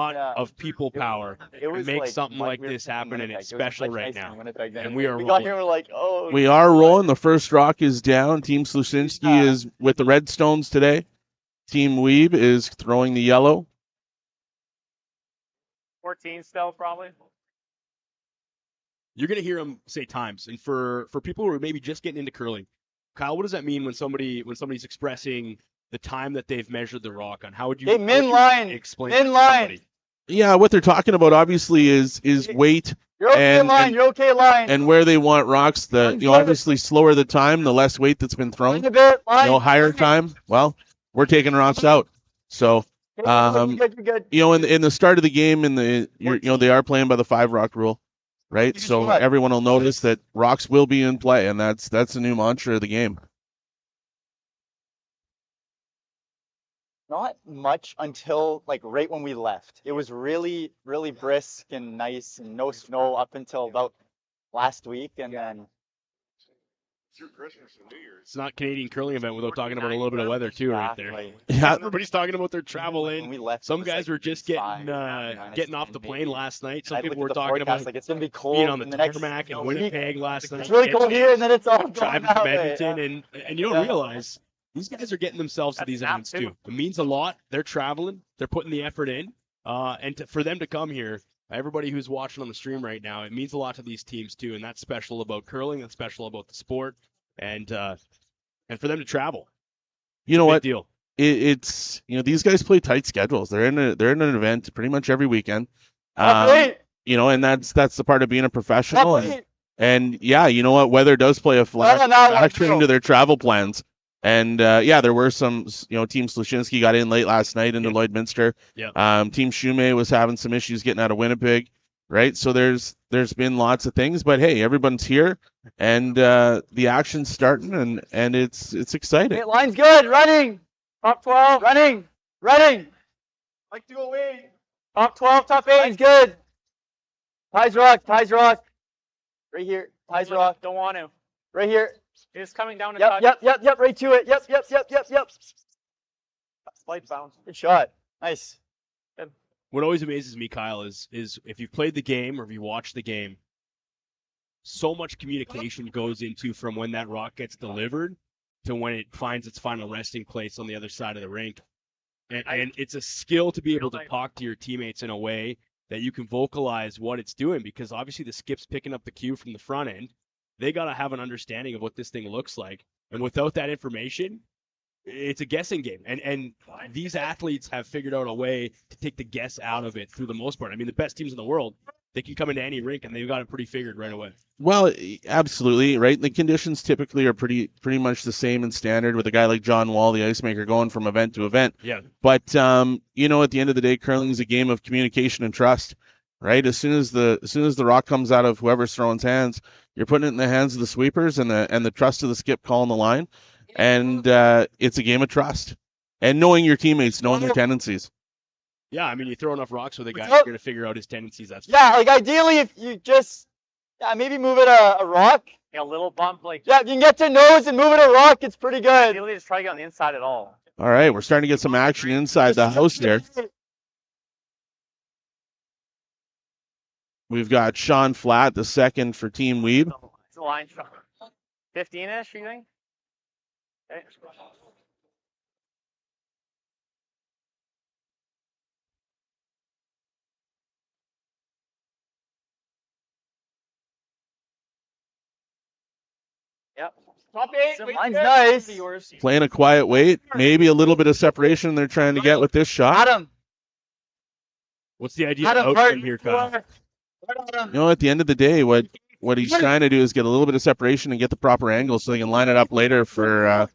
of people power and make something like this happen, and it's special right now. And we are rolling. We are rolling. The first rock is down. Team Slusinski is with the red stones today. Team Weeb is throwing the yellow. 14 still, probably. You're going to hear him say times. And for people who are maybe just getting into curling, Kyle, what does that mean when somebody's expressing the time that they've measured the rock on? How would you, explain min to line. somebody? Yeah, what they're talking about obviously is weight You're okay line. You're okay line. and where they want rocks. Obviously slower the time, the less weight that's been thrown. A bit, line. Higher time. Well, we're taking rocks out. So, you're good. In the start of the game, they are playing by the 5 rock rule, right? So everyone will notice that rocks will be in play, and that's the new mantra of the game. Not much until right when we left. It was really, really brisk and nice and no snow up until about last week, and then through Christmas and New Year's. It's not Canadian curling event without talking about a little bit of weather too, right there. Yeah. Everybody's talking about their travel in. Some guys were just getting off the plane last night. Some people were talking about it's gonna be cold being on the tarmac in Winnipeg last night. It's really cold here, and then it's all driving from Edmonton, and you don't realize these guys are getting themselves to these events too. It means a lot. They're traveling. They're putting the effort in, and for them to come here. Everybody who's watching on the stream right now, it means a lot to these teams too, and that's special about curling. That's special about the sport, and for them to travel. You know what? Deal. It's these guys play tight schedules. They're in an event pretty much every weekend. And that's the part of being a professional. And yeah, you know what? Weather does play a factor into their travel plans. And there were some, Team Sluchinski got in late last night into Lloydminster. Yeah. Team Shumei was having some issues getting out of Winnipeg, right? So there's been lots of things, but hey, everyone's here, and the action's starting, and it's exciting. Hey, line's good, running, top 12, running, Like to go away. top 12, top 8 is good. Ties rock, right here, ties rock, Don't want to. right here. It's coming down to Yep, right to it. Yep. Slight bounce. Good shot. Nice. What always amazes me, Kyle, is if you've played the game or if you watch the game, so much communication goes into from when that rock gets delivered to when it finds its final resting place on the other side of the rink. And it's a skill to be able to talk to your teammates in a way that you can vocalize what it's doing, because obviously the skip's picking up the cue from the front end. They got to have an understanding of what this thing looks like. And without that information, it's a guessing game. And these athletes have figured out a way to take the guess out of it through the most part. I mean, the best teams in the world, they can come into any rink and they've got it pretty figured right away. Well, absolutely, right? The conditions typically are pretty much the same and standard with a guy like John Wall, the ice maker, going from event to event. Yeah. But, at the end of the day, curling is a game of communication and trust, right? As soon as the rock comes out of whoever's throwing hands, you're putting it in the hands of the sweepers and the trust of the skip calling the line. And it's a game of trust and knowing your teammates, knowing their tendencies. Yeah, I mean, you throw enough rocks with a guy, you're going to figure out his tendencies. Ideally, if you just maybe move it a rock. A little bump, if you can get to nose and move it a rock, it's pretty good. Ideally, just try to get on the inside at all. All right, we're starting to get some action inside the house there. We've got Sean Flatt, the second for Team Weeb. It's a line shot. 15-ish, you think? Okay. Yep. Top 8. Line's nice. Playing a quiet weight, maybe a little bit of separation they're trying to get with this shot. Adam. What's the idea of outcome here, Kyle? At the end of the day, what he's trying to do is get a little bit of separation and get the proper angle so they can line it up later for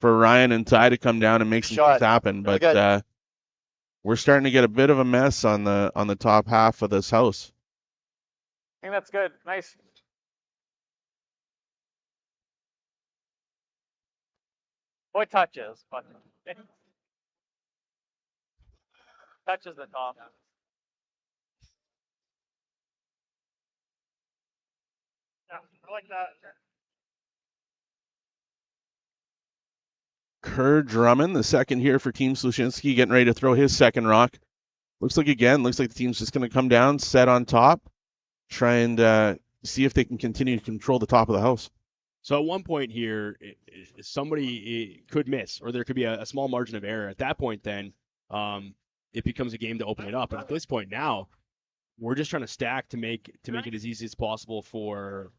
Ryan and Ty to come down and make some things happen. But we're starting to get a bit of a mess on the top half of this house. I think that's good. Nice. Boy touches, but touches the top. Yeah, I like that. Kerr Drummond, the second here for Team Sluchinski, getting ready to throw his second rock. looks like the team's just going to come down, set on top, try and see if they can continue to control the top of the house. So at one point here, somebody could miss, or there could be a small margin of error. At that point, then it becomes a game to open it up. And at this point now, we're just trying to stack to make it as easy as possible for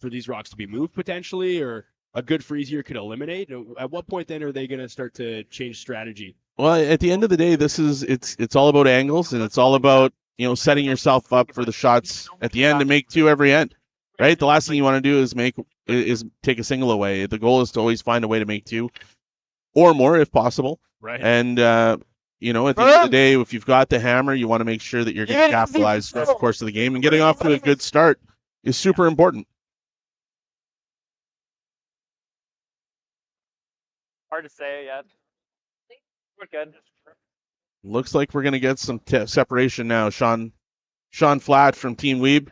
these rocks to be moved potentially, or a good freeze here could eliminate. At what point then are they going to start to change strategy? Well, at the end of the day, it's all about angles, and it's all about setting yourself up for the shots at the end to make 2 every end. Right, the last thing you want to do is take a single away. The goal is to always find a way to make 2 or more if possible. Right. And at the end of the day, if you've got the hammer, you want to make sure that you're getting capitalized throughout the course of the game, and getting off to a good start is super important. Hard to say yet. We're good. Looks like we're going to get some separation now. Sean Flatt from Team Weeb.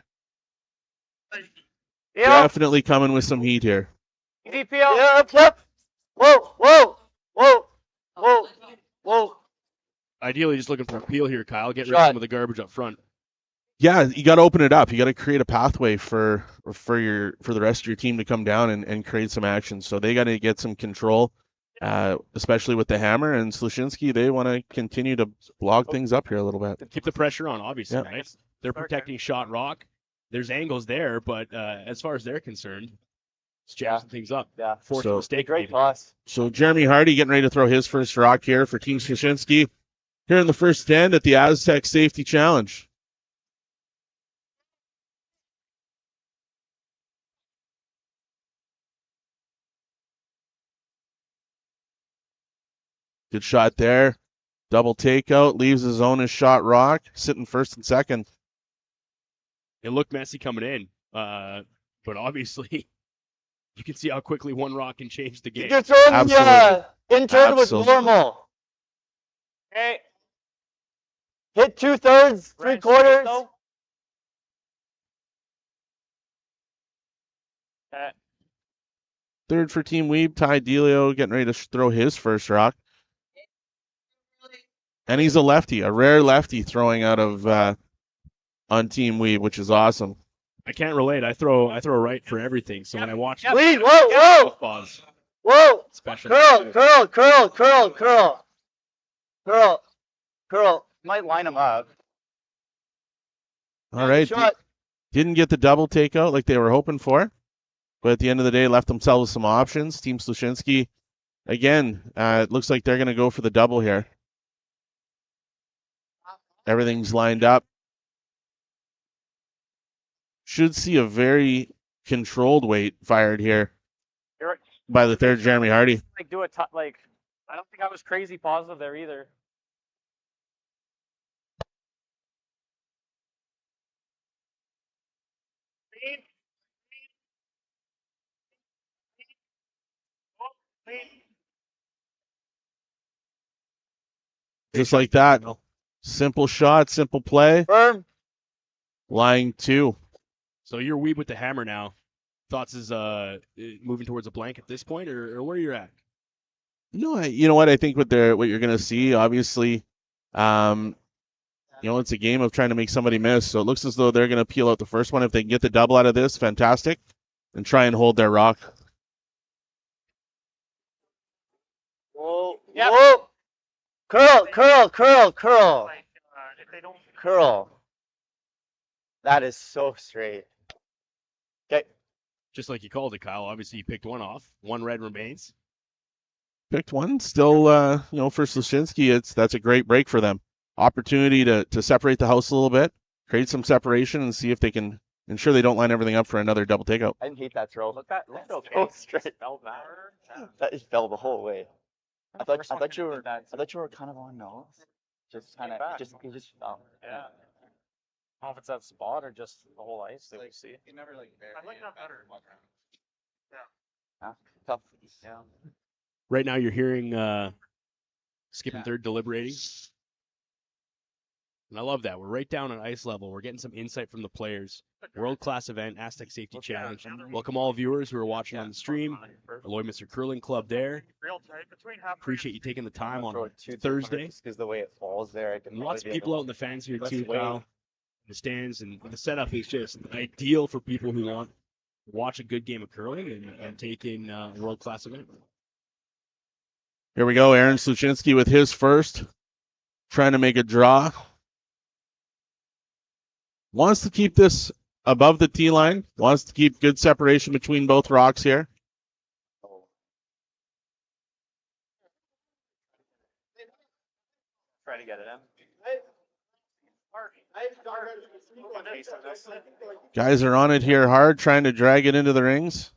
Yeah. Definitely coming with some heat here. DPL. Yep. Whoa. Ideally, just looking for a peel here, Kyle. Get rid of Shot. some of the garbage up front. Yeah, you got to open it up. You got to create a pathway for the rest of your team to come down and create some action. So they got to get some control, especially with the hammer. And Sluchinski, they want to continue to log things up here a little bit. Keep the pressure on, obviously, Yeah. right? They're protecting shot rock. There's angles there, but as far as they're concerned, it's jamming things up. Yeah. Force a So- mistake. Great maybe. toss. So Jeremy Hardy getting ready to throw his first rock here for Team Sluchinski here in the first end at the Astec Safety Challenge. Good shot there. Double takeout, leaves his own shot rock, sitting first and second. It looked messy coming in, but obviously you can see how quickly one rock can change the game. You're throwing Absolutely. intern was Absolutely. normal. Okay. Hit 2/3, 3/4. Third for Team Weeb, Ty Delio getting ready to throw his first rock. And he's a lefty, a rare lefty throwing out of on Team Weeb, which is awesome. I can't relate. I throw right for everything. So when I watch Lead, whoa. pause, Whoa. special. Curl. Might line them up. All right. Shot. Didn't get the double takeout like they were hoping for. But at the end of the day, left themselves some options. Team Sluchinski, again, it looks like they're going to go for the double here. Everything's lined up. Should see a very controlled weight fired here You're right. by the third Jeremy Hardy. Like do a like. I don't think I was crazy positive there either. Just like that. Simple shot, simple play. Firm. Line 2. So you're Weeb with the hammer now. Thoughts is moving towards a blank at this point, or where you're at? No, you know what? I think what you're going to see, obviously, it's a game of trying to make somebody miss. So it looks as though they're going to peel out the first one. If they can get the double out of this, fantastic. And try and hold their rock. Whoa. Yeah. Whoa. Curl. If they don't. Curl. That is so straight. Okay. Just like you called it, Kyle. Obviously, you picked one off. One red remains. Picked one. Still, for Sluchinski, that's a great break for them. Opportunity to separate the house a little bit, create some separation, and see if they can ensure they don't line everything up for another double takeout. I didn't hate that throw. Look that. Look okay. So straight. Fell back. That just fell the whole way. I First one thought you kinda were did that. I thought you were kind of on nose. Just kind of back. just fell. Yeah. I don't know if it's that spot or just the whole ice that we see. You never like I like that better. Tough. Yeah. Right now, you're hearing skipping Yeah. third deliberating. And I love that. We're right down on ice level. We're getting some insight from the players. World-class event, Astec Safety Challenge. Welcome all viewers who are watching on the stream. The Lloydminster Curling Club there. Appreciate you taking the time on Thursday. Because the way it falls there, I can And lots of really people out in the fans here Let's too, wait. Kyle. In the stands, and the setup is just ideal for people who want to watch a good game of curling and take in a world-class event. Here we go. Aaron Sluchinski with his first. Trying to make a draw. Wants to keep this above the tee line. Wants to keep good separation between both rocks here. Try to get it in. Guys are on it here hard, trying to drag it into the rings.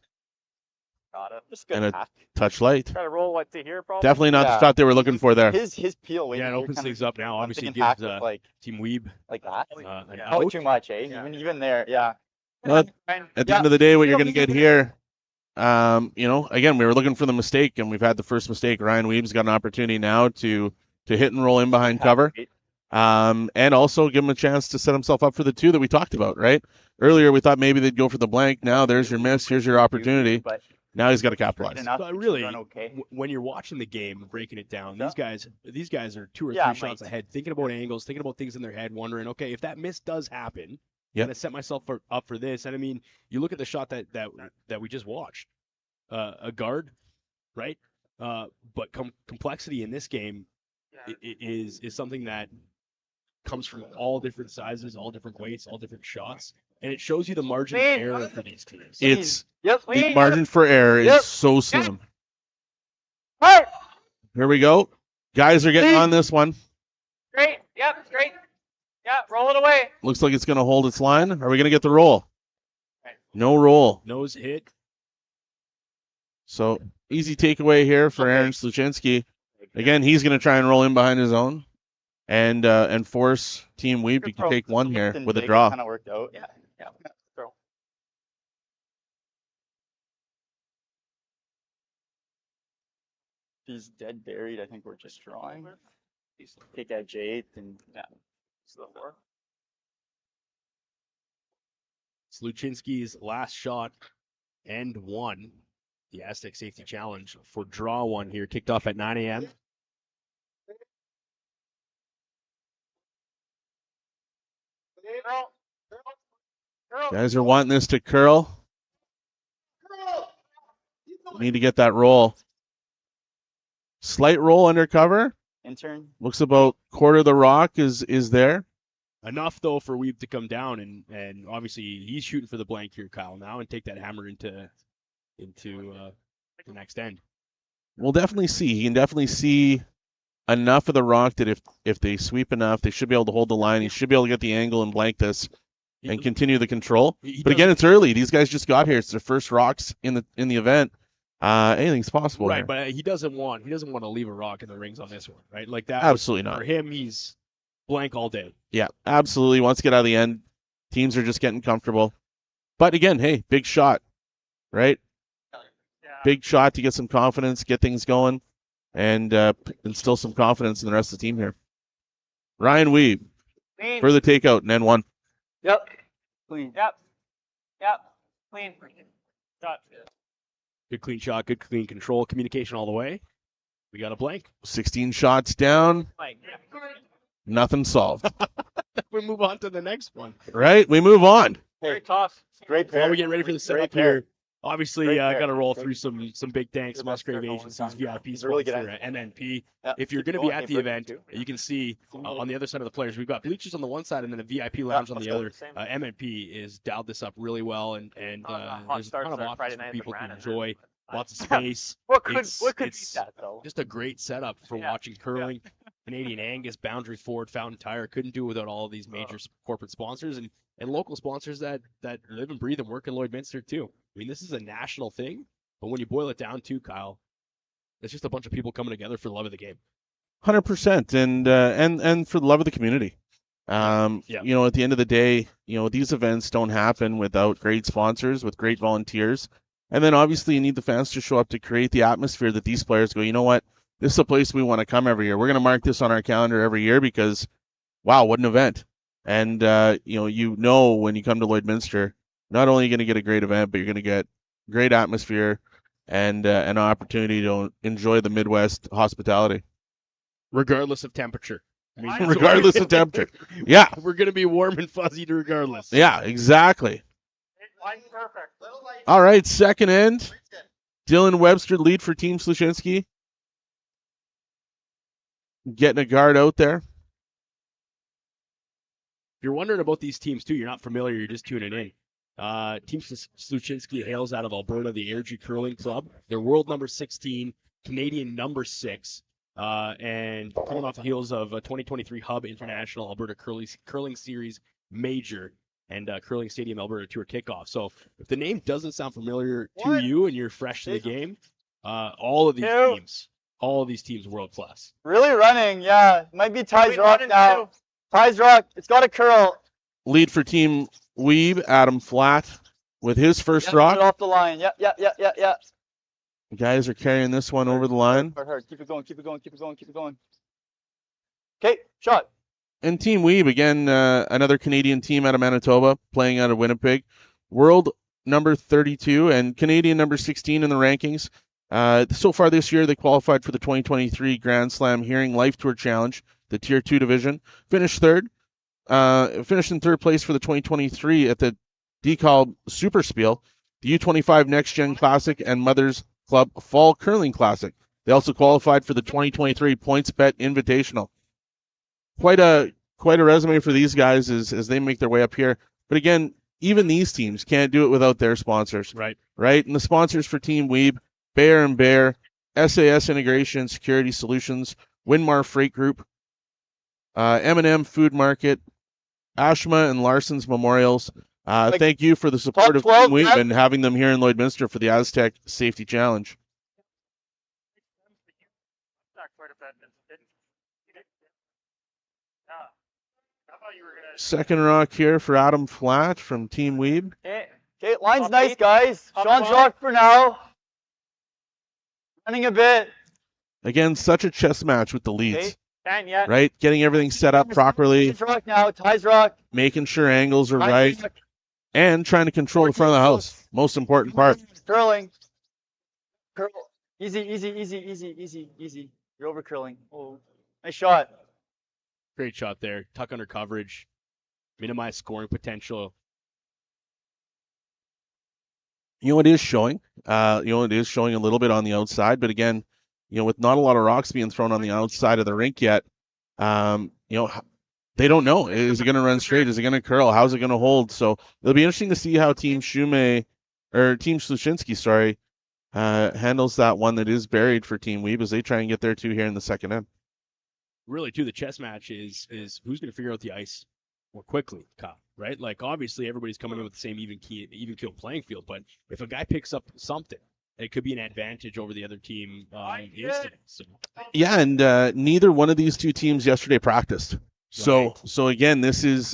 Got it. Just good And a hack. touch light. Try to roll like to here, probably. Definitely not the Yeah. shot they were looking for there. His peel waiting Yeah, it here opens kinda- things up now. I'm Obviously, it thinking hack gives with, like Team Weeb that. an Yeah. Probably out. too much, eh? Yeah. Even there, yeah. But at the end of the day, what you're going to get here, again, we were looking for the mistake, and we've had the first mistake. Ryan Weeb's got an opportunity now to hit and roll in behind cover, and also give him a chance to set himself up for the two that we talked about, right? Earlier, we thought maybe they'd go for the blank. Now there's your miss. Here's your opportunity. But Now he's got to capitalize. enough But to really, run okay. when you're watching the game, breaking it down, Yeah. these guys are 2 or 3 Yeah, shots Mike. ahead, thinking about angles, thinking about things in their head, wondering, okay, if that miss does happen, I'm Yep. gonna set myself up for this. And I mean, you look at the shot that we just watched, a guard, right? But complexity in this game is something that comes from all different sizes, all different weights, all different shots, and it shows you the margin of Clean. error for these teams. It's Yep. the margin for error is Yep. so slim. Hard. Here we go. Guys are getting Clean. on this one. Straight. Yep. Straight. Yeah. Roll it away. Looks like it's going to hold its line. Are we going to get the roll? No roll. Nose hit. So easy takeaway here for Aaron Sluchinski. Again, he's going to try and roll in behind his own and force Team Weeb to Bro, take one here something with a big draw. Kind of worked out. Yeah. Throw. He's dead buried. I think we're just drawing. Take edge 8 and Slow four. Sluchinski's last shot and one. The Astec Safety Challenge for draw one here, kicked off at 9 a.m. Girl. Girl. Guys are wanting this to curl. Need to get that roll. Slight roll under cover. intern. Looks about quarter of the rock is there. Enough though for Weeb to come down, and obviously he's shooting for the blank here, Kyle, now, and take that hammer into the next end. We'll definitely see. He can definitely see enough of the rock that if they sweep enough, they should be able to hold the line. He should be able to get the angle and blank this and continue the control. But again, it's early. These guys just got here. It's their first rocks in the event. Anything's possible. Right, here. but he doesn't want to leave a rock in the rings on this one, right? Like that. Absolutely not. For him, he's blank all day. Yeah, absolutely. Wants to get out of the end. Teams are just getting comfortable. But again, hey, big shot, right? Big shot to get some confidence, get things going, and instill some confidence in the rest of the team here. Ryan Weeb Clean. for the takeout and N1. Yep. Clean. Yep. Yep. Clean. Shot. Good clean shot, good clean control, communication all the way. We got a blank. 16 shots down, Like. nothing solved. We move on to the next one. Right? We move on. Very tough. Great While pair. we get ready for the setup pair. here, obviously Great pair. got to roll Great- through some big thanks, Your best Musgrave pair, Agencies, Nolan. VIP It's a really good sponsor, MNP. Yeah, If you're keep going to be going, at the keep event, too. you can see on the other side of the players, we've got bleachers on the one side and then the VIP lounge on the other. MNP is dialed this up really well, and Hot there's a ton starts of on options Friday for night people for to Brandon. enjoy. Lots of space. What could It's- beat it's- that though? Just a great setup for Yeah. watching curling. Canadian Angus, Boundary Ford, Fountain Tire couldn't do without all of these major corporate sponsors and local sponsors that live and breathe and work in Lloydminster too. I mean, this is a national thing, but when you boil it down too, Kyle, it's just a bunch of people coming together for the love of the game. 100%, and for the love of the community. Yeah. You know, at the end of the day, you know, these events don't happen without great sponsors, with great volunteers. And then obviously you need the fans to show up to create the atmosphere that these players go, you know what, this is a place we want to come every year. We're going to mark this on our calendar every year because wow, what an event. And, you know when you come to Lloydminster, not only are you going to get a great event, but you're going to get great atmosphere and an opportunity to enjoy the Midwest hospitality. Regardless of temperature. I mean, Regardless of temperature. Yeah, we're going to be warm and fuzzy regardless. yeah, exactly. Line's perfect. All right, second end. Dylan Webster lead for Team Sluchinski. Getting a guard out there. If you're wondering about these teams too, you're not familiar, you're just tuning in. Team Sluchinski hails out of Alberta, the Airdrie Curling Club. They're world number 16, Canadian number 6, and coming off the heels of a 2023 Hub International Alberta Curling Series Major and Curling Stadium Alberta Tour kickoff. So if the name doesn't sound familiar to you and you're fresh to the game, all of these teams world class. Really running, yeah. Might be Ty's Wait, Rock one and now. two. Ty's Rock. It's got a curl. Lead for Team Weeb, Adam Flatt with his first Get rock. it off the line. Yeah. The guys are carrying this one over the line. Hard. Keep it going. Okay, shot. And Team Weeb, again, another Canadian team out of Manitoba, playing out of Winnipeg. World number 32 and Canadian number 16 in the rankings. So far this year, they qualified for the 2023 Grand Slam Hearing Life Tour Challenge, the Tier 2 division. Finished in third place for the 2023 at the DCAL Super Spiel, the U25 Next Gen Classic, and Mothers Club Fall Curling Classic. They also qualified for the 2023 Points Bet Invitational. Quite a resume for these guys as they make their way up here. But again, even these teams can't do it without their sponsors. Right. And the sponsors for Team Weeb, Bear and Bear, SAS Integration Security Solutions, Winmar Freight Group, M&M Food Market, Ashma and Larson's Memorials. Thank you for the support of Team Weeb and having them here in Lloydminster for the Astec Safety Challenge. Second rock here for Adam Flatt from Team Weeb. Okay, line's Up nice, eight. guys. Up Sean's one. rock for now. Running a bit. Again, such a chess match with the leads, Okay. 10 yet. right? Getting everything set up properly, Ty's rock now. Ty's rock. making sure angles are Ty's right, rock. and trying to control the front of the house. Most important part. Curling. Curl. Easy. You're over curling. Oh, nice shot. Great shot there. Tuck under coverage. Minimize scoring potential. It is showing. It is showing a little bit on the outside, but again, with not a lot of rocks being thrown on the outside of the rink yet, they don't know. Is it going to run straight? Is it going to curl? How's it going to hold? So it'll be interesting to see how Team Sluchinski, handles that one that is buried for Team Weeb as they try and get their two here in the second end. Really, too, the chess match is who's going to figure out the ice more quickly, Kyle, right? Like, obviously, everybody's coming in with the same even keel playing field, but if a guy picks up something, it could be an advantage over the other team instantly. So. Yeah, and neither one of these two teams yesterday practiced. So again, this is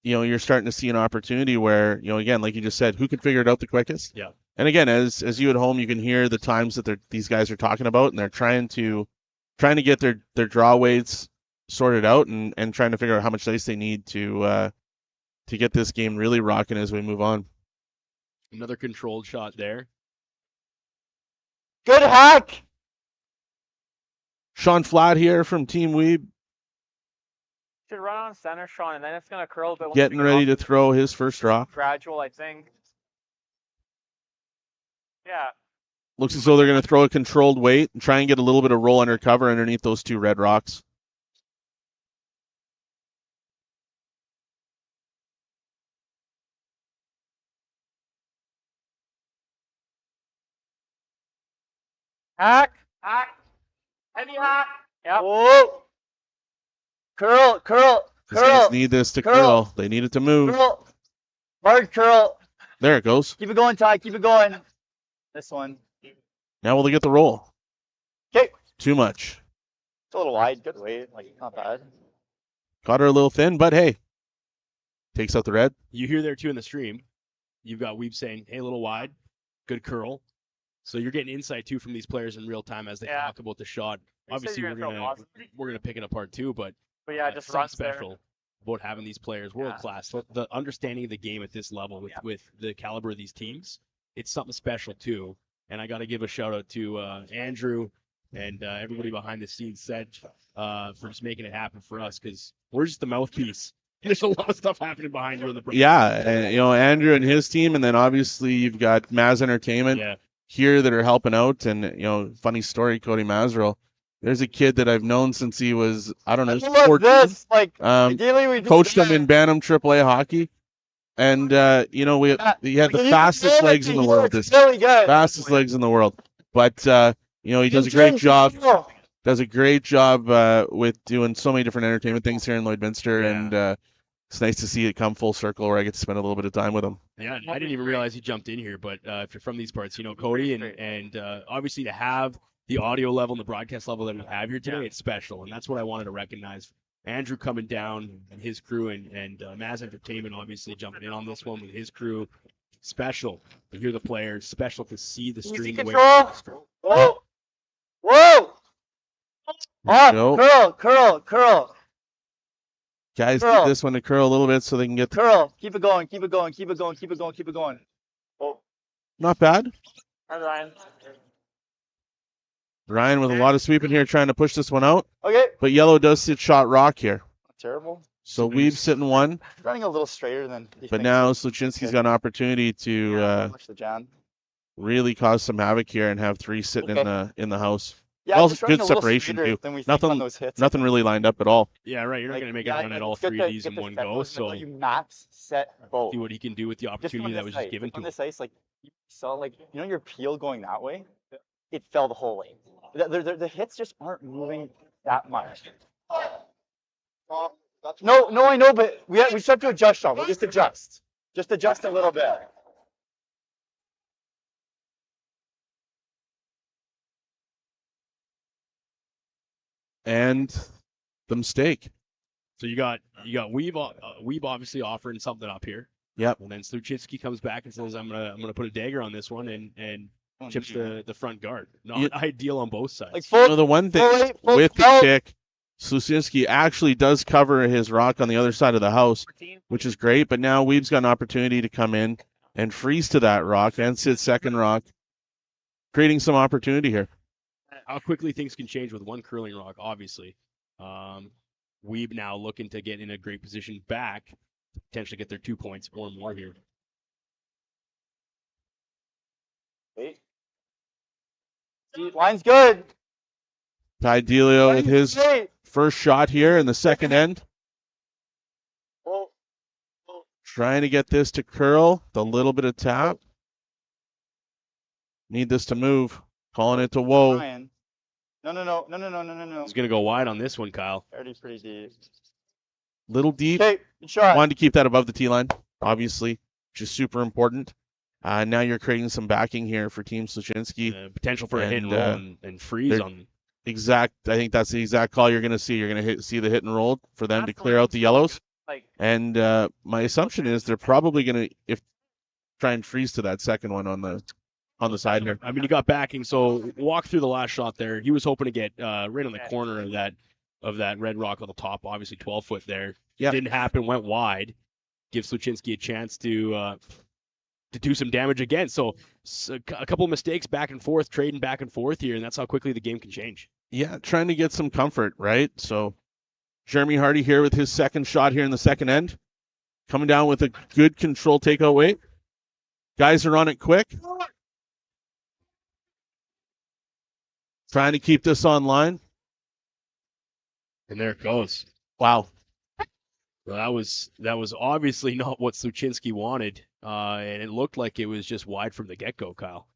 you're starting to see an opportunity where again, like you just said, who can figure it out the quickest? Yeah. And again, as you at home, you can hear the times that these guys are talking about, and they're trying to get their draw weights sorted out and trying to figure out how much ice they need to get this game really rocking as we move on. Another controlled shot there. Good hack. Sean Flatt here from Team Weeb, Should run on center, Sean, and then it's going to curl a bit. once getting we get ready off. to throw his first draw. Gradual, I think. Yeah. Looks as though they're going to throw a controlled weight and try and get a little bit of roll under cover underneath those two red rocks. Hack. Heavy hack. Yep. Whoa. Curl. These guys need this to curl. They need it to move. Curl. Hard curl. There it goes. Keep it going, Ty. Keep it going. This one. Now will they get the roll? Okay. Too much. It's a little wide. Good weight. Not bad. Got her a little thin, but hey. Takes out the red. You hear there, too, in the stream, you've got Weeb saying, hey, a little wide, good curl. So you're getting insight, too, from these players in real time as they talk about the shot. Obviously, we're gonna pick it apart, too, but But yeah, just something runs there. special about having these players world class. So the understanding of the game at this level with the caliber of these teams, it's something special too. And I got to give a shout out to Andrew and everybody behind the scenes set for just making it happen for us, because we're just the mouthpiece. There's a lot of stuff happening behind you in the Yeah, and, Andrew and his team, and then obviously you've got Maz Entertainment here that are helping out. And funny story, Cody Mazerel. There's a kid that I've known since he was, I don't know, 14. This, like, ideally we Coached him in Bantam AAA hockey, and he had the fastest legs in the world. Really good. Fastest legs in the world. But he does a great job. Does a great job with doing so many different entertainment things here in Lloydminster, and it's nice to see it come full circle where I get to spend a little bit of time with him. Yeah, I didn't even realize he jumped in here, but if you're from these parts, Cody, and obviously to have the audio level and the broadcast level that we have here today, it's special, and that's what I wanted to recognize. Andrew coming down and his crew, and Maz Entertainment obviously jumping in on this one with his crew. Special to hear the players, special to see the stream. Easy control. Whoa! Whoa! Oh, curl. Guys, need this one to curl a little bit so they can get curl. Keep it going. Oh. Not bad. Hi, Ryan. Ryan with a lot of sweeping here, trying to push this one out. Okay. But yellow does sit shot rock here. Not terrible. So Weeb sitting one. Running a little straighter than. But now Sluchinski's got an opportunity to really cause some havoc here and have three sitting in the house. Yeah, well, good separation too. Nothing really lined up at all. Yeah, right. You're not going to make it run at all three of these in one go. So you max set both. See what he can do with the opportunity that was just given to him. On this ice, like you saw, your peel going that way, it fell the whole way. The hits just aren't moving that much. No, I know, but we have to adjust, Sean. We'll just adjust a little bit. And the mistake. So you got Weeb obviously offering something up here. Yep. And then Sluchinski comes back and says, I'm gonna put a dagger on this one and chips the front guard. Not ideal on both sides. The one thing with the kick, Slusinski actually does cover his rock on the other side of the house, which is great. But now Weeb's got an opportunity to come in and freeze to that rock and sit second rock, creating some opportunity here. How quickly things can change with one curling rock, obviously. Weeb now looking to get in a great position back, to potentially get their 2 points or more here. Line's good. Ty Delio with his first shot here in the second end. Trying to get this to curl, the little bit of tap. Need this to move. Calling it to whoa. No. He's going to go wide on this one, Kyle. Already pretty deep. Little deep. Okay, good shot. Wanted to keep that above the tee line, obviously, which is super important. Now you're creating some backing here for Team Sluchinski. Potential for a hit and roll and freeze on. I think that's the exact call you're going to see. You're going to see the hit and roll for them to clear out the yellows. And my assumption is they're probably going to try and freeze to that second one on the side here. I mean, you got backing, so walk through the last shot there. He was hoping to get right on the corner of that red rock on the top, obviously 12 foot there. Yeah. Didn't happen, went wide. Gives Sluchinski a chance to do some damage again. So a couple of mistakes back and forth, trading back and forth here, and that's how quickly the game can change. Yeah, trying to get some comfort, right? So Jeremy Hardy here with his second shot here in the second end. Coming down with a good control takeout weight. Guys are on it quick. Trying to keep this online. And there it goes. Wow. Well, that was obviously not what Sluchinski wanted, and it looked like it was just wide from the get-go, Kyle.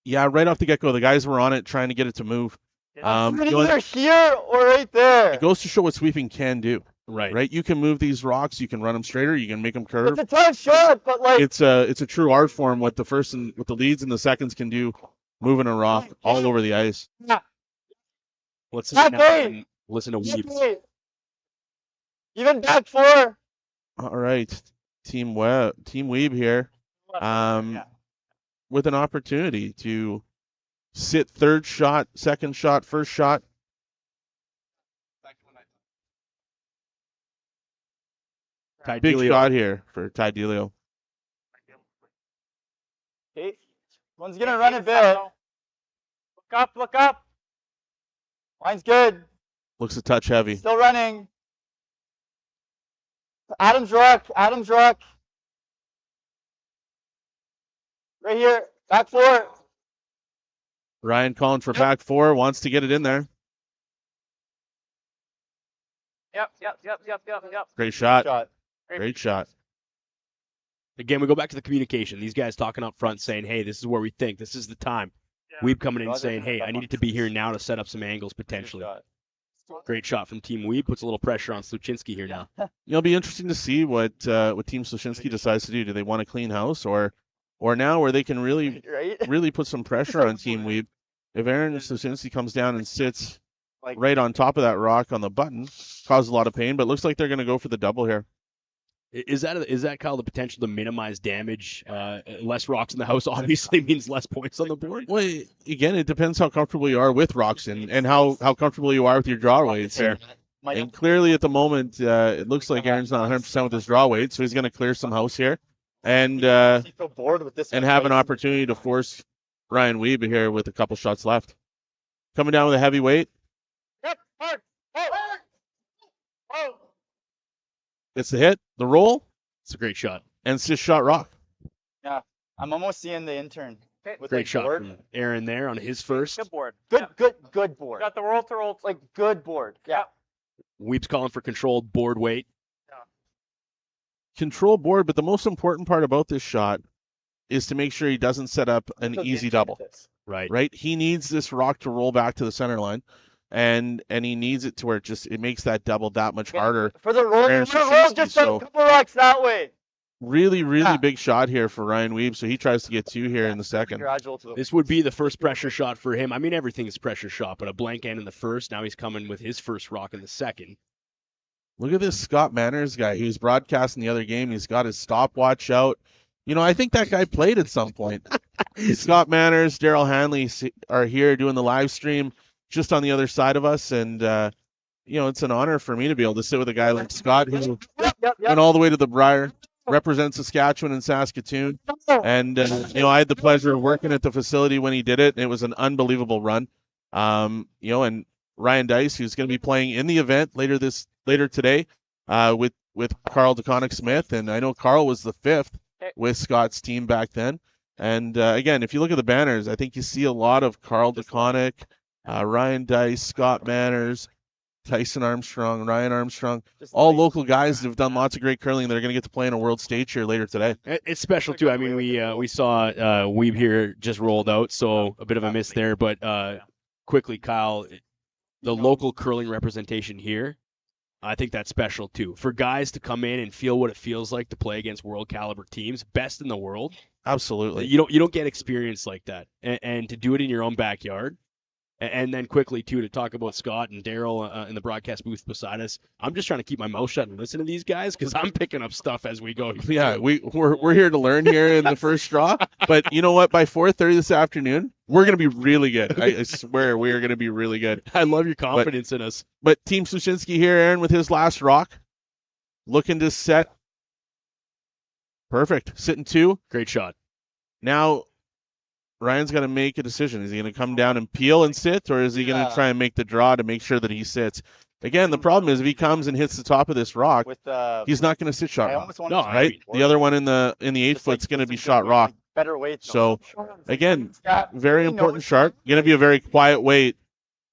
Yeah, right off the get-go, the guys were on it trying to get it to move. Either here or right there. It goes to show what sweeping can do. Right. You can move these rocks. You can run them straighter. You can make them curve. It's a tough shot, but it's a true art form. What the leads and the seconds can do, moving a rock all over the ice. Yeah. Let's listen to Weeb. Even back four. All right, Team Weeb here, with an opportunity to sit third shot, second shot, first shot. Ty Big Delio. shot here for Ty Delio. Okay. One's gonna run a bit. Look up, look up. Line's good. Looks a touch heavy. Still running. Adam's rock. Adam's rock. Right here. Back 4. Ryan calling for back 4, wants to get it in there. Yep. Great shot. Shot. Great shot. Again, we go back to the communication. These guys talking up front saying, hey, this is where we think. This is the time. Weeb coming in and saying, hey, I needed to be here now to set up some angles potentially. Shot. Great shot from Team Weeb. Puts a little pressure on Sluchinski here now. It'll be interesting to see what Team Slusinski decides to do. Do they want to clean house or now where they can really Right? put some pressure on Team Weeb? If Aaron Slusinski comes down and sits Like, right on top of that rock on the button, causes a lot of pain, but looks like they're going to go for the double here. Is that Kyle, the potential to minimize damage? Less rocks in the house obviously means less points on the board. Well, again, it depends how comfortable you are with rocks and how comfortable you are with your draw weights here. And clearly at the moment, it looks like Aaron's not 100% with his draw weight, so he's going to clear some house here and so bored with this and one, have an right? opportunity to force Ryan Wiebe here with a couple shots left. Coming down with a heavy weight. Yep. Hard. Oh. It's the hit, the roll, It's a great shot. and it's just shot rock. I'm almost seeing the intern. Okay. With Great like shot board. from Aaron there on his first. Good board. Good, Yep. good board. Got the roll to roll. Like good board. Yeah. Weeb's calling for controlled board weight. Control board, but the most important part about this shot is to make sure he doesn't set up an So the easy intern double. fits. Right. Right? He needs this rock to roll back to the center line, and he needs it to where it makes that double that much Yeah. harder. For the roll, Aaron for the roll, Slusinski, just so- a couple rocks that way. Really Yeah. big shot here for Ryan Wiebe, so he tries to get 2 here in the second. Gradual to the This would be the first pressure shot for him. I mean, everything is pressure shot, but a blank end in the first. Now he's coming with his first rock in the second. Look at this Scott Manners guy. He was broadcasting the other game. He's got his stopwatch out. You know, I think that guy played at some point. Scott Manners, Daryl Hanley are here doing the live stream just on the other side of us, and it's an honor for me to be able to sit with a guy like Scott who Yep. went all the way to the Briar, represents Saskatchewan and Saskatoon. And, I had the pleasure of working at the facility when he did it. And it was an unbelievable run. And Ryan Dice, who's going to be playing in the event later today with Carl DeConnick Smith. And I know Carl was the 5th with Scott's team back then. And, again, if you look at the banners, I think you see a lot of Carl DeConnick, Ryan Dice, Scott Manners, Tyson Armstrong, Ryan Armstrong, Just all like- local guys that have done lots of great curling that are going to get to play on a world stage here later today. It's special too. I mean, we saw Weeb here just rolled out, so a bit of a miss there. But quickly, Kyle, the local curling representation here, I think that's special too. For guys to come in and feel what it feels like to play against world caliber teams, best in the world. Absolutely. You don't get experience like that, and to do it in your own backyard. And then quickly, too, to talk about Scott and Daryl in the broadcast booth beside us. I'm just trying to keep my mouth shut and listen to these guys because I'm picking up stuff as we go. Yeah, we're here to learn here in the first draw. But you know what? By 4:30 this afternoon, we're going to be really good. I swear we are going to be really good. I love your confidence in us. But Team Sluchinski here, Aaron, with his last rock. Looking to set. Perfect. Sitting 2. Great shot. Now, Ryan's got to make a decision. Is he going to come down and peel and sit, or is he going to try and make the draw to make sure that he sits? Again, the problem is if he comes and hits the top of this rock, with he's not going to sit shot I rock, almost want No, to right? The other one in the 8 foot's going to be shot rock. Better weight. So, again, very He important knows. shark. Going to be a very quiet weight.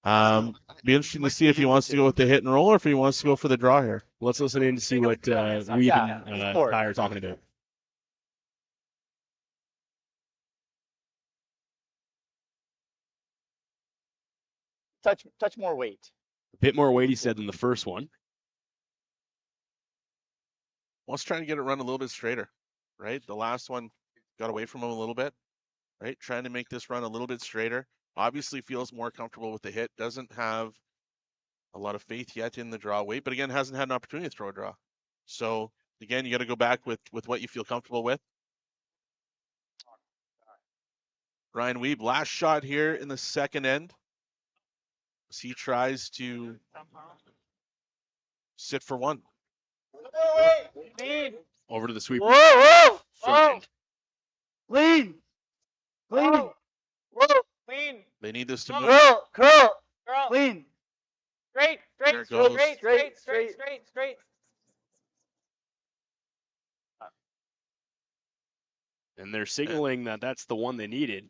Be interesting to see if he wants to go with the hit and roll or if he wants to go for the draw here. Let's listen in to see what Weeb Yeah, and of course. Ty are talking about. touch more weight. A bit more weight, he said, than the first one. Let's try and get it run a little bit straighter, right? The last one got away from him a little bit, right? Trying to make this run a little bit straighter. Obviously feels more comfortable with the hit. Doesn't have a lot of faith yet in the draw weight, but again, hasn't had an opportunity to throw a draw. So again, you got to go back with what you feel comfortable with. Ryan Wiebe, last shot here in the second end. As he tries to sit for one. Clean. Over to the sweeper. Whoa! Front Whoa. end. Clean! Clean! Whoa. Whoa. Clean. They need this to Go. move. Curl! Girl. Clean! Straight. There Straight. it goes. Straight. And they're signaling that that's the one they needed.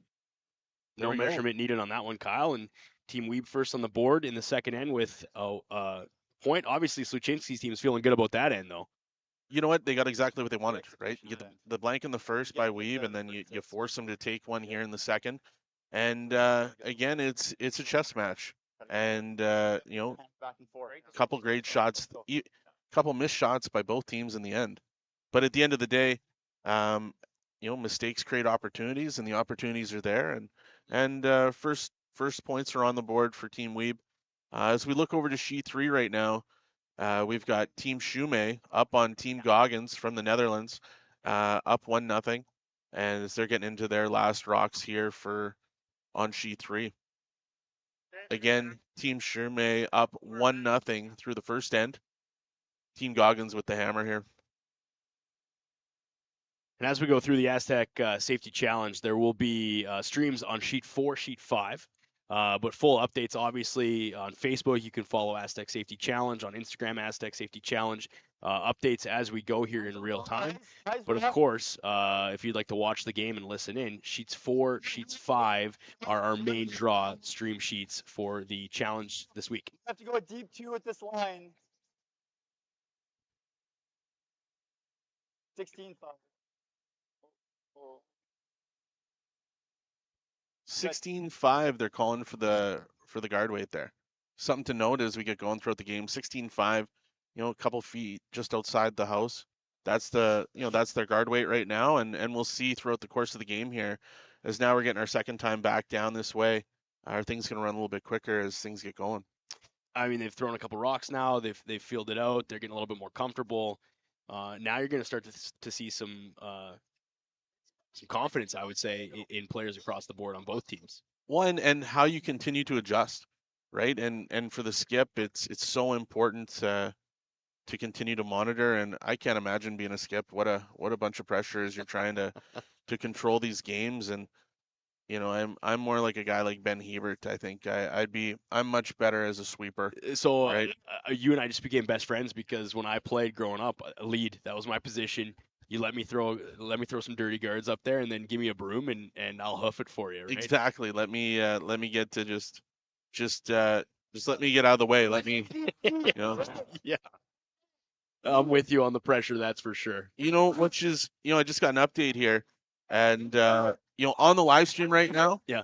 There No we go. measurement needed on that one, Kyle. And Team Weeb first on the board in the second end with a point. Obviously, Sluchinski's team is feeling good about that end, though. You know what? They got exactly what they wanted, right? You get the blank in the first by Weeb, and then you force them to take one here in the second. And again, it's a chess match. And you know, Back and forth. a couple great shots, couple missed shots by both teams in the end. But at the end of the day, you know, mistakes create opportunities, and the opportunities are there. And first points are on the board for Team Weeb. As we look over to sheet 3 right now, we've got Team Shume up on Team Goggins from the Netherlands, up 1-0, and as they're getting into their last rocks here on sheet 3. Again, Team Shume up 1-0 through the first end. Team Goggins with the hammer here. And as we go through the Astec Safety Challenge, there will be streams on sheet 4, sheet 5. But full updates, obviously, on Facebook. You can follow Astec Safety Challenge, on Instagram, Astec Safety Challenge. Updates as we go here in real time. But of course, if you'd like to watch the game and listen in, sheets 4, sheets 5 are our main draw stream sheets for the challenge this week. Have to go deep 2 with this line. 16-5. 16-5, they're calling for the guard weight there. Something to note as we get going throughout the game. 16-5, you know, a couple feet just outside the house. That's that's their guard weight right now, and we'll see throughout the course of the game here, as now we're getting our second time back down this way. Are things going to run a little bit quicker as things get going? I mean, they've thrown a couple rocks now. They've fielded out. They're getting a little bit more comfortable. Now you're going to start to see some confidence, I would say, in players across the board on both teams. One, and how you continue to adjust, right? And for the skip, it's so important to continue to monitor. And I can't imagine being a skip. What a bunch of pressure as you're trying to control these games. And you know, I'm more like a guy like Ben Hebert. I think I'm much better as a sweeper. So right? You and I just became best friends because when I played growing up, lead, that was my position. You let me throw some dirty guards up there, and then give me a broom, and I'll hoof it for you. Right? Exactly. Let me get to just let me get out of the way. Let me, you know. Yeah. I'm with you on the pressure. That's for sure. You know, which is, you know, I just got an update here, and you know, on the live stream right now, Yeah.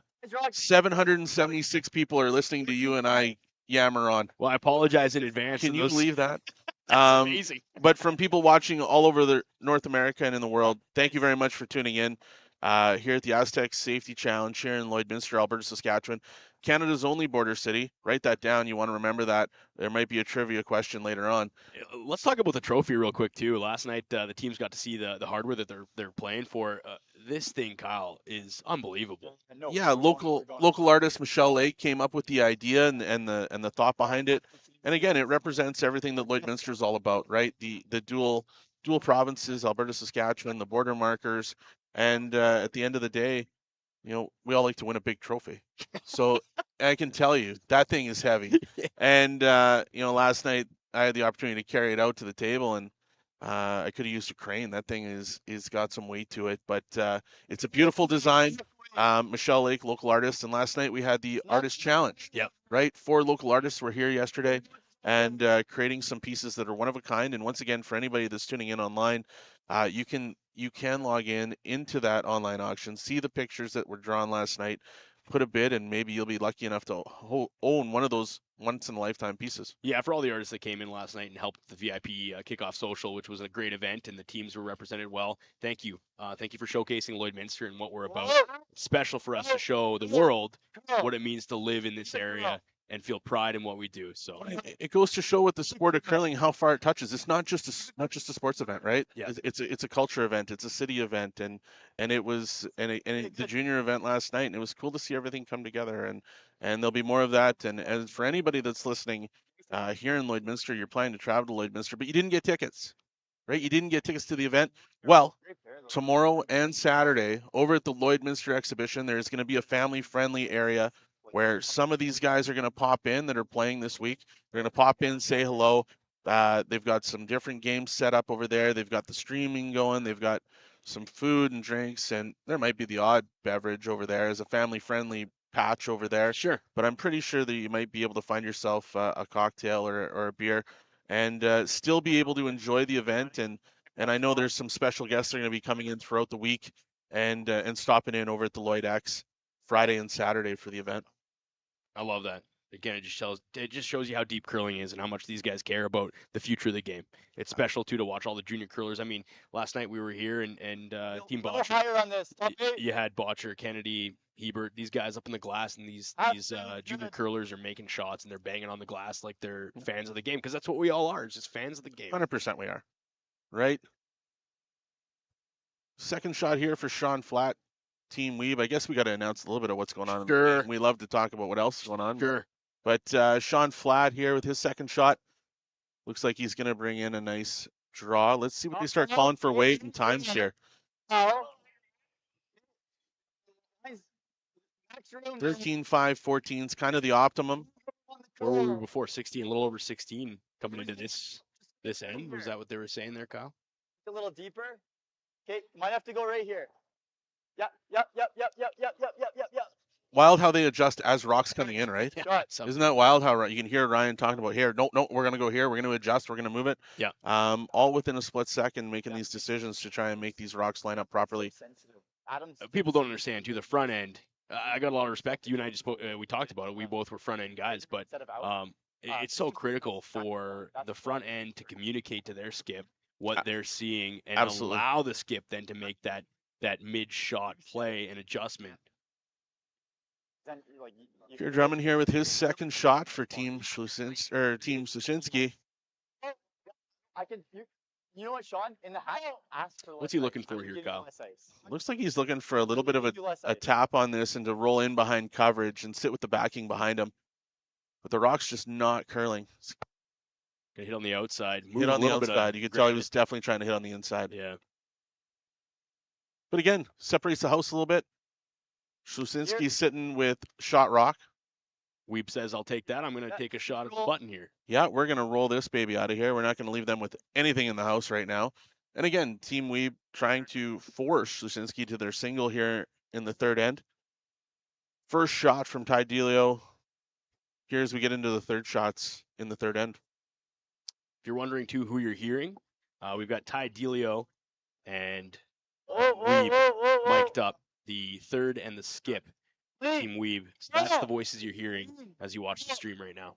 776 people are listening to you and I yammer on. Well, I apologize in advance. Can you believe that? That's amazing. But from people watching all over the North America and in the world, thank you very much for tuning in here at the Astec Safety Challenge here in Lloydminster, Alberta, Saskatchewan, Canada's only border city. Write that down. You want to remember that. There might be a trivia question later on. Let's talk about the trophy real quick too. Last night, the teams got to see the hardware that they're playing for. This thing, Kyle, is unbelievable. Yeah, local artist Michelle Lake came up with the idea and the thought behind it. And again, it represents everything that Lloydminster is all about, right? The dual provinces, Alberta, Saskatchewan, the border markers, and at the end of the day, you know, we all like to win a big trophy. So I can tell you that thing is heavy. And you know, last night I had the opportunity to carry it out to the table, and I could have used a crane. That thing is got some weight to it, but it's a beautiful design. Michelle Lake, local artist, and last night we had the artist challenge. Yep. Right, 4 local artists were here yesterday, and creating some pieces that are one of a kind. And once again, for anybody that's tuning in online, you can log into that online auction, see the pictures that were drawn last night, put a bid, and maybe you'll be lucky enough to own one of those once in a lifetime pieces. Yeah, for all the artists that came in last night and helped the VIP kickoff social, which was a great event, and the teams were represented well. Thank you. Thank you for showcasing Lloydminster and what we're about. It's special for us to show the world what it means to live in this area and feel pride in what we do. So it goes to show with the sport of curling how far it touches. It's not just a sports event, right? Yeah. It's a culture event. It's a city event, and it was the junior event last night, and it was cool to see everything come together. And there'll be more of that. And as for anybody that's listening here in Lloydminster, you're planning to travel to Lloydminster, but you didn't get tickets. right? You didn't get tickets to the event. Well, Great pair, though. tomorrow and Saturday over at the Lloydminster exhibition, there's going to be a family-friendly area where some of these guys are going to pop in that are playing this week. They're going to pop in, say hello. They've got some different games set up over there. They've got the streaming going. They've got some food and drinks, and there might be the odd beverage over there as a family-friendly patch over there. Sure. But I'm pretty sure that you might be able to find yourself a cocktail or a beer and still be able to enjoy the event. And I know there's some special guests that are going to be coming in throughout the week and stopping in over at the Lloyd X Friday and Saturday for the event. I love that. Again, it just shows you how deep curling is and how much these guys care about the future of the game. It's special too to watch all the junior curlers. I mean, last night we were here and Team Go Botcher. higher on this. Top eight. You had Botcher, Kennedy, Hebert, these guys up in the glass, and these junior curlers are making shots and they're banging on the glass like they're fans of the game, because that's what we all are, just fans of the game. 100% we are, right? Second shot here for Sean Flatt, Team Weeb. I guess we got to announce a little bit of what's going on. Sure. In the game. We love to talk about what else is going on. Sure. But Sean Flatt here with his second shot. Looks like he's going to bring in a nice draw. Let's see what they start calling for weight and times here. 13.5, 14 is kind of the optimum. Where were we before? 16, a little over 16 coming into this end. Was that what they were saying there, Kyle? A little deeper. Okay, might have to go right here. Yep. Wild how they adjust as rock's coming in, right? Yeah. Isn't that wild how you can hear Ryan talking about here? No, we're going to go here. We're going to adjust. We're going to move it. Yeah. All within a split second, making these decisions to try and make these rocks line up properly. People don't understand too. The front end. I got a lot of respect. You and I just we talked about it. We both were front end guys, but it's so critical for the front end to communicate to their skip what they're seeing and Absolutely. allow the skip then to make that mid shot play and adjustment. Here Drummond here with his second shot for Team Slusinski. I can. You know what, Sean? In the hat, ask for. What's he looking for here, Kyle? Looks like he's looking for a little bit of a tap on this and to roll in behind coverage and sit with the backing behind him. But the rock's just not curling. Gonna hit on the outside. Hit on the outside. You could tell he was definitely trying to hit on the inside. Yeah. But again, separates the house a little bit. Slusinski's sitting with shot rock. Weeb says, I'll take that. I'm going to take a shot at the button here. Yeah, we're going to roll this baby out of here. We're not going to leave them with anything in the house right now. And again, Team Weeb trying to force Slusinski to their single here in the third end. First shot from Ty Delio. Here as we get into the third shots in the third end. If you're wondering, too, who you're hearing, we've got Ty Delio and Weeb mic'd up, the third and the skip. Team Weeb. So that's the voices you're hearing as you watch the stream right now.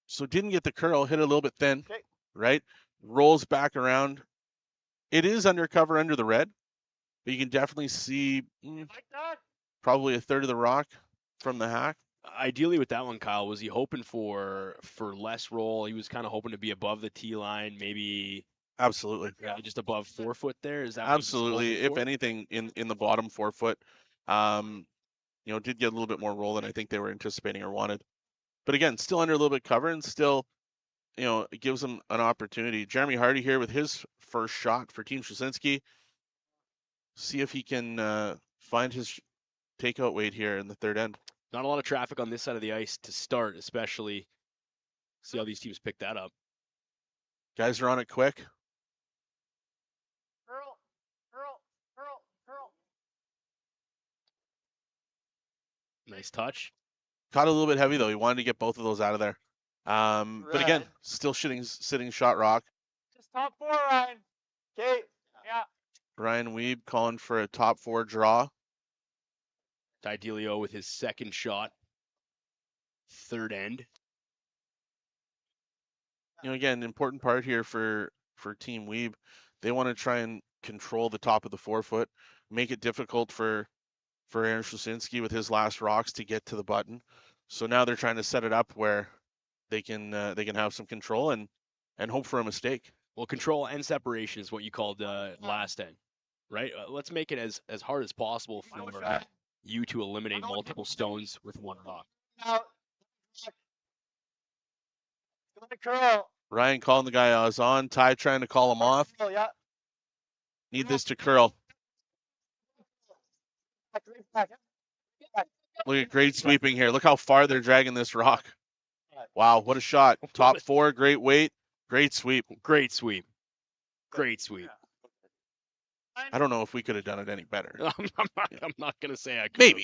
So didn't get the curl, hit a little bit thin, right? Rolls back around. It is undercover under the red, but you can definitely see probably a third of the rock from the hack. Ideally with that one, Kyle, was he hoping for less roll? He was kind of hoping to be above the tee line, maybe. Absolutely. Just above 4 foot there. Is that absolutely? If anything, in the bottom 4 foot, did get a little bit more roll than I think they were anticipating or wanted. But again, still under a little bit cover and still, it gives them an opportunity. Jeremy Hardy here with his first shot for Team Slusinski. See if he can find his takeout weight here in the third end. Not a lot of traffic on this side of the ice to start, especially. See how these teams pick that up. Guys are on it quick. Curl. Nice touch. Caught a little bit heavy, though. He wanted to get both of those out of there. But again, still sitting shot rock. Just top 4, Ryan. Okay. Yeah. Ryan Weeb calling for a top 4 draw. Ty Delio with his second shot. Third end. Again, important part here for Team Weeb. They want to try and control the top of the 4 foot, make it difficult for Aaron Slusinski with his last rocks to get to the button. So now they're trying to set it up where they can have some control and hope for a mistake. Well, control and separation is what you called last end. right? Let's make it as hard as possible for you to eliminate multiple stones with one rock. Now, go to curl. Ryan calling the guy I was on. Ty trying to call him off. Curl, yeah. Need this to curl. Back. Look at great sweeping here. Look how far they're dragging this rock. Wow, what a shot. Top 4, great weight, great sweep. Great sweep. Great sweep. I don't know if we could have done it any better. I'm not going to say I could.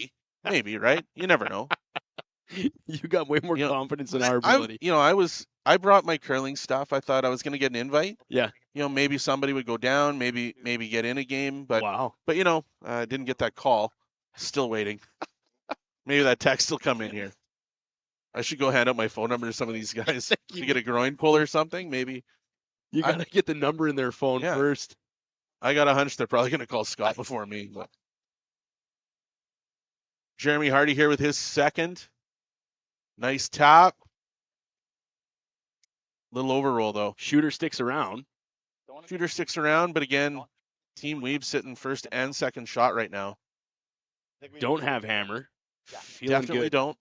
Maybe, right? You never know. You got way more confidence in our I ability. I brought my curling stuff. I thought I was going to get an invite. Yeah. Maybe somebody would go down, maybe get in a game, but Wow. But I didn't get that call. Still waiting. Maybe that text will come in here. I should go hand out my phone number to some of these guys to get a groin pull or something. Maybe You got to get the number in their phone first. I got a hunch they're probably going to call Scott before me. But Jeremy Hardy here with his second. Nice tap. Little overroll though. Shooter sticks around. Shooter sticks around, but again, Team Weeb sitting first and second shot right now. Don't have hammer. Yeah. Feeling Definitely good. don't.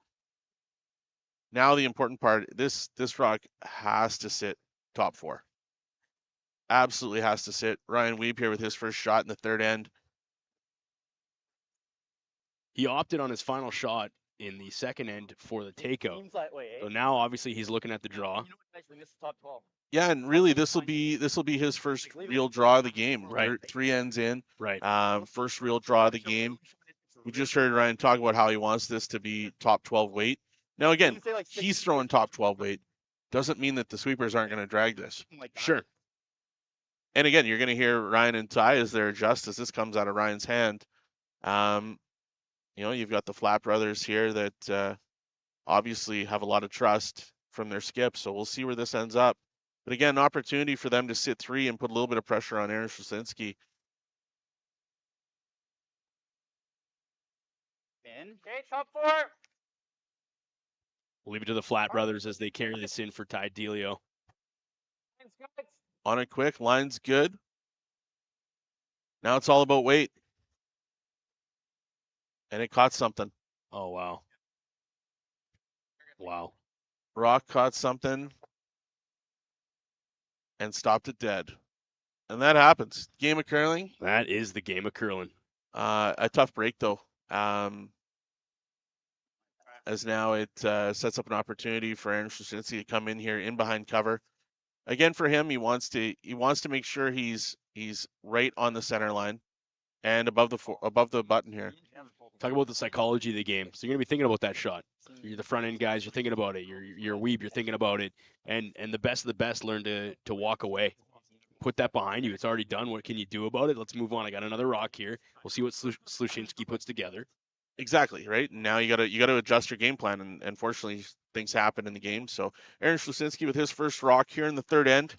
Now the important part, this rock has to sit top 4. Absolutely has to sit. Ryan Wiebe here with his first shot in the third end. He opted on his final shot in the second end for the takeout. Seems that way, So now obviously he's looking at the draw. This is top 12. Yeah, and really this will be his first real draw of the game. Right. 3 ends in. Right. First real draw of the game. We just heard Ryan talk about how he wants this to be top 12 weight. Now again, he's throwing top 12 weight. Doesn't mean that the sweepers aren't going to drag this. Sure. And again, you're going to hear Ryan and Ty as they adjust as this comes out of Ryan's hand. You've got the Flat brothers here that obviously have a lot of trust from their skip. So we'll see where this ends up. But again, an opportunity for them to sit 3 and put a little bit of pressure on Aaron Slusinski. Okay, top 4. We'll leave it to the Flat brothers as they carry this in for Ty Delio. On it quick, line's good. Now it's all about weight. And it caught something. Oh, wow. Wow. Rock caught something and stopped it dead. And that happens. Game of curling. That is the game of curling. A tough break, though. As now it sets up an opportunity for Aaron Slusinski to come in here in behind cover. Again, for him, he wants to make sure he's right on the center line and above the button here. Talk about the psychology of the game. So you're gonna be thinking about that shot. You're the front end guys. You're thinking about it. You're a Weeb. You're thinking about it. And the best of the best learn to walk away. Put that behind you. It's already done. What can you do about it? Let's move on. I got another rock here. We'll see what Sluchinski puts together. Exactly, right? Now you gotta adjust your game plan, and unfortunately things happen in the game. So Aaron Slusinski with his first rock here in the third end,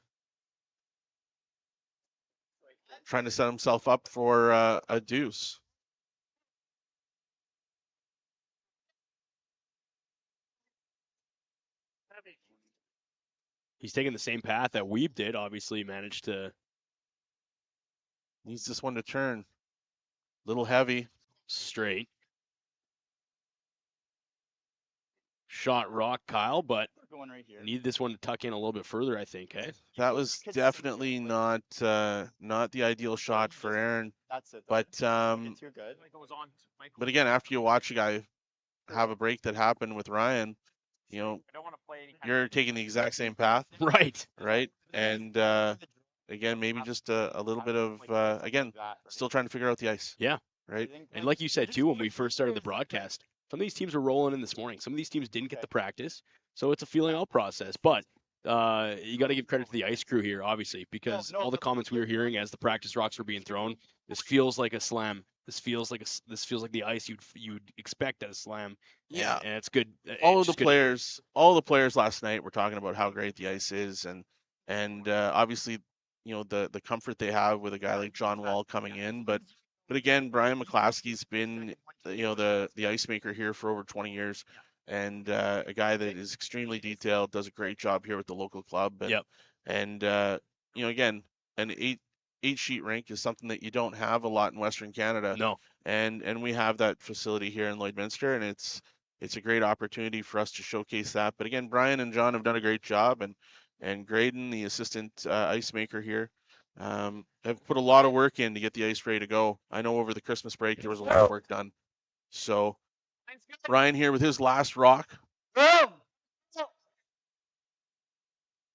trying to set himself up for a deuce. He's taking the same path that Weeb did. Obviously, managed to. Needs this one to turn. Little heavy. Straight. Shot rock, Kyle, but need this one to tuck in a little bit further, I think. Eh? That was definitely not the ideal shot for Aaron. That's it. But Too good. but again, after you watch a guy have a break that happened with Ryan, you're taking the exact same path, Right. right? And again, maybe just a little bit of again, still trying to figure out the ice. Yeah. Right. And like you said too, when we first started the broadcast, some of these teams were rolling in this morning. Some of these teams didn't get the practice, so it's a feeling out process. But you got to give credit to the ice crew here, obviously, because all the comments we were hearing as the practice rocks were being thrown, this feels like a slam. This feels like the ice you'd expect at a slam. Yeah, and it's good. All the players last night were talking about how great the ice is, and obviously, the comfort they have with a guy like John Wall coming in, but again, Brian McClaskey's been the ice maker here for over 20 years, and a guy that is extremely detailed, does a great job here with the local club. And, Yep. And again, an 8-sheet rink is something that you don't have a lot in Western Canada. No. And we have that facility here in Lloydminster, and it's a great opportunity for us to showcase that. But again, Brian and John have done a great job, and Graydon, the assistant ice maker here, have put a lot of work in to get the ice ready to go. I know over the Christmas break there was a lot of work done. So Brian here with his last rock Boom.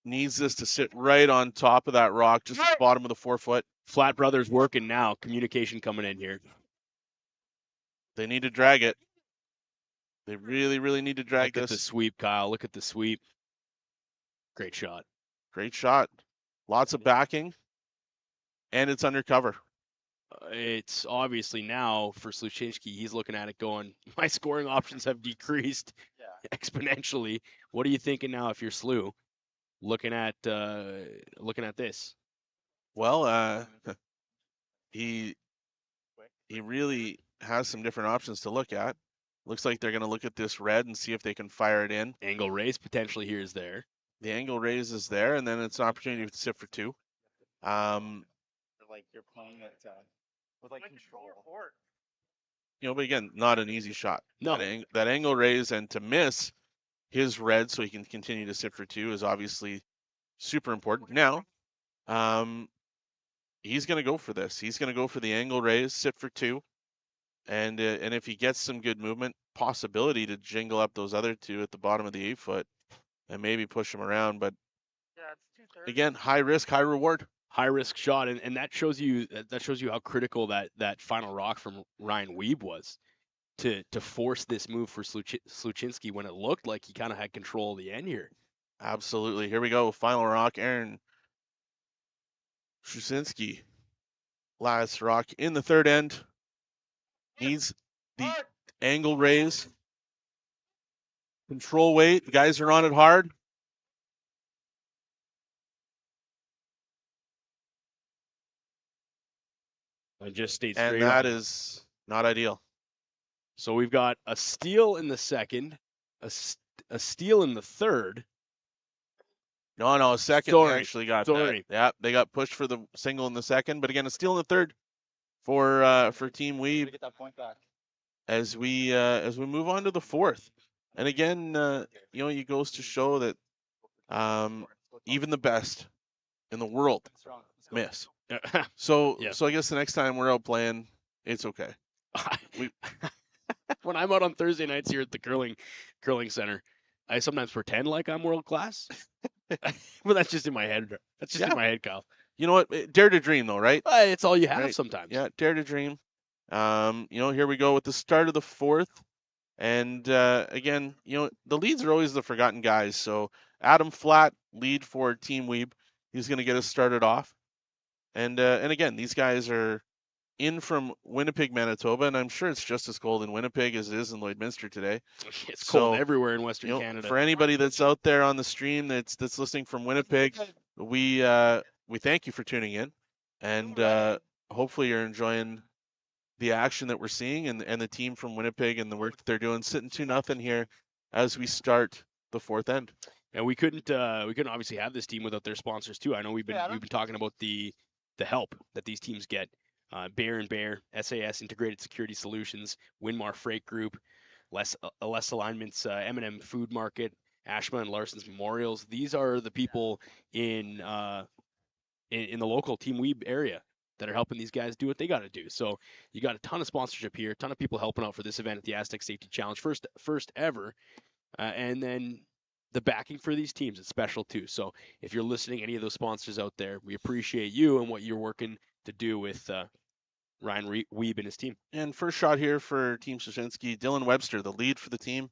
needs this to sit right on top of that rock, just at the bottom of the 4-foot. Flat Brothers working now. Communication coming in here. They need to drag it. They really, really need to drag Look at the this. sweep, Kyle. Look at the sweep. Great shot. Great shot. Lots of backing. And it's undercover. It's obviously now for Sluchinski, he's looking at it going, my scoring options have decreased exponentially. What are you thinking now if you're Slu? Looking at this. Well, he really has some different options to look at. Looks like they're going to look at this red and see if they can fire it in. Angle raise potentially here is there. The angle raise is there, and then it's an opportunity to sit for 2. Like you're playing it with like control. But again, not an easy shot. No. That angle raise and to miss his red so he can continue to sit for 2 is obviously super important. Now, he's going to go for this. He's going to go for the angle raise, sit for 2. And if he gets some good movement, possibility to jingle up those other 2 at the bottom of the 8-foot and maybe push him around. But again, high risk, high reward. High risk shot, and that shows you how critical that final rock from Ryan Weeb was to force this move for Sluchinski when it looked like he kind of had control of the end here. Absolutely. Here we go. Final rock. Aaron Slusinski. Last rock in the third end. Needs the angle raise. Control weight. The guys are on it hard. I just stayed straight. And that is not ideal. So we've got a steal in the second, a steal in the third. No, a second. Sorry. They actually got Sorry. that. Yeah, they got pushed for the single in the second, but again, a steal in the third for Team Weeb Get that point back. as we move on to the fourth. And again, it goes to show that even the best in the world miss. So Yeah. I guess the next time we're out playing, it's okay. When I'm out on Thursday nights here at the curling center, I sometimes pretend like I'm world class. But that's just in my head. That's just in my head, Kyle. You know what? Dare to dream, though, right? It's all you have Right. sometimes. Yeah, dare to dream. Here we go with the start of the fourth. And again, the leads are always the forgotten guys. So Adam Flatt, lead for Team Weeb. He's going to get us started off. And again, these guys are in from Winnipeg, Manitoba, and I'm sure it's just as cold in Winnipeg as it is in Lloydminster today. It's cold So, everywhere in Western Canada. For anybody that's out there on the stream that's listening from Winnipeg, we thank you for tuning in, and hopefully you're enjoying the action that we're seeing and the team from Winnipeg and the work that they're doing. Sitting 2-0 here as we start the fourth end. And we couldn't obviously have this team without their sponsors too. I know we've been talking about the help that these teams get. Bear and Bear, SAS Integrated Security Solutions, Winmar Freight Group, Les Alignments, M&M Food Market, Ashma and Larson's Memorials. These are the people in the local Team Weeb area that are helping these guys do what they got to do. So you got a ton of sponsorship here, a ton of people helping out for this event at the Astec Safety Challenge, first ever, and then the backing for these teams is special too. So if you're listening, any of those sponsors out there, we appreciate you and what you're working to do with Ryan Weeb and his team. And first shot here for Team Slusinski, Dylan Webster, the lead for the team.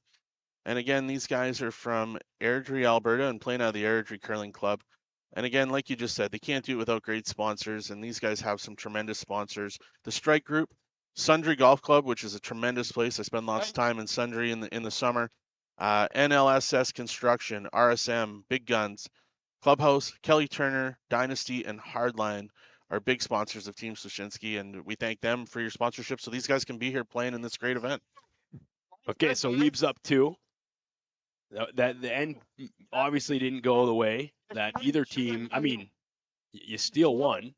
And again, these guys are from Airdrie, Alberta, and playing out of the Airdrie Curling Club. And again, like you just said, they can't do it without great sponsors, and these guys have some tremendous sponsors. The Strike Group, Sundre Golf Club, which is a tremendous place. I spend lots of time in Sundre in the summer. NLSS Construction, RSM, Big Guns, Clubhouse, Kelly Turner, Dynasty, and Hardline are big sponsors of Team Sluchinski, and we thank them for your sponsorship so these guys can be here playing in this great event. Okay, so Weeb's up 2. That the end obviously didn't go the way that either team. I mean, you steal one,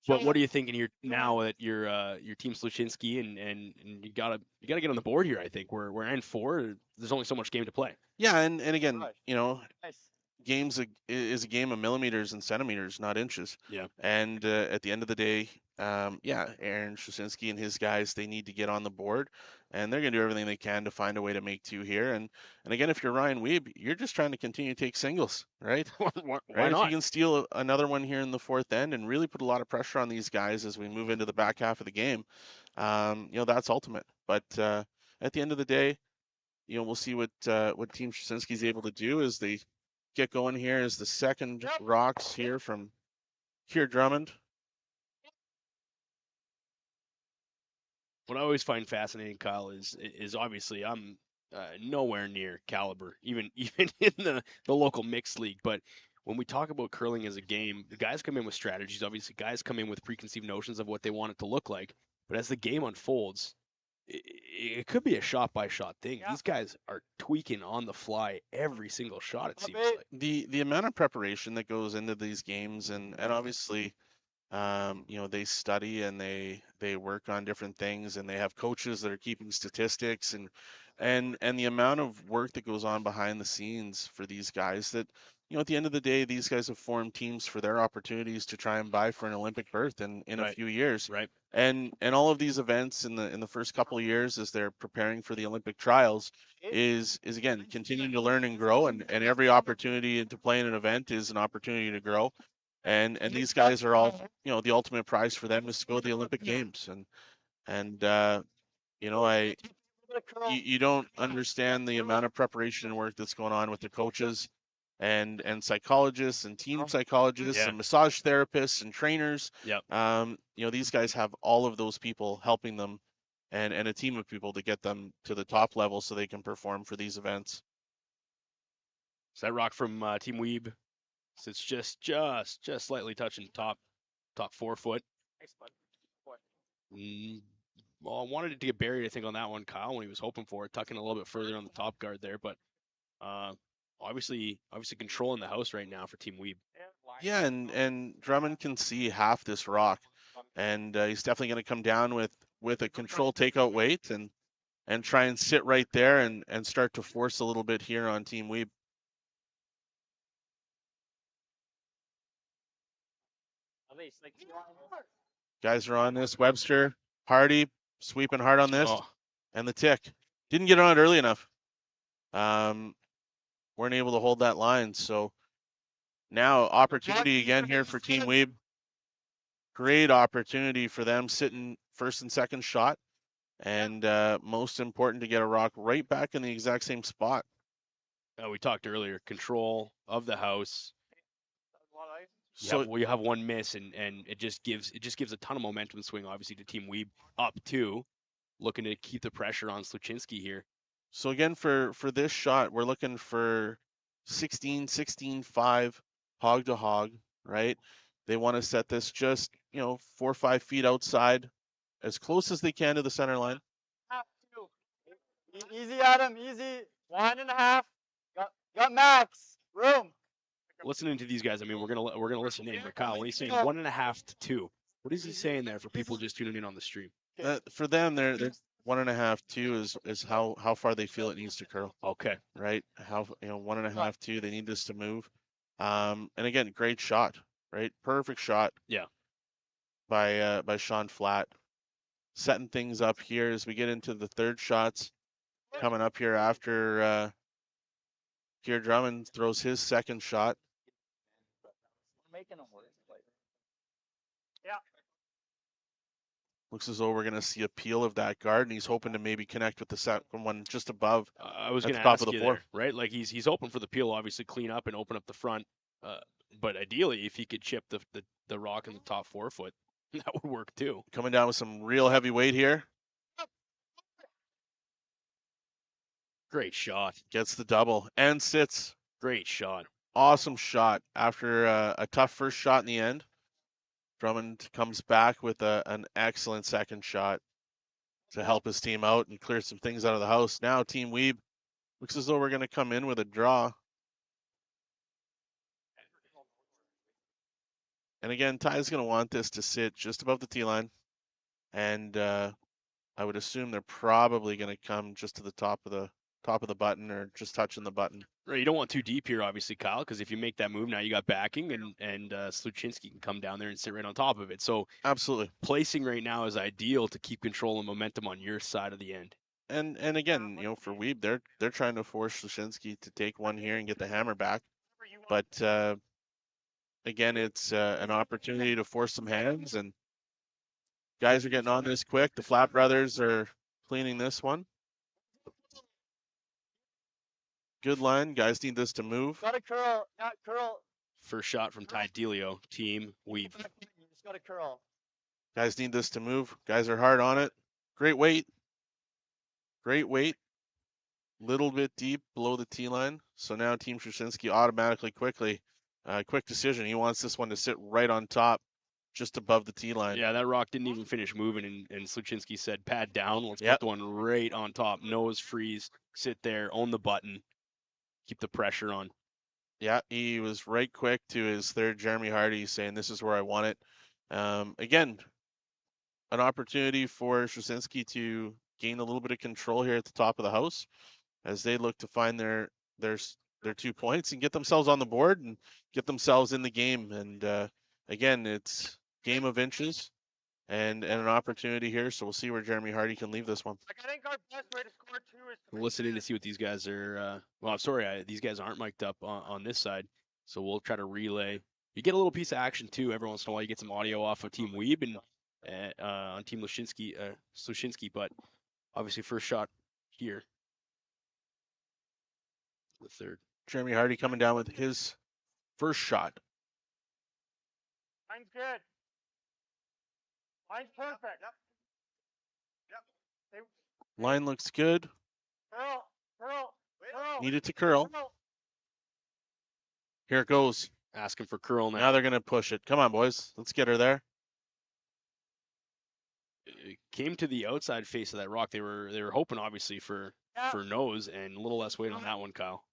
But what are you thinking here now that your team Sluchinski and you gotta get on the board here? I think we're N4. There's only so much game to play. Yeah, and again, Right. you know, Nice. games is a game of millimeters and centimeters, not inches. Yeah. And at the end of the day, yeah, Aaron Slusinski and his guys, they need to get on the board, and they're going to do everything they can to find a way to make two here. And again, if you're Ryan Wiebe, you're just trying to continue to take singles, right? Why Right? If not? you can steal another one here in the fourth end and really put a lot of pressure on these guys as we move into the back half of the game, you know, that's ultimate. But at the end of the day, you know, we'll see what Team Slusinski is able to do as they get going here. As the second rocks here from Keir Drummond. What I always find fascinating, Kyle, is obviously I'm nowhere near caliber, even in the local mixed league. But when we talk about curling as a game, the guys come in with strategies. Obviously, guys come in with preconceived notions of what they want it to look like. But as the game unfolds, it could be a shot by shot thing. Yeah. These guys are tweaking on the fly every single shot. It seems like. The amount of preparation that goes into these games, and obviously, you know, they study and they work on different things, and they have coaches that are keeping statistics, and the amount of work that goes on behind the scenes for these guys that, you know, at the end of the day, these guys have formed teams for their opportunities to try and vie for an Olympic berth in a Right. few years. Right. And all of these events in the first couple of years as they're preparing for the Olympic trials is again continuing to learn and grow, and every opportunity to play in an event is an opportunity to grow. And these guys are all, you know, the ultimate prize for them is to go to the Olympic Games. And you know, you don't understand the amount of preparation and work that's going on with the coaches and psychologists and team psychologists Yeah. and massage therapists and trainers. Yep. You know, these guys have all of those people helping them and a team of people to get them to the top level so they can perform for these events. So that rock from Team Weeb. So it's just slightly touching top 4 foot. Nice, bud. Well, I wanted it to get buried, I think, on that one, Kyle, when he was hoping for it, tucking a little bit further on the top guard there. But obviously controlling the house right now for Team Weeb. Yeah, and Drummond can see half this rock, and he's definitely going to come down with a control takeout weight and try and sit right there and start to force a little bit here on Team Weeb. Guys are on this. Webster, Hardy, sweeping hard on this, Oh, and the tick. Didn't get on it early enough. Weren't able to hold that line. So now opportunity again here for Team Weeb. Great opportunity for them sitting first and second shot. And most important to get a rock right back in the exact same spot. we talked earlier, control of the house. So You have one miss, and it just gives a ton of momentum swing, obviously, to Team Weeb up two, looking to keep the pressure on Sluchinski here. So again, for this shot, we're looking for 16-5 hog to hog, right? They want to set this just, you know, 4 or 5 feet outside, as close as they can to the center line. Easy, Adam. Easy. 1.5. Got max room. Listening to these guys, I mean, we're gonna listen in. But Kyle, when he's saying 1.5 to 2, what is he saying there for people just tuning in on the stream? For them, they're 1.5, 2 is how far they feel it needs to curl. Okay. Right? How, you know, 1.5, 2, they need this to move. And again, great shot, right? Perfect shot. Yeah. By Sean Flatt, setting things up here as we get into the third shots coming up here after Keir Drummond throws his second shot. Making them work. Looks as though we're going to see a peel of that guard, and he's hoping to maybe connect with the second one just above. I was at going the to top ask of the you floor. there, right? Like he's open for the peel, obviously clean up and open up the front. But ideally, if he could chip the rock in the top 4 foot, that would work too. Coming down with some real heavy weight here. Great shot. Gets the double and sits. Great shot. Awesome shot after a tough first shot in the end. Drummond comes back with an excellent second shot to help his team out and clear some things out of the house. Now Team Weeb looks as though we're going to come in with a draw. And again, Ty's going to want this to sit just above the tee line. And I would assume they're probably going to come just to the top of the button or just touching the button. Right, you don't want too deep here, obviously, Kyle, because if you make that move now, you got backing, and Sluchinski can come down there and sit right on top of it. So Absolutely. placing right now is ideal to keep control and momentum on your side of the end. And again, you know, for Weeb, they're trying to force Slusinski to take one here and get the hammer back. But again, it's an opportunity to force some hands, and guys are getting on this quick. The Flat brothers are cleaning this one. Good line. Guys need this to move. Got to curl, not curl. First shot from Ty Delio, team Weeb. You just got to curl. Guys need this to move. Guys are hard on it. Great weight. Great weight. Little bit deep below the tee line. So now Team Slusinski automatically quick decision. He wants this one to sit right on top, just above the tee line. Yeah, that rock didn't even finish moving, and Sluchinski said, pad down. Let's put the one right on top. Nose freeze, sit there, own the button, keep the pressure on. Yeah, he was right quick to his third Jeremy Hardy, saying this is where I want it. Again, an opportunity for Slusinski to gain a little bit of control here at the top of the house as they look to find their 2 points and get themselves on the board and get themselves in the game. And again, it's game of inches and an opportunity here. So we'll see where Jeremy Hardy can leave this one. I think our best way to score 2 is to Listen in to see what these guys are. Well, I'm sorry, these guys aren't mic'd up on this side, so we'll try to relay. You get a little piece of action too every once in a while. You get some audio off of Team Weeb and on Team Sluchinski, but obviously first shot here. The third. Jeremy Hardy coming down with his first shot. Mine's good. Mine's perfect. Yep. Line looks good. Curl. Needed to curl. Here it goes. Asking for curl now. Now they're going to push it. Come on, boys. Let's get her there. It came to the outside face of that rock. They were hoping obviously for nose and a little less weight on that one, Kyle.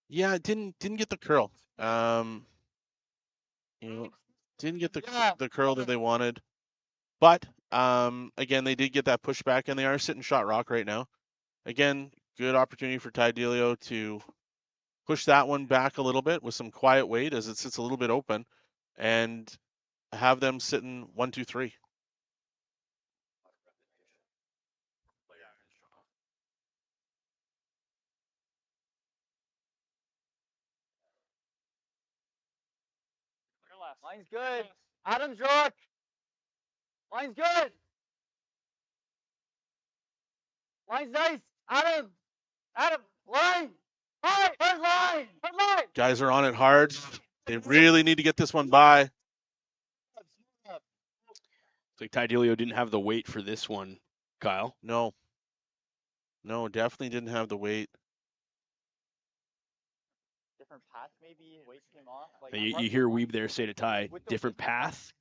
Yeah, it didn't get the curl. Didn't get the curl that they wanted. But again, they did get that pushback, and they are sitting shot rock right now. Again, good opportunity for Ty Delio to push that one back a little bit with some quiet weight as it sits a little bit open, and have them sitting 1, 2, 3. Line's good. Adam's rock. Line's good. Line's nice. Adam, line. Hi, hard line. Guys are on it hard. They really need to get this one by. It's like Ty Delio didn't have the weight for this one, Kyle. No, definitely didn't have the weight. Different path, maybe weight came off. Like You hear Weeb there say to Ty, different path.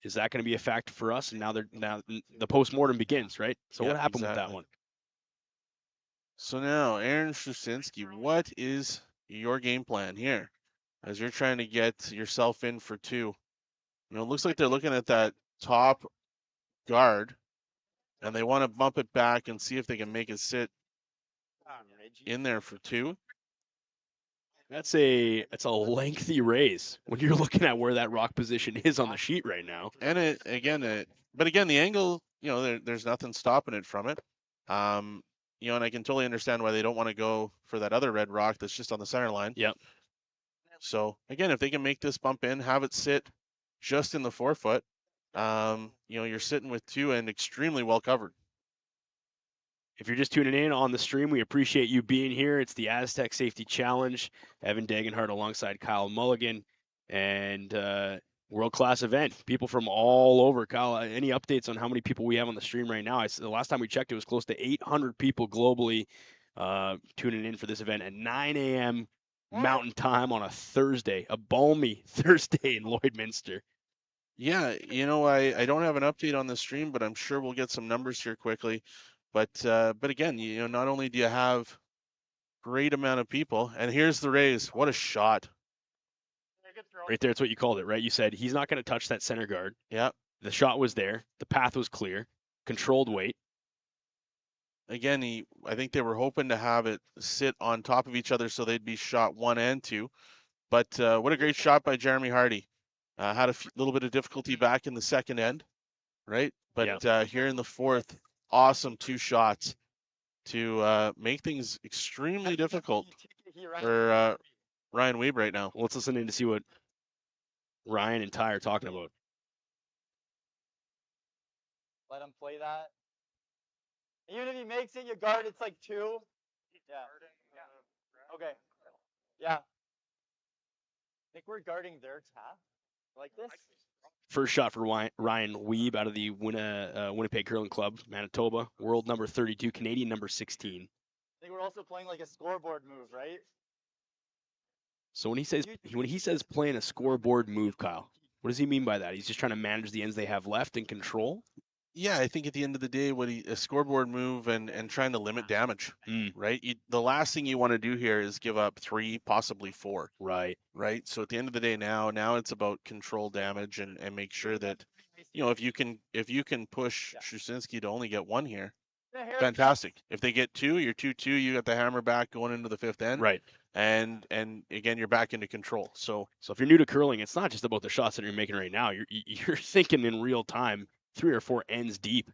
Is that going to be a factor for us? And now the post-mortem begins, right? So what happened with that one? So now, Aaron Slusinski, what is your game plan here as you're trying to get yourself in for 2? You know, it looks like they're looking at that top guard, and they want to bump it back and see if they can make it sit in there for 2. That's a lengthy raise when you're looking at where that rock position is on the sheet right now. And but again, the angle, you know, there's nothing stopping it from it. You know, and I can totally understand why they don't want to go for that other red rock that's just on the center line. Yep. So again, if they can make this bump in, have it sit just in the 4 foot, you know, you're sitting with 2 and extremely well covered. If you're just tuning in on the stream, we appreciate you being here. It's the Astec Safety Challenge. Evan Dagenhart alongside Kyle Mulligan, and world-class event. People from all over. Kyle, any updates on how many people we have on the stream right now? The last time we checked, it was close to 800 people globally tuning in for this event at 9 a.m. Mountain Time on a Thursday, a balmy Thursday in Lloydminster. Yeah, you know, I don't have an update on the stream, but I'm sure we'll get some numbers here quickly. But again, you know, not only do you have great amount of people, and here's the raise. What a shot. Good throw. Right there, it's what you called it, right? You said he's not going to touch that center guard. Yeah. The shot was there. The path was clear. Controlled weight. Again, I think they were hoping to have it sit on top of each other so they'd be shot 1 and 2. But what a great shot by Jeremy Hardy. Had a little bit of difficulty back in the second end, right? But here in the fourth, awesome 2 shots to make things extremely difficult for Ryan Wiebe right now. Let's listen in to see what Ryan and Ty are talking about. Let him play that. Even if he makes it, you guard, it's like 2. Yeah. Okay. Yeah. I think we're guarding their tap. Like this. First shot for Ryan Wiebe out of the Winnipeg Curling Club, Manitoba. World number 32, Canadian number 16. I think we're also playing like a scoreboard move, right? So when he says playing a scoreboard move, Kyle, what does he mean by that? He's just trying to manage the ends they have left and control? Yeah, I think at the end of the day, a scoreboard move and trying to limit damage, right? The last thing you want to do here is give up 3, possibly 4. Right. Right. So at the end of the day, now it's about control damage and make sure that, if you can push Slusinski to only get 1 here, fantastic. If they get 2, you're 2-2. You got the hammer back going into the 5th end. Right. And again, you're back into control. So if you're new to curling, it's not just about the shots that you're making right now. You're thinking in real time. 3 or 4 ends deep.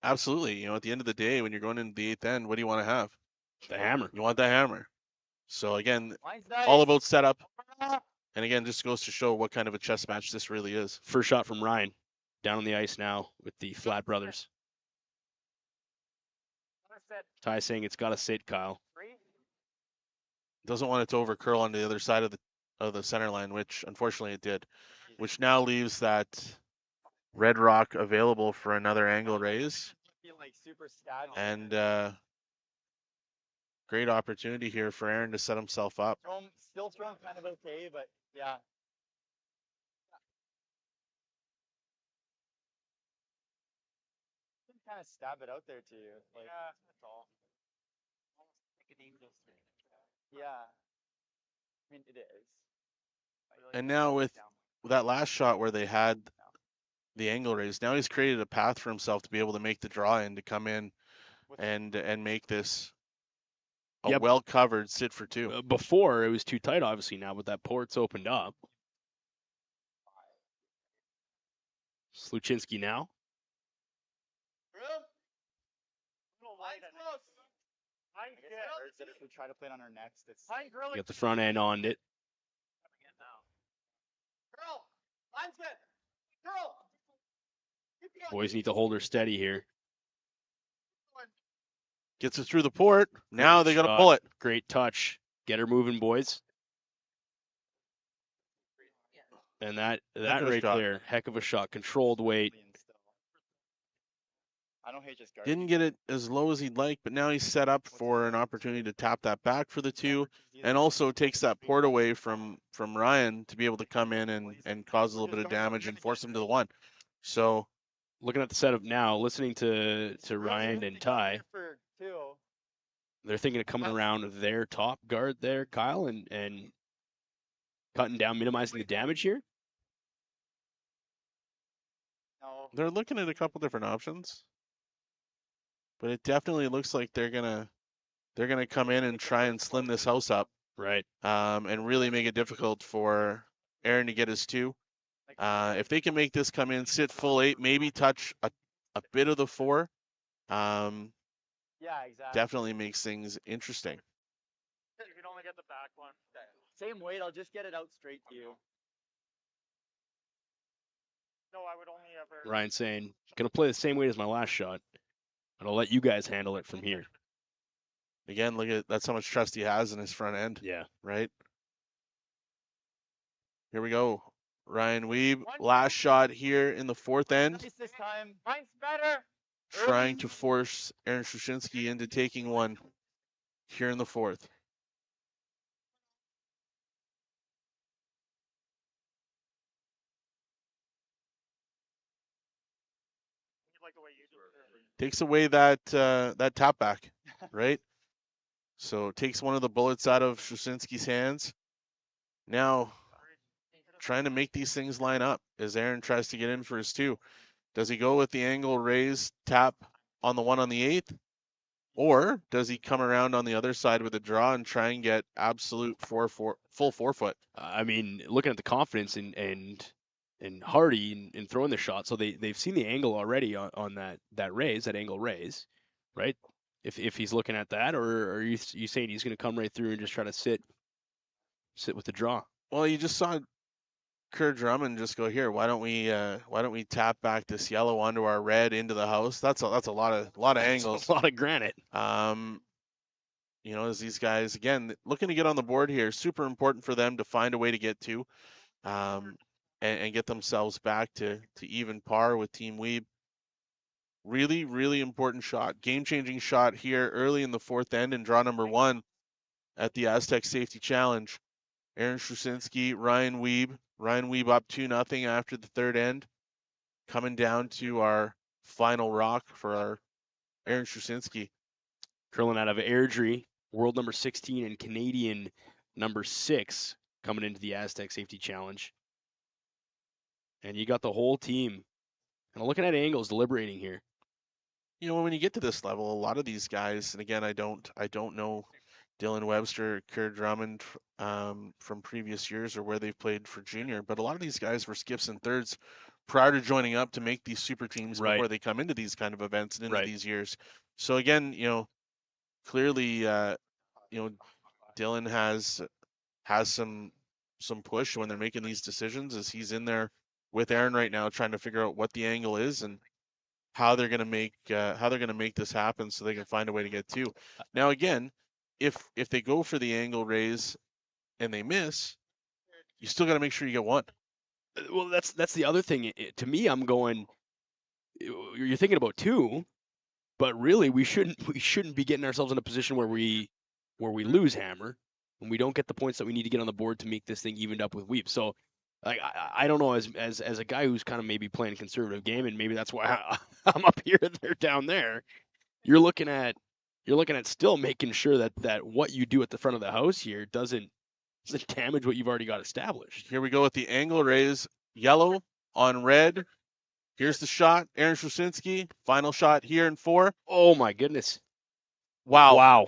Absolutely. At the end of the day, when you're going into the 8th end, what do you want to have? The hammer. You want the hammer. So again, all about setup. And again, just goes to show what kind of a chess match this really is. First shot from Ryan. Down on the ice now with the Flat brothers. Ty saying it's got to sit, Kyle. Doesn't want it to over curl on the other side of the center line, which unfortunately it did. Which now leaves that Red Rock available for another angle raise. And great opportunity here for Aaron to set himself up. Still throwing kind of okay, but yeah. You can kind of stab it out there to you. Like, yeah, that's all. Yeah. I mean, it is. And now with that last shot where they had the angle raise, now he's created a path for himself to be able to make the draw in to come in and make this a well-covered sit for 2. Before, it was too tight, obviously, now, but that port's opened up. Sluchinski now. If we try to play it on our next, it's Get the front end on it. Boys need to hold her steady here. Gets it through the port. Now they got to pull it. Great touch. Get her moving, boys. And that right there, heck of a shot. Controlled weight. I don't hate just guarding. Didn't get it as low as he'd like, but now he's set up for an opportunity to tap that back for the 2, and also takes that port away from Ryan to be able to come in and cause a little bit of damage and force him to the 1. So looking at the setup now, listening to Ryan and Ty, they're thinking of coming around their top guard there, Kyle, and cutting down, minimizing the damage here. They're looking at a couple different options. But it definitely looks like they're gonna come in and try and slim this house up, right? And really make it difficult for Aaron to get his 2. If they can make this come in, sit full 8, maybe touch a bit of the 4. Yeah, exactly. Definitely makes things interesting. You can only get the back one. Same weight. I'll just get it out straight to you. No, I would only ever. Ryan saying, gonna play the same weight as my last shot. But I'll let you guys handle it from here. Again, that's how much trust he has in his front end. Yeah. Right? Here we go. Ryan Wiebe, last shot here in the 4th end. Nice this time. Mine's better. Trying to force Aaron Sluchinski into taking 1 here in the 4th. Like the way you do it. Takes away that tap back, right? So takes one of the bullets out of Slusinski's hands. Now trying to make these things line up as Aaron tries to get in for his 2. Does he go with the angle raise tap on the 1 on the 8th? Or does he come around on the other side with a draw and try and get absolute full 4-foot? I mean, looking at the confidence and Hardy in throwing the shot, so they've seen the angle already on that raise, that angle raise, right? If he's looking at that, or are you saying he's going to come right through and just try to sit with the draw? Well, you just saw Kerr Drummond just go, here, why don't we tap back this yellow onto our red into the house? That's a lot of angles. A lot of granite. You know, as these guys again looking to get on the board here, super important for them to find a way to get to, and get themselves back to even par with Team Weeb. Really, really important shot, game-changing shot here early in the 4th end in draw number 1 at the Astec Safety Challenge. Aaron Slusinski, Ryan Wiebe up 2-0 after the 3rd end. Coming down to our final rock for our Aaron Slusinski. Curling out of Airdrie, world number 16 and Canadian number 6 coming into the Astec Safety Challenge. And you got the whole team kind of looking at angles, deliberating here. You know, when you get to this level, a lot of these guys, and again, I don't know Dylan Webster, Kerr Drummond from previous years or where they've played for junior, but a lot of these guys were skips and thirds prior to joining up to make these super teams before they come into these kind of events and into these years. So again, you know, clearly, you know, Dylan has some push when they're making these decisions, as he's in there with Aaron right now trying to figure out what the angle is and how they're going to make this happen so they can find a way to get 2. Now again, if they go for the angle raise and they miss, you still got to make sure you get 1. Well, that's the other thing. To me, I'm going, you're thinking about 2, but really we shouldn't be getting ourselves in a position where we lose hammer and we don't get the points that we need to get on the board to make this thing evened up with Weeb. So like, I don't know, as a guy who's kind of maybe playing a conservative game, and maybe that's why I'm up here, they're down there. You're looking at still making sure that what you do at the front of the house here doesn't damage what you've already got established. Here we go with the angle raise, yellow on red. Here's the shot, Aaron Slusinski. Final shot here in 4. Oh my goodness! Wow.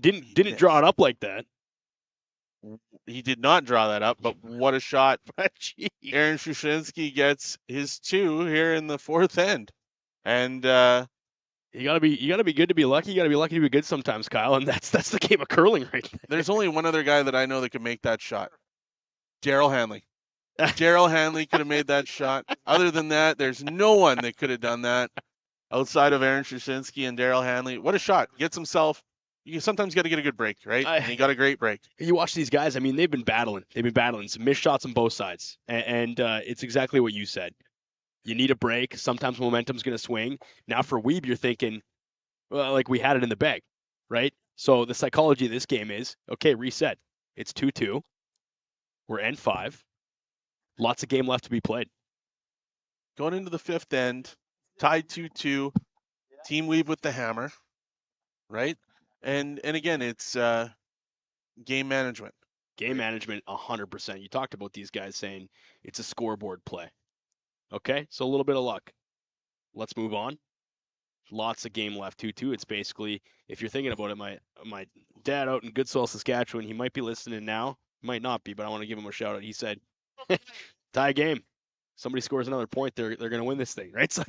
Didn't draw it up like that. He did not draw that up, but what a shot. Aaron Slusinski gets his 2 here in the 4th end. And you gotta be good to be lucky. You gotta be lucky to be good sometimes, Kyle. And that's the game of curling right there. There's only one other guy that I know that could make that shot. Daryl Hanley. Daryl Hanley could have made that shot. Other than that, there's no one that could have done that outside of Aaron Slusinski and Daryl Hanley. What a shot. Gets himself. You sometimes got to get a good break, right? And he got a great break. You watch these guys. I mean, they've been battling some missed shots on both sides, and it's exactly what you said. You need a break. Sometimes momentum's going to swing. Now for Weeb, you're thinking, well, like we had it in the bag, right? So the psychology of this game is, okay, reset. It's 2-2. We're N5. Lots of game left to be played. Going into the 5th end, tied 2-2. Team Weeb with the hammer, right? And again, it's game management. Game management, 100%. You talked about these guys saying it's a scoreboard play. Okay, so a little bit of luck. Let's move on. Lots of game left, 2-2. It's basically, if you're thinking about it, my dad out in Goodsoil, Saskatchewan, he might be listening now. Might not be, but I want to give him a shout out. He said, tie game. Somebody scores another point, they're going to win this thing, right? So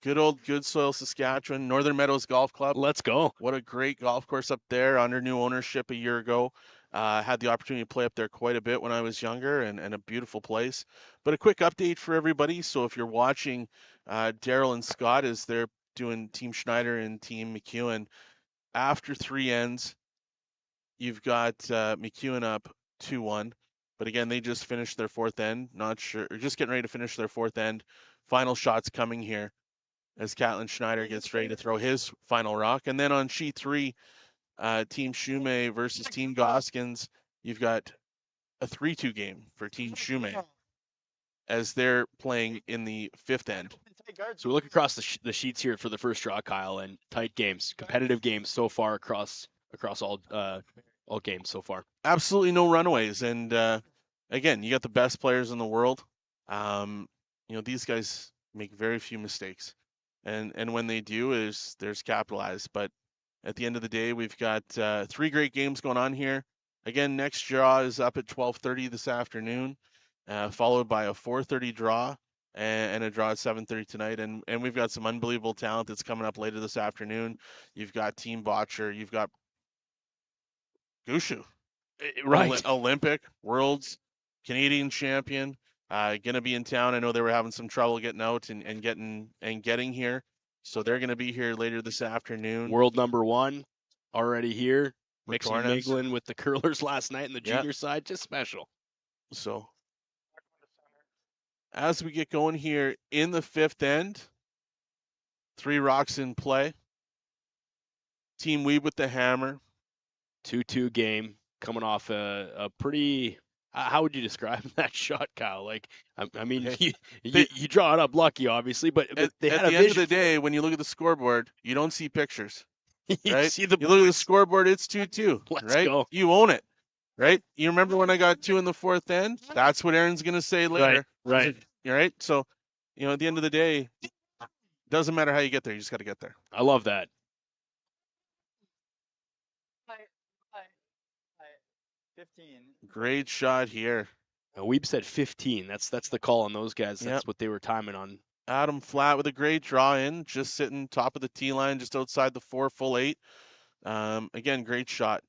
good old Goodsoil, Saskatchewan, Northern Meadows Golf Club. Let's go. What a great golf course up there under new ownership a year ago. Had the opportunity to play up there quite a bit when I was younger, and a beautiful place. But a quick update for everybody. So if you're watching Daryl and Scott as they're doing Team Schneider and Team McEwen, after 3 ends, you've got McEwen up 2-1. But again, they just finished their 4th end. Not sure, or just getting ready to finish their 4th end. Final shots coming here as Catlin Schneider gets ready to throw his final rock. And then on sheet 3, Team Shumay versus Team Goskins, you've got a 3-2 game for Team Shumay as they're playing in the 5th end. So we look across the sheets here for the first draw, Kyle, and tight games, competitive games so far across all games so far. Absolutely no runaways, and again, you got the best players in the world. These guys make very few mistakes, and when they do, there's capitalized. But at the end of the day, we've got 3 great games going on here. Again, next draw is up at 12:30 this afternoon, followed by a 4:30 draw and a draw at 7:30 tonight. And we've got some unbelievable talent that's coming up later this afternoon. You've got Team Botcher, you've got Gushu, Right. Olympic, Worlds, Canadian champion, gonna be in town. I know they were having some trouble getting out and getting here, so they're gonna be here later this afternoon. World #1 already here. With Mixing Tornes. mingling with the curlers last night in the Yeah. junior side, just special. So as we get going here in the 5th end, 3 rocks in play. Team Weeb with the hammer. 2-2 game, coming off a pretty. How would you describe that shot, Kyle? Like, I mean, Okay. you draw it up lucky, obviously, but they At had the a end of the vision. day, when you look at the scoreboard, you don't see pictures. You Right? see the You look at the scoreboard, it's 2-2. Let's right? go. You own it. Right? You remember when I got 2 in the 4th end? That's what Aaron's gonna say later. Right. All right. So, at the end of the day, doesn't matter how you get there, you just got to get there. I love that. 15. Great shot here. Weeb said 15. That's the call on those guys. That's Yep. what they were timing on. Adam Flat with a great draw in, just sitting top of the tee line, just outside the 4 full 8. Again, great shot.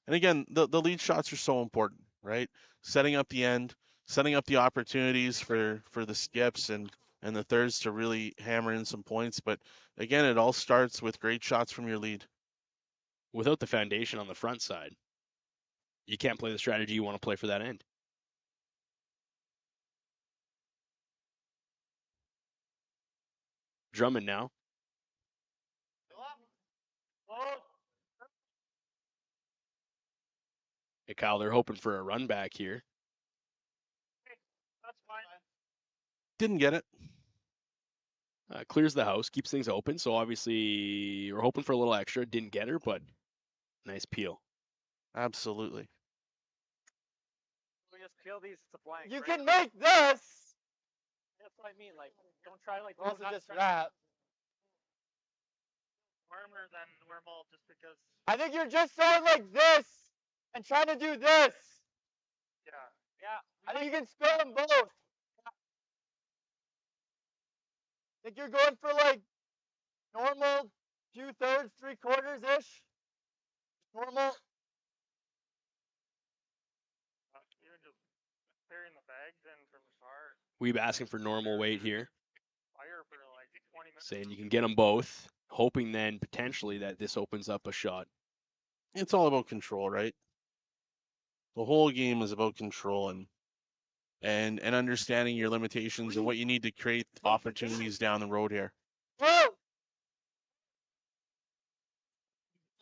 And again, the lead shots are so important, right? Setting up the end, setting up the opportunities for the skips and the thirds to really hammer in some points. But again, it all starts with great shots from your lead. Without the foundation on the front side, you can't play the strategy you want to play for that end. Drummond now. Hey, Kyle, they're hoping for a run back here. That's fine. Didn't get it. Clears the house, keeps things open. So obviously, we're hoping for a little extra. Didn't get her, but nice peel. Absolutely. We just peel these to blank. You right? can make this. That's what I mean. Like, don't try like. Also not just try- wrap. warmer than normal just because. I think you're just going like this and trying to do this. Yeah. I think you can spill them both. I think you're going for like normal 2/3, 3/4 ish. Normal. Even just clearing the bags in from the start. Weeb asking for normal weight here, Fire for like 20 minutes. saying you can get them both, hoping then potentially that this opens up a shot. It's all about control, right? The whole game is about control and understanding your limitations and what you need to create opportunities down the road here. Whoa!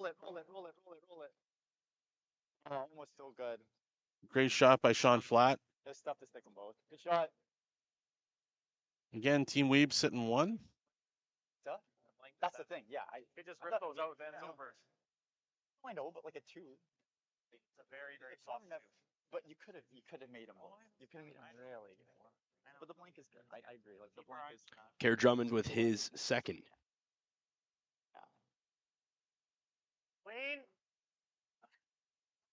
Roll it, roll it, roll it, roll it, roll it. Oh, almost so good. Great shot by Sean Flat. There's stuff to stick them both. Good shot. Again, Team Weeb sitting 1. Stuff? That's the thing. Yeah, You just I rip thought- those out, then it's yeah. over. I know, but like a 2. It's a very, very It's soft not enough. two. But you could have made them both. You could have made them really. But the blank is good. I agree. Like the blank is. Kerr Drummond with his second. Clean.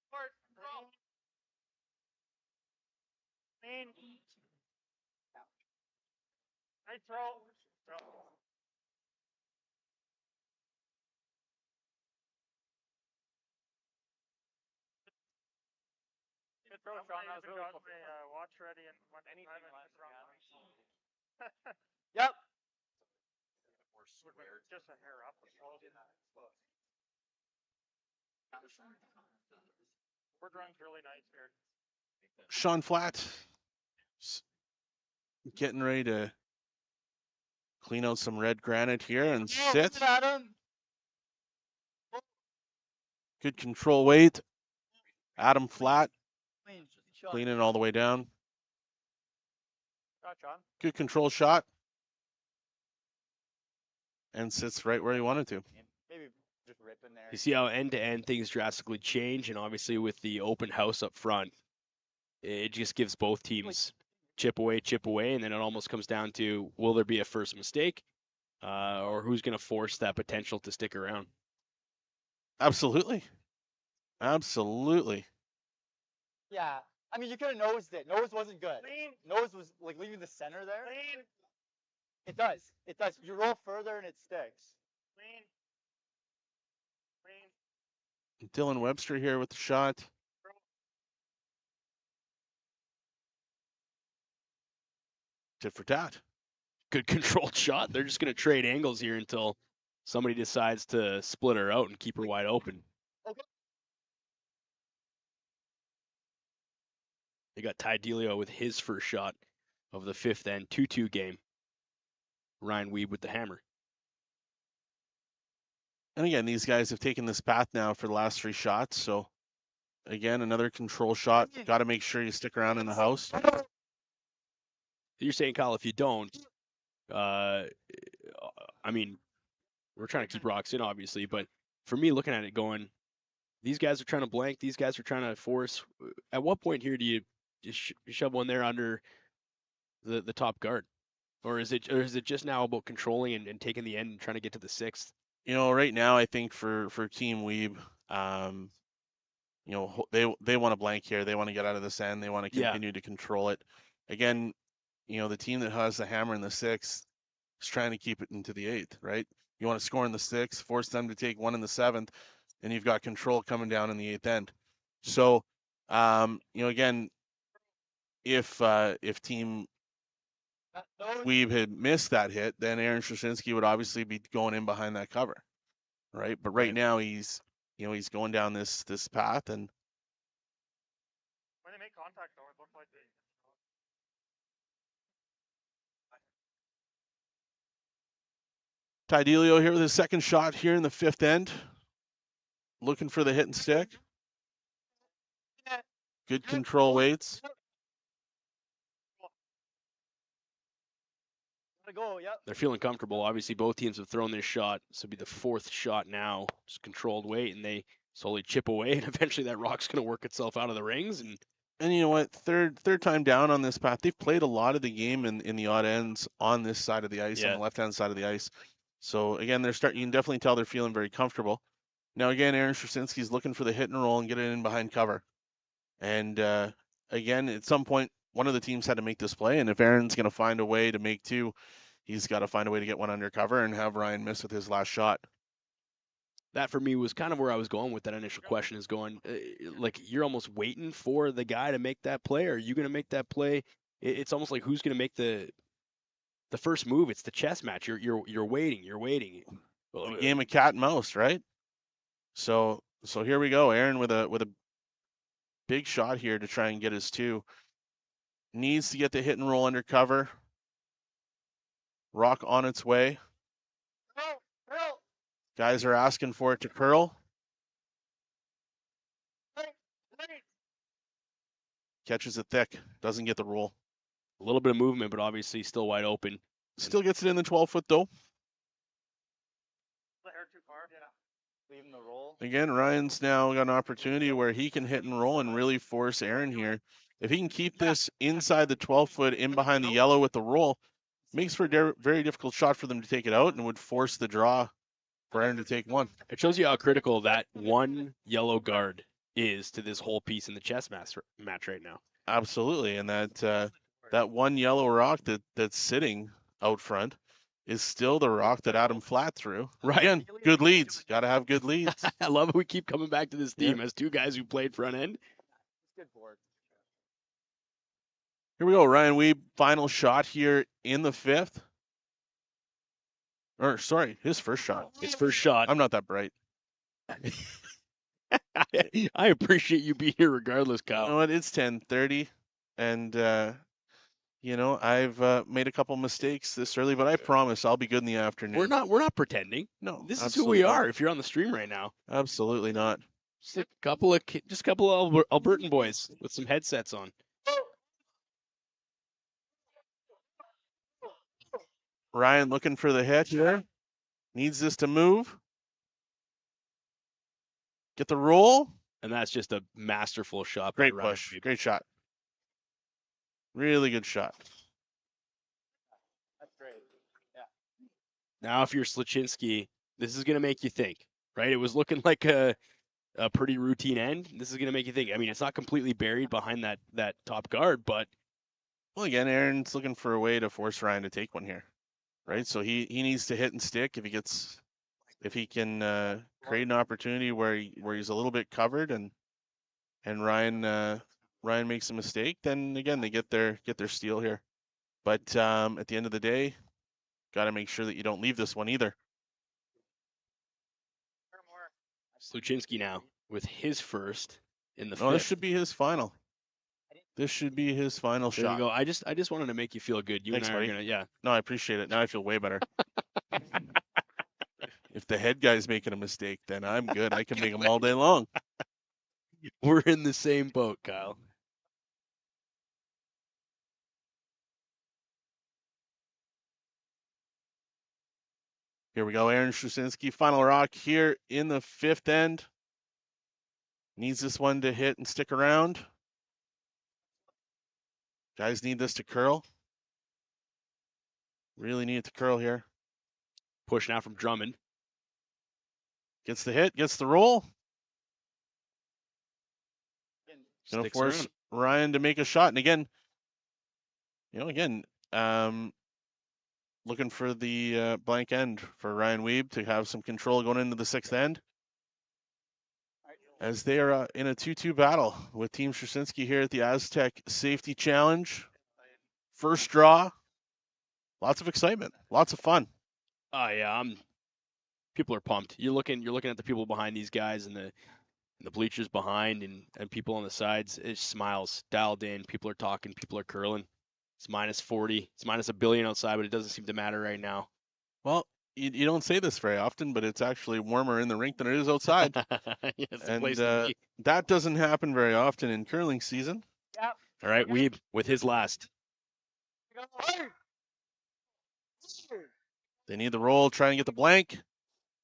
Court. Clean. Nice throw. Good throw, Sean. That was really cool. Watch ready and when anything less Yep. just a hair up. Word run's really nice here. Sean Flat getting ready to clean out some red granite here and sit. Adam. Good control weight. Adam Flat Clean shot. cleaning all the way down. Shot, John. Good control shot. And sits right where he wanted to. Maybe just rip in there. You see how end to end things drastically change, and obviously with the open house up front, it just gives both teams chip away, and then it almost comes down to, will there be a first mistake, or who's going to force that potential to stick around? Absolutely. Yeah. I mean, you could have nosed it. Nose wasn't good. Nose was like leaving the center there. It does. It does. You roll further and it sticks. Dylan Webster here with the shot. Tit for tat. Good controlled shot. They're just going to trade angles here until somebody decides to split her out and keep her wide open. Okay. They got Ty Delio with his first shot of the fifth end, 2-2 game. Ryan Wiebe with the hammer. And again, these guys have taken this path now for the last 3 shots. So again, another control shot. Got to make sure you stick around in the house. You're saying, Kyle, if you don't, I mean, we're trying to keep rocks in, obviously, but for me, looking at it going, these guys are trying to blank, these guys are trying to force. At what point here do you just shove one there under the top guard? Or is it just now about controlling and taking the end and trying to get to the sixth? You know, right now, I think for Team Weeb, you know, they want to blank here. They want to get out of this end. They want to continue to control it. Again, you know, the team that has the hammer in the sixth is trying to keep it into the eighth, right? You want to score in the sixth, force them to take one in the seventh, and you've got control coming down in the eighth end. So, you know, again, if Team Weeb had missed that hit, then Aaron Slusinski would obviously be going in behind that cover, right? But right now he's going down this path, and When they make contact, though, it looked like they. Ty Delio here with his second shot here in the fifth end, looking for the hit and stick. Good control weights. Go, yep. They're feeling comfortable. Obviously, both teams have thrown this shot. This will be the fourth shot now, just controlled weight, and they slowly chip away, and eventually that rock's going to work itself out of the rings. And you know what? Third time down on this path. They've played a lot of the game in the odd ends on this side of the ice, on the left-hand side of the ice. So again, you can definitely tell they're feeling very comfortable. Now again, Aaron Slusinski's looking for the hit and roll and get it in behind cover. And again, at some point, one of the teams had to make this play, and if Aaron's going to find a way to make two, he's got to find a way to get one under cover and have Ryan miss with his last shot. That for me was kind of where I was going with that initial question, is going like, you're almost waiting for the guy to make that play. Are you going to make that play? It's almost like, who's going to make the first move? It's the chess match. You're waiting. A game of cat and mouse, right? So here we go. Aaron with a big shot here to try and get his two. Needs to get the hit and roll under cover. Rock on its way. Guys are asking for it to curl. Catches it thick. Doesn't get the roll. A little bit of movement, but obviously still wide open. Still gets it in the 12-foot though. Too far. Yeah. Leaving the roll. Again, Ryan's now got an opportunity where he can hit and roll and really force Aaron here. If he can keep this inside the 12-foot, in behind the yellow with the roll, makes for a very difficult shot for them to take it out, and would force the draw for Aaron to take one. It shows you how critical that one yellow guard is to this whole piece in the chess match right now. Absolutely, and that one yellow rock that's sitting out front is still the rock that Adam flat threw. Right. Again, good leads. Got to have good leads. I love it. We keep coming back to this theme as two guys who played front end. Good board. Here we go. Ryan Wiebe, final shot here in the fifth. Or, sorry, his first shot. His first shot. I'm not that bright. I appreciate you being here regardless, Kyle. You know what? It's 10:30, and you know, I've made a couple mistakes this early, but I promise I'll be good in the afternoon. We're not pretending. No, This is who we are. If you're on the stream right now, Absolutely not. just a couple of Albertan boys with some headsets on. Ryan looking for the hit here. Needs this to move. Get the roll. And that's just a masterful shot. Great by Ryan push. Wiebe. Great shot. Really good shot. That's great. Now, if you're Sluchinski, this is going to make you think, right? It was looking like a pretty routine end. This is going to make you think. I mean, it's not completely buried behind that top guard, but Well, again, Aaron's looking for a way to force Ryan to take one here, right? So he needs to hit and stick if he can create an opportunity where he's a little bit covered and Ryan makes a mistake, then again they get their steal here. But at the end of the day, got to make sure that you don't leave this one either. Sluchinski now with his first in the No, this fifth. should be his final. This should be his final There shot. you go. I just wanted to make you feel good. You Thanks, and I buddy. are gonna, yeah. No, I appreciate it. Now I feel way better. If the head guy's making a mistake, then I'm good. I can make them all day long. We're in the same boat, Kyle. Here we go, Aaron Slusinski, final rock here in the fifth end. Needs this one to hit and stick around. Guys need this to curl. Really need it to curl here. Push now from Drummond. Gets the hit, gets the roll. Gonna Sticks force around. Ryan to make a shot. And again, looking for the blank end for Ryan Wiebe to have some control going into the sixth end. As they are in a 2-2 battle with Team Slusinski here at the Astec Safety Challenge. First draw. Lots of excitement. Lots of fun. Oh yeah, people are pumped. You're looking at the people behind these guys and the bleachers behind and people on the sides. It's smiles dialed in. People are talking. People are curling. It's minus 40. It's minus $1 billion outside, but it doesn't seem to matter right now. Well, you don't say this very often, but it's actually warmer in the rink than it is outside. Yeah, it's the And place to be. that doesn't happen very often in curling season. All right, Weeb with his last. They need the roll, try and get the blank.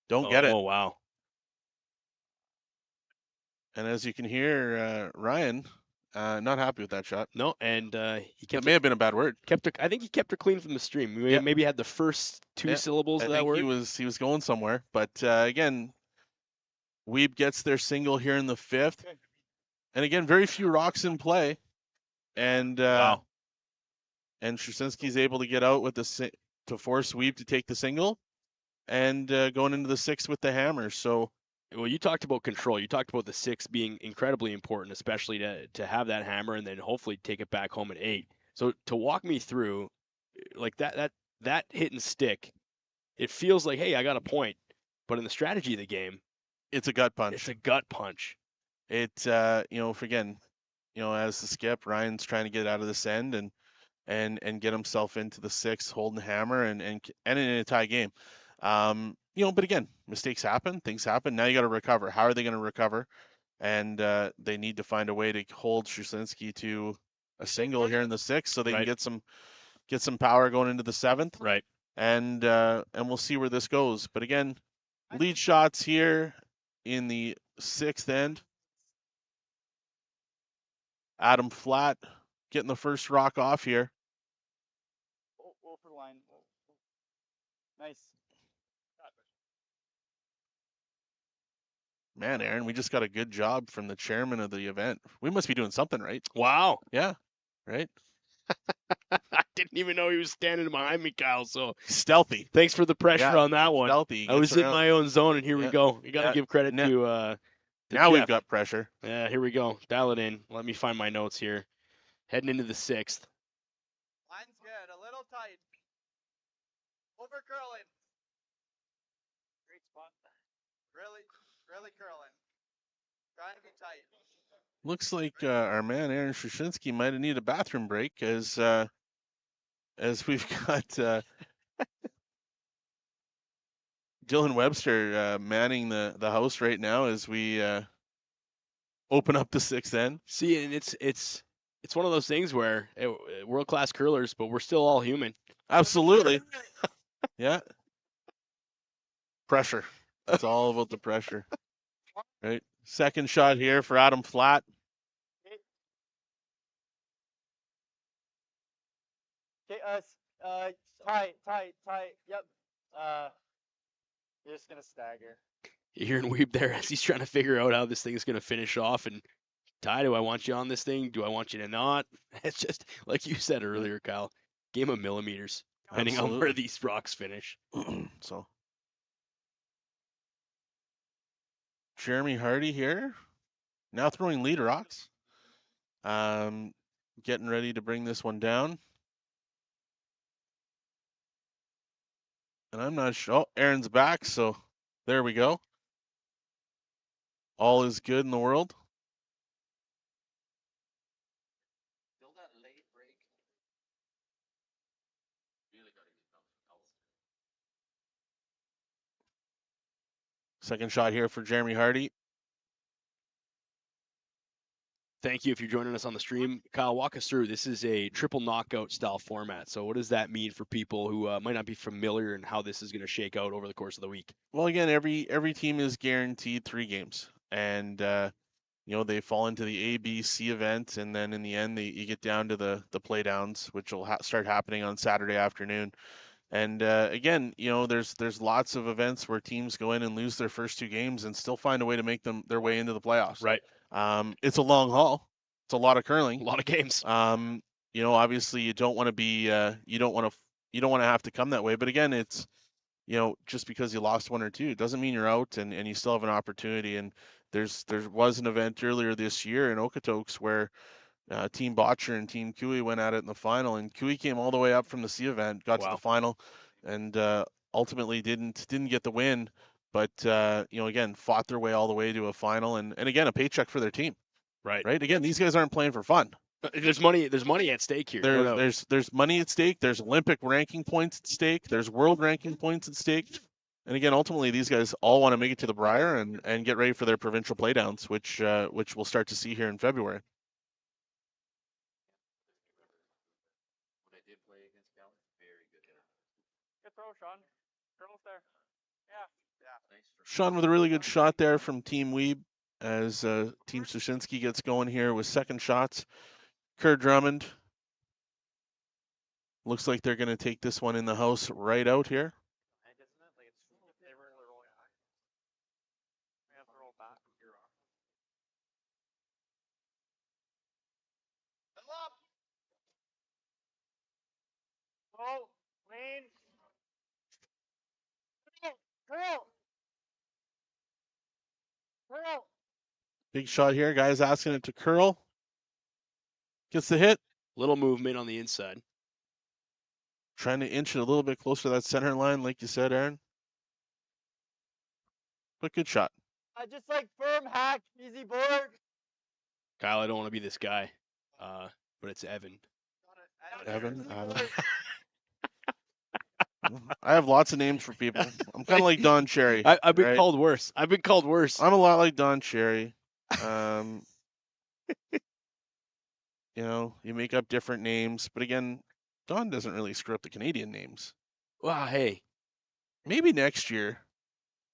Don't get it. Oh wow. And as you can hear, Ryan, not happy with that shot. No, and he That kept may have been a bad word. I think he kept her clean from the stream. Yeah. Maybe had the first two Yeah, syllables I of that think word. he was going somewhere. But again, Weeb gets their single here in the fifth. And again, very few rocks in play. And Wow. and Slusinski's able to get out with to force Weeb to take the single, and going into the sixth with the hammer. So Well, you talked about control. You talked about the 6 being incredibly important, especially to have that hammer and then hopefully take it back home at 8. So to walk me through, like that hit and stick, it feels like, hey, I got a point. But in the strategy of the game, it's a gut punch. it's a gut punch. It again, as the skip, Ryan's trying to get out of this end and get himself into the sixth, holding the hammer and in a tie game. But again, mistakes happen, things happen. Now you got to recover. How are they going to recover? And they need to find a way to hold Slusinski to a single here in the sixth, so they Right. can get some power going into the seventh. Right. And we'll see where this goes. But again, lead shots here in the sixth end. Adam Flat getting the first rock off here. Oh, for the line. Nice. Man, Aaron, we just got a good job from the chairman of the event. We must be doing something right. Wow. Yeah, right? I didn't even know he was standing behind me, Kyle. So Stealthy. thanks for the pressure Yeah, on that one. Stealthy. I was Gets in around. my own zone, and here we Yeah. go. You got to Yeah. give credit Now- to Now we've Jeff. got pressure. Yeah, here we go. Dial it in. Let me find my notes here. Heading into the sixth. Line's good. A little tight. Over curling. Great spot. Really curling. Trying to be tight. Looks like our man Aaron Slusinski might have needed a bathroom break as we've got Dylan Webster manning the house right now as we open up the sixth end. See, and it's one of those things where world class curlers, but we're still all human. Absolutely. Yeah. Pressure. It's all about the pressure. Right. Second shot here for Adam Flat. Okay, tie. Yep. You're just gonna stagger. You're hearing Weeb there as he's trying to figure out how this thing is going to finish off. And Ty, do I want you on this thing? Do I want you to not? It's just like you said earlier, Kyle. Game of millimeters, depending on where Absolutely. these rocks finish. So Jeremy Hardy here, now throwing lead rocks. Getting ready to bring this one down. And I'm not sure. Oh, Aaron's back, so there we go. All is good in the world. Second shot here for Jeremy Hardy. Thank you if you're joining us on the stream. Kyle, walk us through. This is a triple knockout style format. So what does that mean for people who might not be familiar and how this is going to shake out over the course of the week? Well, again, every team is guaranteed 3 games, and you know, they fall into the A, B, C event, and then in the end, you get down to the playdowns, which will start happening on Saturday afternoon. And again, you know, there's lots of events where teams go in and lose their first 2 games and still find a way to make them their way into the playoffs. Right. It's a long haul. It's a lot of curling. A lot of games. You know, obviously you don't want to be you don't want to have to come that way. But again, it's, you know, just because you lost 1 or 2 doesn't mean you're out, and you still have an opportunity. And there was an event earlier this year in Okotoks where Team Botcher and Team Cooey went at it in the final, and Cooey came all the way up from the C event, got to the final, and ultimately didn't get the win. But you know, again, fought their way all the way to a final, and again, a paycheck for their team. Right. Right. Again, these guys aren't playing for fun. There's money at stake here. There's money at stake. There's Olympic ranking points at stake. There's world ranking points at stake. And again, ultimately, these guys all want to make it to the Brier and get ready for their provincial playdowns, which we'll start to see here in February. Good throw, Sean. Girls there. Yeah. Sean with a really good shot there from Team Weeb as Team Slusinski gets going here with second shots. Kerr Drummond. Looks like they're going to take this one in the house right out here. Oh, lean. Curl. Big shot here. Guys asking it to curl. Gets the hit. Little movement on the inside. Trying to inch it a little bit closer to that center line, like you said, Aaron. But good shot. I just like firm hack, easy board. Kyle, I don't want to be this guy, but it's Evan. Evan. I have lots of names for people. I'm kind of like Don Cherry. I've been right? called worse. I'm a lot like Don Cherry. You know, you make up different names, but again, Don doesn't really screw up the Canadian names. Wow, hey. Maybe next year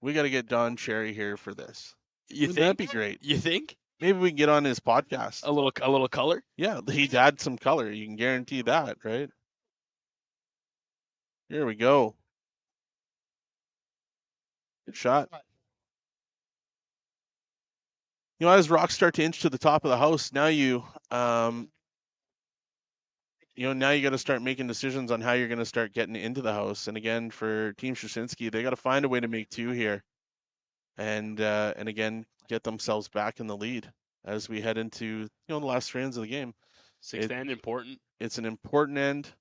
we got to get Don Cherry here for this. Wouldn't that be great? You think? Maybe we can get on his podcast. A little color? Yeah, he'd add some color. You can guarantee that, right? Here we go. Good shot. You know, as rocks start to inch to the top of the house, now you got to start making decisions on how you're going to start getting into the house. And again, for Team Slusinski, they got to find a way to make 2 here, and again get themselves back in the lead as we head into the last 3 ends of the game. Sixth end important. It's an important end.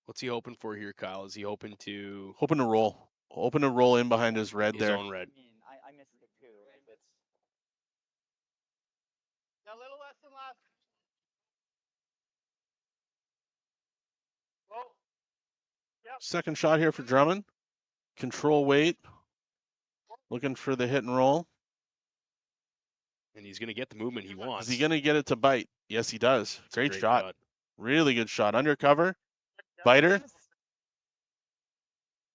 What's he hoping for here, Kyle? Is he hoping to roll? Hoping to roll in behind his red there. His own red. I missed it too. If it's a little less than last. Oh. Yep. Second shot here for Drummond. Control weight. Looking for the hit and roll. And he's going to get the movement he wants. Is he going to get it to bite? Yes, he does. Great shot. Really good shot. Undercover. Biter.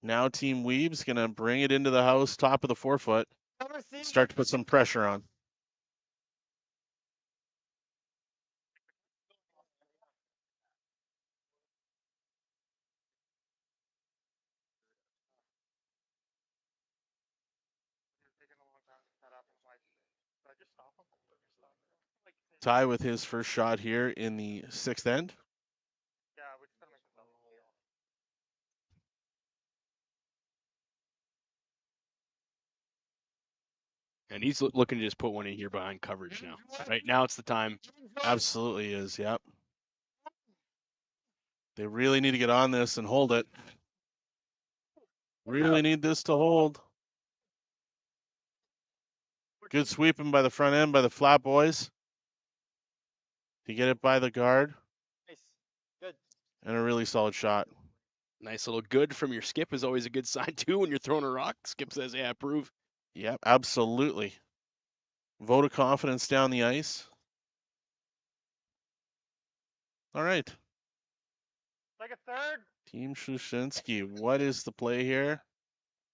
Now Team Weeb's going to bring it into the house, top of the 4-foot. Start to put some pressure on. Ty with his first shot here in the 6th end. Yeah, we're just gonna make it double. And he's looking to just put one in here behind coverage now. Right now, it's the time. Absolutely is, yep. They really need to get on this and hold it. Really need this to hold. Good sweeping by the front end by the flat boys. To get it by the guard. Nice. Good. And a really solid shot. Nice little good from your skip is always a good sign, too, when you're throwing a rock. Skip says, yeah, approve. Yep, absolutely. Vote of confidence down the ice. All right. Like a third. Team Slusinski, what is the play here?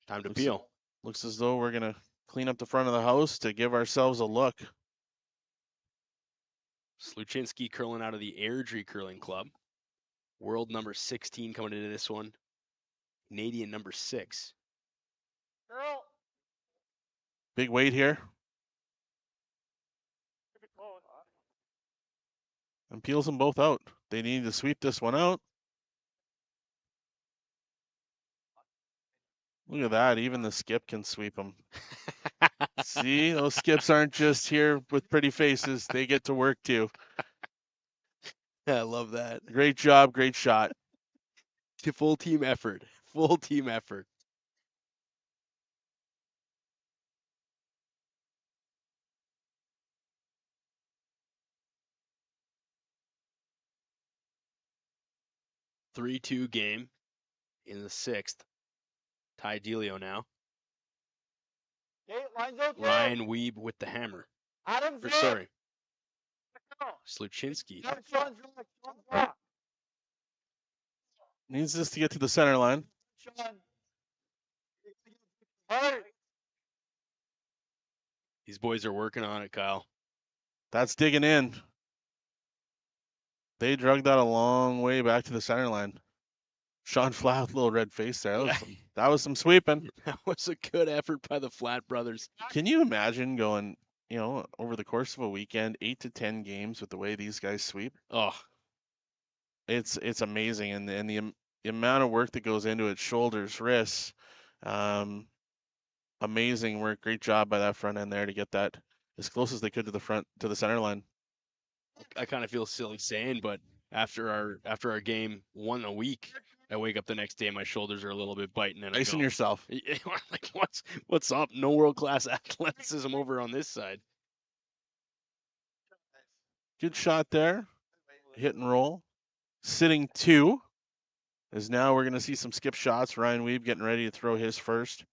Time to Looks- peel. Looks as though we're going to clean up the front of the house to give ourselves a look. Sluchinski curling out of the Airdrie Curling Club. World number 16 coming into this one. Canadian number 6. Girl. Big weight here. Could be close. And peels them both out. They need to sweep this one out. Look at that. Even the skip can sweep them. See, those skips aren't just here with pretty faces. They get to work too. I love that. Great job. Great shot. Full team effort. Full team effort. Three-two game in the 6th. Ty Delio now. Okay, line's okay. Ryan Weeb with the hammer. Adam's Or in. sorry, Go. Sluchinski. Sean's rock. Sean's rock. Needs this to get to the center line. Sean. Hard. These boys are working on it, Kyle. That's digging in. They drug that a long way back to the center line. Sean Flat with a little red face there. That was some sweeping. That was a good effort by the Flat brothers. Can you imagine going, over the course of a weekend, 8 to 10 games with the way these guys sweep? Oh, It's amazing, and the amount of work that goes into it, shoulders, wrists, amazing work. Great job by that front end there to get that as close as they could to the center line. I kind of feel silly saying, but after our game 1 a week, I wake up the next day, my shoulders are a little bit biting, and I Icing go, yourself. like, what's up? No world-class athleticism over on this side. Good shot there. Hit and roll. Sitting 2. As now we're going to see some skip shots. Ryan Weeb getting ready to throw his first.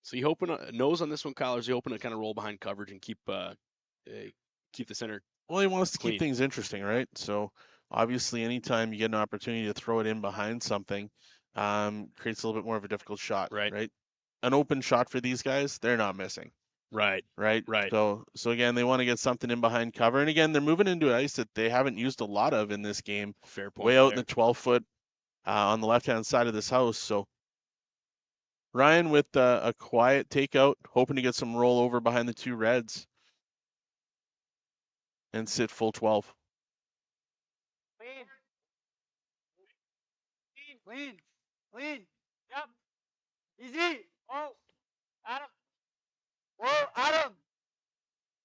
So you hoping nose on this one, Kyle, or is he hoping to kind of roll behind coverage and keep the center? Well, he wants to Clean. keep things interesting, right? So obviously, anytime you get an opportunity to throw it in behind something, creates a little bit more of a difficult shot, Right. An open shot for these guys, they're not missing, Right. right? Right. So again, they want to get something in behind cover, and again, they're moving into ice that they haven't used a lot of in this game. Fair point. Way out in there. the 12-foot on the left-hand side of this house. So Ryan with a quiet takeout, hoping to get some rollover behind the 2 Reds and sit full 12. Clean. Clean. Clean. Yep. Easy. Oh. Adam. Whoa, Adam.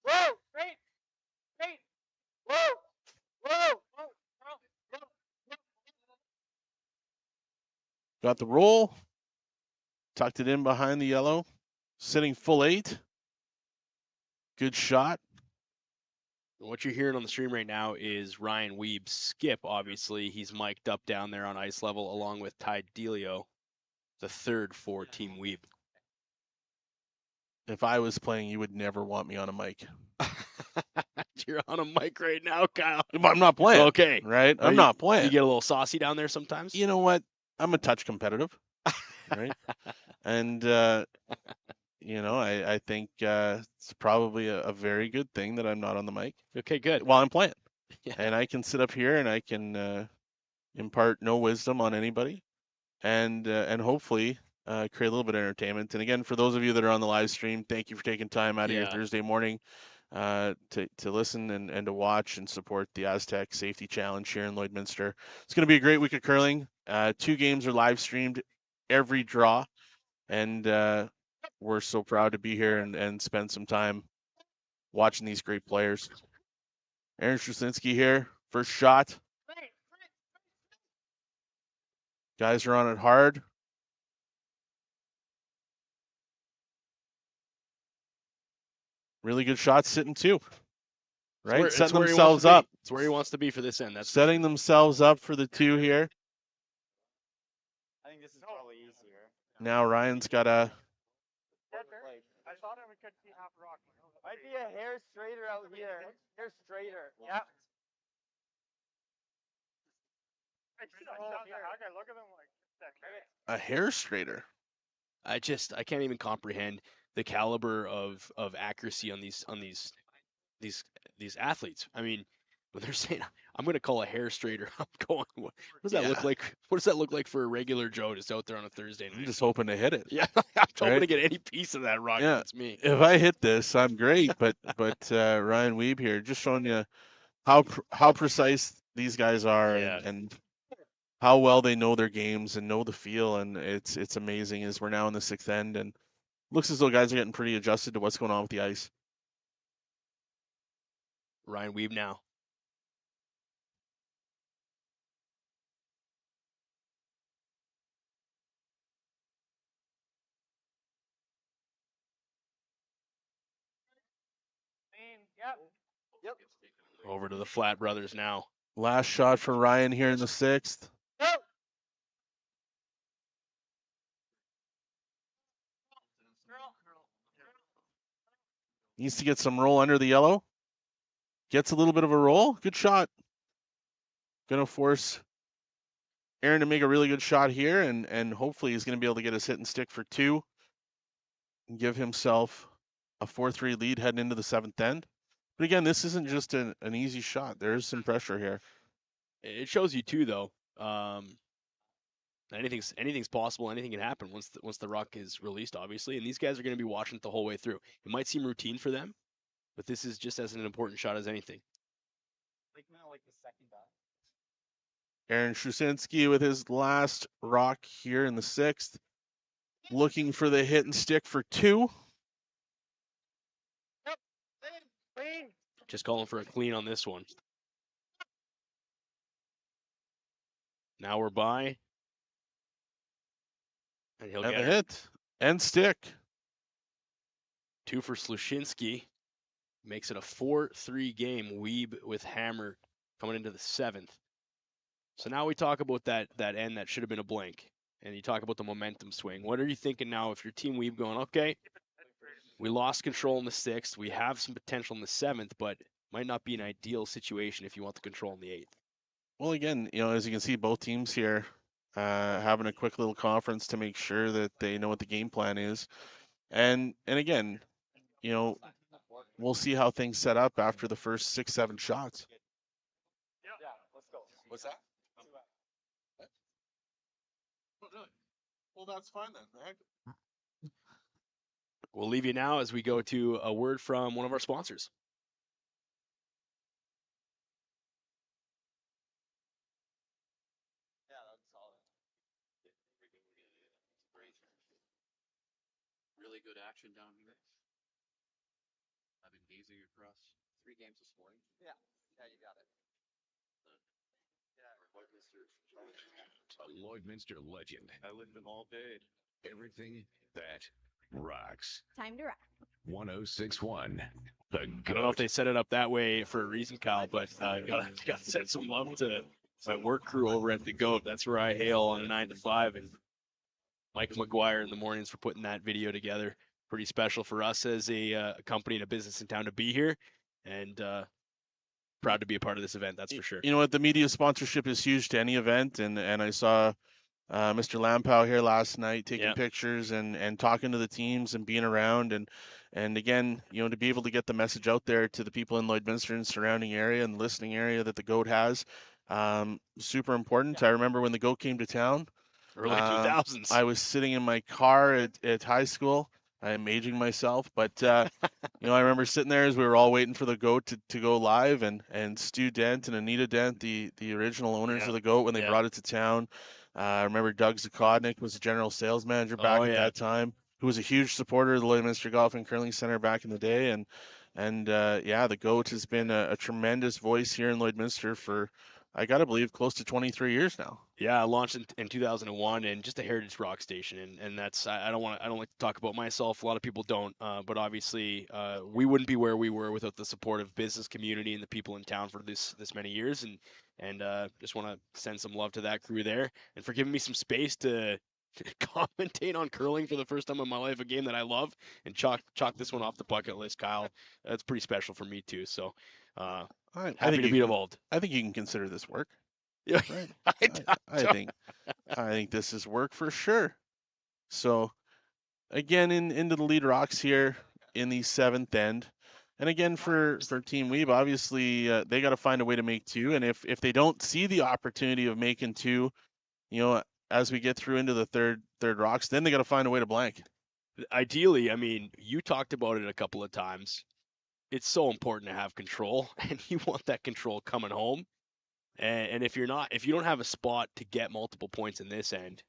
Whoa. Straight. Straight. Whoa. Whoa. Oh. Go. Got the roll. Tucked it in behind the yellow. Sitting full 8. Good shot. What you're hearing on the stream right now is Ryan Weeb skip. Obviously, he's mic'd up down there on ice level, along with Ty Delio, the third for Team Weeb. If I was playing, you would never want me on a mic. You're on a mic right now, Kyle. But I'm not playing. Okay. Right? Are I'm you- not playing. You get a little saucy down there sometimes. You know what? I'm a touch competitive. Right? And, I think it's probably a very good thing that I'm not on the mic Okay, good. while I'm playing. Yeah. And I can sit up here and I can impart no wisdom on anybody. And hopefully create a little bit of entertainment. And again, for those of you that are on the live stream, thank you for taking time out of your Yeah. Thursday morning to listen and to watch and support the Astec Safety Challenge here in Lloydminster. It's going to be a great week of curling. 2 games are live streamed every draw, and we're so proud to be here and spend some time watching these great players. Aaron Slusinski here, first shot. Guys are on it hard. Really good shot sitting too. Right, setting themselves up. It's where he wants to be for this end. That's Setting themselves up for the 2 here. I think this is probably easier. Now Ryan's got a. I thought we could see half rock. Might be a hair straighter out here. Hair straighter. Yeah. Okay, look at them like A hair straighter. I can't even comprehend the caliber of accuracy on these athletes. I mean, when they're saying I'm going to call a hair straighter, I'm going, what does that look like? What does that look like for a regular Joe just out there on a Thursday night? I'm just hoping to hit it. Yeah, I'm hoping Right? to get any piece of that rock. Yeah. That's me. If I hit this, I'm great. But Ryan Weeb here, just showing you how precise these guys are Yeah. and how well they know their games and know the feel, and it's amazing. As we're now in the 6th end, and looks as though guys are getting pretty adjusted to what's going on with the ice. Ryan Weeb now. Yep. Over to the Flat Brothers now. Last shot for Ryan here in the 6th. Needs to get some roll under the yellow. Gets a little bit of a roll. Good shot. Gonna force Aaron to make a really good shot here, and hopefully he's gonna be able to get his hit and stick for 2 and give himself a 4-3 lead heading into the 7th end. But again, this isn't just an easy shot. There's some pressure here. It shows you too, though. Anything's possible. Anything can happen once the rock is released, obviously. And these guys are going to be watching it the whole way through. It might seem routine for them, but this is just as an important shot as anything. Like the second dot. Aaron Slusinski with his last rock here in the 6th. Looking for the hit and stick for 2. Just calling for a clean on this one. Now we're by. And he'll And get the hit and stick. 2 for Sluchinski. Makes it a 4-3 game. Wiebe with hammer coming into the 7th. So now we talk about that end that should have been a blank. And you talk about the momentum swing. What are you thinking now if your team Wiebe going, okay, we lost control in the 6th. We have some potential in the 7th, but might not be an ideal situation if you want the control in the 8th. Well, again, as you can see, both teams here having a quick little conference to make sure that they know what the game plan is. And again, we'll see how things set up after the first 6-7 shots. Yeah, let's go. What's that? Well, that's fine then. We'll leave you now as we go to a word from one of our sponsors. Yeah, that's solid. Really good action down here. I've been gazing across 3 games this morning. Yeah, you got it. A Lloydminster legend. I lived them all day. Everything that rocks. Time to rock. 1061. The I don't know if they set it up that way for a reason, Kyle, but gotta send some love to my work crew over at the GOAT. That's where I hail on a 9 to 5, and Mike McGuire in the mornings for putting that video together. Pretty special for us as a company and a business in town to be here, and proud to be a part of this event. That's for sure. You know what? The media sponsorship is huge to any event, and I saw Mr. Lampow here last night taking pictures and talking to the teams and being around, and again, to be able to get the message out there to the people in Lloydminster and surrounding area and listening area that the GOAT has, super important. I remember when the GOAT came to town, Early 2000s. I was sitting in my car at high school. I'm aging myself, but you know, I remember sitting there as we were all waiting for the goat to go live, and Stu Dent and Anita Dent, the original owners Yeah. of the goat when they Yeah. brought it to town. I remember Doug Zakodnik was the general sales manager back at that time, who was a huge supporter of the Lloydminster Golf and Curling Center back in the day, and yeah, the goat has been a tremendous voice here in Lloydminster for, I gotta believe, close to 23 years now. Yeah, I launched in 2001 and just a heritage rock station, and that's I don't like to talk about myself. A lot of people don't, but obviously we wouldn't be where we were without the support of business community and the people in town for this many years, and just want to send some love to that crew there and for giving me some space to commentate on curling for the first time in my life, a game that I love, and chalk this one off the bucket list, Kyle. That's pretty special for me too. So happy to be involved. I think you can consider this work. Yeah, Right? I think this is work for sure. So again, into the lead rocks here in the 7th end. And again, for Team Weeb, obviously they got to find a way to make 2. And if they don't see the opportunity of making 2, you know, as we get through into the third rocks, then they got to find a way to blank. Ideally, I mean, you talked about it a couple of times. It's so important to have control, and you want that control coming home. And if you don't have a spot to get multiple points in this end,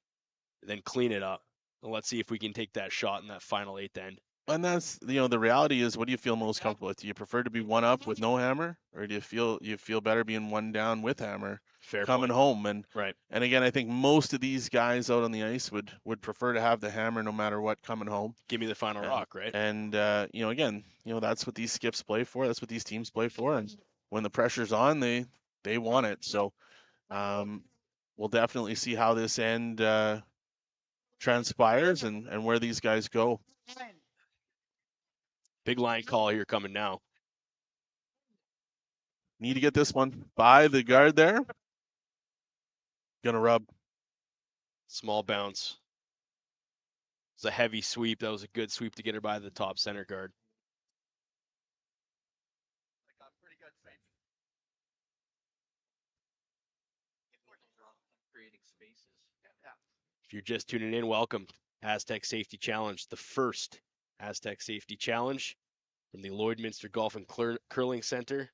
then clean it up. And let's see if we can take that shot in that final 8th end. And that's, you know, the reality is, what do you feel most comfortable with? Do you prefer to be 1 up with no hammer, or do you feel better being 1 down with hammer? Fair coming point. home? And Right. And again, I think most of these guys out on the ice would prefer to have the hammer no matter what coming home. Give me the final rock, right? And you know, again, you know, that's what these skips play for. That's what these teams play for. And when the pressure's on, they want it. So we'll definitely see how this end transpires and where these guys go. Big line call here coming now. Need to get this one by the guard there. Gonna rub. Small bounce. It's a heavy sweep. That was a good sweep to get her by the top center guard. Creating spaces. If you're just tuning in, welcome. Astec Safety Challenge, the first Astec Safety Challenge from the Lloydminster Golf and Curling Center,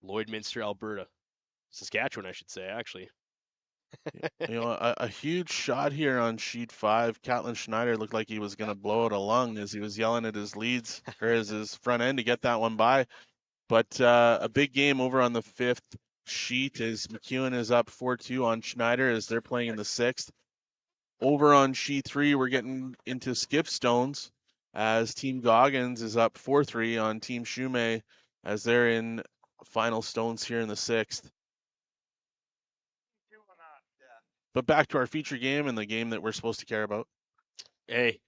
Lloydminster, Alberta. Saskatchewan, I should say, actually. You know, a huge shot here on sheet 5. Catlin Schneider looked like he was going to blow out a lung as he was yelling at his leads, or his front end, to get that one by. But a big game over on the 5th sheet as McEwen is up 4-2 on Schneider as they're playing in the 6th. Over on sheet 3, we're getting into skip stones as Team Goggins is up 4-3 on Team Shume as they're in final stones here in the 6th. But back to our feature game and the game that we're supposed to care about. Hey,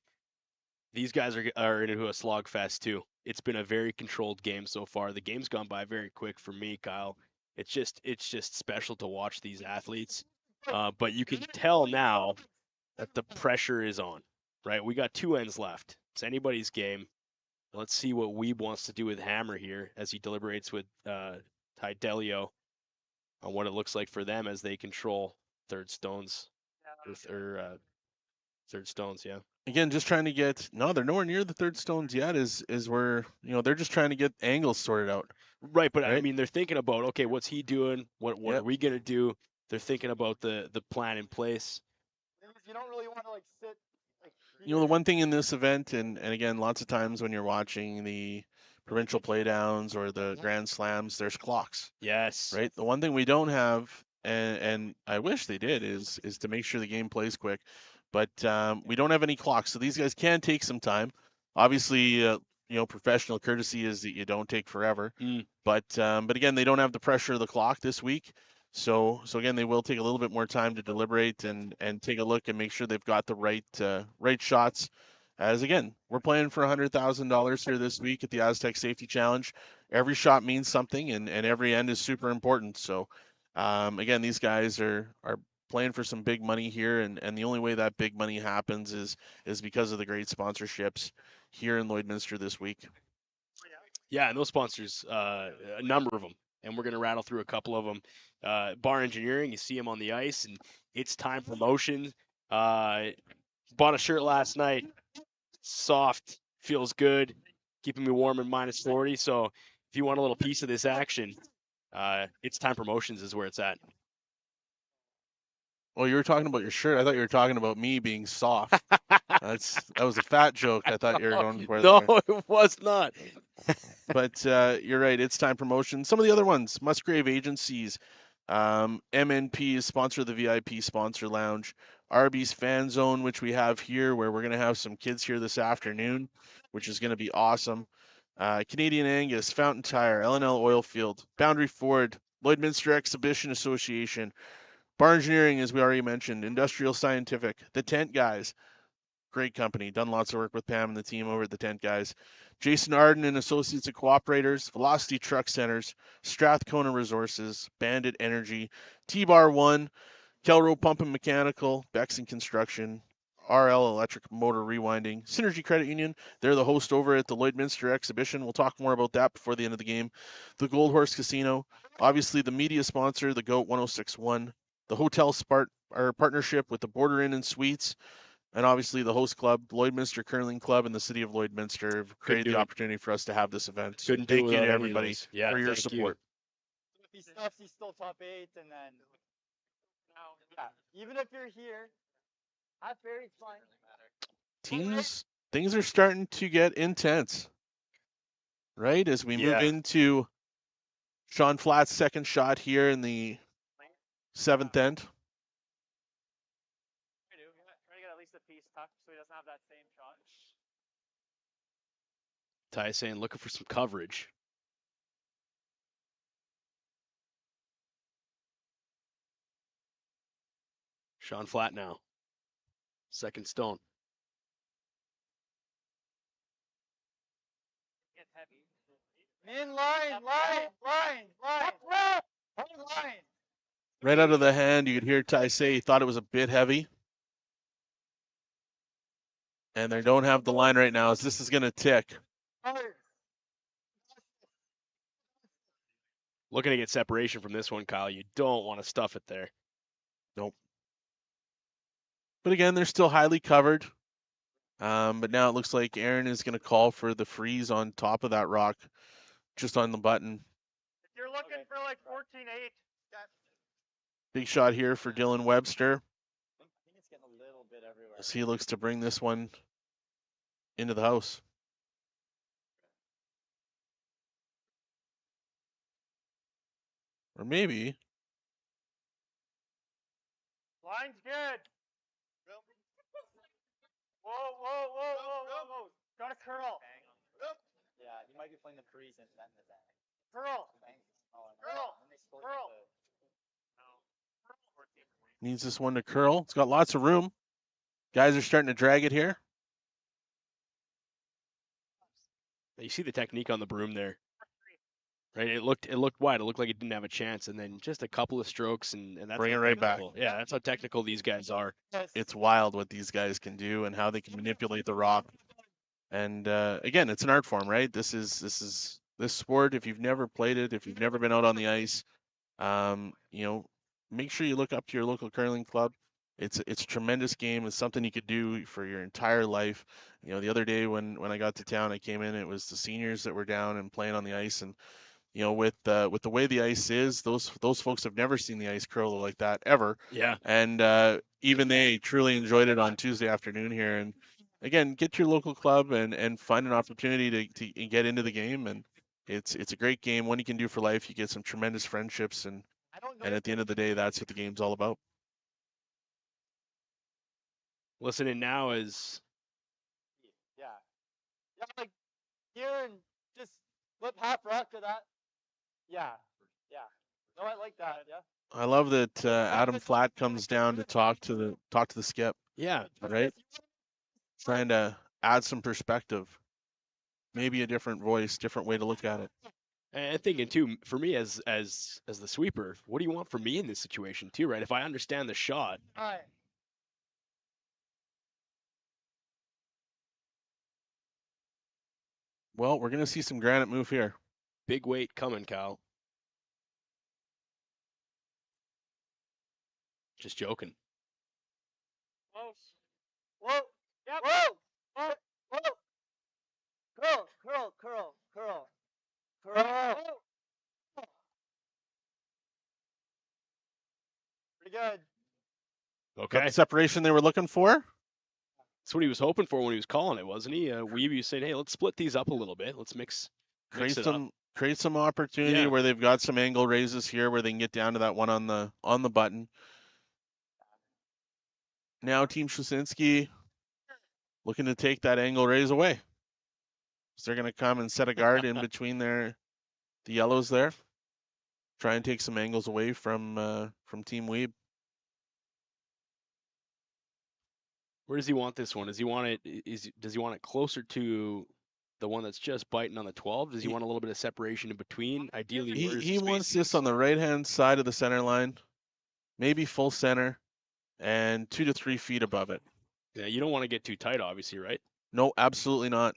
these guys are into a slogfest too. It's been a very controlled game so far. The game's gone by very quick for me, Kyle. It's just special to watch these athletes. But you can tell now that the pressure is on, right? We got 2 ends left. It's anybody's game. Let's see what Wiebe wants to do with Hammer here as he deliberates with Ty Delio on what it looks like for them as they control third stones. Or third stones, yeah. Again, just trying to get, no, they're nowhere near the third stones yet, is where, you know, they're just trying to get angles sorted out. Right, but Right? I mean, they're thinking about, okay, what's he doing? What Yep. are we going to do? They're thinking about the plan in place. You don't really want to like sit. Like, You know, the one thing in this event, and again, lots of times when you're watching the provincial playdowns or the grand slams, there's clocks, Yes. right? The one thing we don't have, and I wish they did, is to make sure the game plays quick. But we don't have any clocks, so these guys can take some time. Obviously, you know, professional courtesy is that you don't take forever. But again, they don't have the pressure of the clock this week. So again, they will take a little bit more time to deliberate and take a look and make sure they've got the right shots. As again, we're playing for $100,000 here this week at the Astec Safety Challenge. Every shot means something, and every end is super important. So again, these guys are playing for some big money here, and the only way that big money happens is because of the great sponsorships here in Lloydminster this week. Yeah, and those sponsors, a number of them and we're going to rattle through a couple of them. Bar Engineering, you see him on the ice, and it's time promotion. Bought a shirt last night. Soft, feels good, keeping me warm in -40. So if you want a little piece of this action, it's time promotions is where it's at. Oh, you were talking about your shirt. I thought you were talking about me being soft. That was a fat joke. I thought you were going for. No, there. it was not. But you're right. It's time promotion. Some of the other ones, Musgrave Agencies, MNP is sponsor of the VIP sponsor lounge. Arby's Fan Zone, which we have here, where we're going to have some kids here this afternoon, which is going to be awesome. Canadian Angus, Fountain Tire, L&L Oilfield, Boundary Ford, Lloydminster Exhibition Association, Bar Engineering, as we already mentioned, Industrial Scientific, The Tent Guys, great company, done lots of work with Pam and the team over at The Tent Guys, Jason Arden and Associates and Cooperators, Velocity Truck Centers, Strathcona Resources, Bandit Energy, T-Bar 1, Kelro Pump and Mechanical, Bex and Construction, RL Electric Motor Rewinding, Synergy Credit Union. They're the host over at the Lloydminster Exhibition. We'll talk more about that before the end of the game. The Gold Horse Casino, obviously the media sponsor, the GOAT 1061, the hotel partnership with the Border Inn and Suites, and obviously the host club, Lloydminster Curling Club, and the city of Lloydminster have created the opportunity for us to have this event. So Couldn't do it thank you without to any of everybody those. Yeah, for your thank you. support. If he stuffs, he's still top 8, and then yeah, even if you're here, half buried's fine. Things are starting to get intense, right? As we move into Sean Flatt's second shot here in the 7th end. Try to get at least a piece tucked so he doesn't have that same shot. Ty saying looking for some coverage. Sean Flatt now. Second stone. Gets heavy. In line. Right out of the hand, you could hear Ty say he thought it was a bit heavy. And they don't have the line right now, as this is going to tick. Looking to get separation from this one, Kyle. You don't want to stuff it there. Nope. But again, they're still highly covered. But now it looks like Aaron is going to call for the freeze on top of that rock, just on the button. If you're looking for like 14-8. Big shot here for Dylan Webster, I think it's getting a little bit everywhere. as he looks to bring this one into the house. Or maybe. Line's good. Whoa. Got a curl. Yeah, he might be playing the crease and then the back. Curl. Curl. Needs this one to curl. It's got lots of room. Guys are starting to drag it here. You see the technique on the broom there, right? It looked wide. It looked like it didn't have a chance, and then just a couple of strokes, and that's Bring how it right back. technical- Yeah, that's how technical these guys are. It's wild what these guys can do and how they can manipulate the rock. And again, it's an art form, right? This sport. If you've never played it, if you've never been out on the ice, make sure you look up to your local curling club. It's a tremendous game. It's something you could do for your entire life. The other day when I got to town, I came in. It was the seniors that were down and playing on the ice, and with the way the ice is, those folks have never seen the ice curl like that ever. Yeah. And even they truly enjoyed it on Tuesday afternoon here. And again, get to your local club and find an opportunity to get into the game. And it's a great game. One you can do for life. You get some tremendous friendships, and at the end of the day, that's what the game's all about. Listening now is Yeah, like here and just flip half rock to that. Yeah. No, I like that. Yeah. I love that Adam Flatt comes down to talk to the skip. yeah. Right? Trying to add some perspective, maybe a different voice, different way to look at it. And thinking too, for me as the sweeper, what do you want from me in this situation too, right? If I understand the shot, All right. Well, we're going to see some granite move here. big weight coming, Kyle. Just joking. Close. Whoa! Yep. Whoa! Whoa! Whoa! Curl! Curl! Curl! Curl! Curl! Pretty good. Got Okay. the separation they were looking for. That's what he was hoping for when he was calling it, wasn't he? Wiebe saying, "Hey, let's split these up a little bit. Let's mix Create it up." some opportunity Yeah. where they've got some angle raises here where they can get down to that one on the button. Now Team Slusinski looking to take that angle raise away. So they're going to come and set a guard in between the yellows there. Try and take some angles away from Team Weeb. Where does he want this one? Does he want it? Does he want it closer to the one that's just biting on the 12? Does he want a little bit of separation in between? Ideally, where's He the wants spacing? this on the right-hand side of the center line, maybe full center, and 2 to 3 feet above it. Yeah, you don't want to get too tight, obviously, right? No, absolutely not.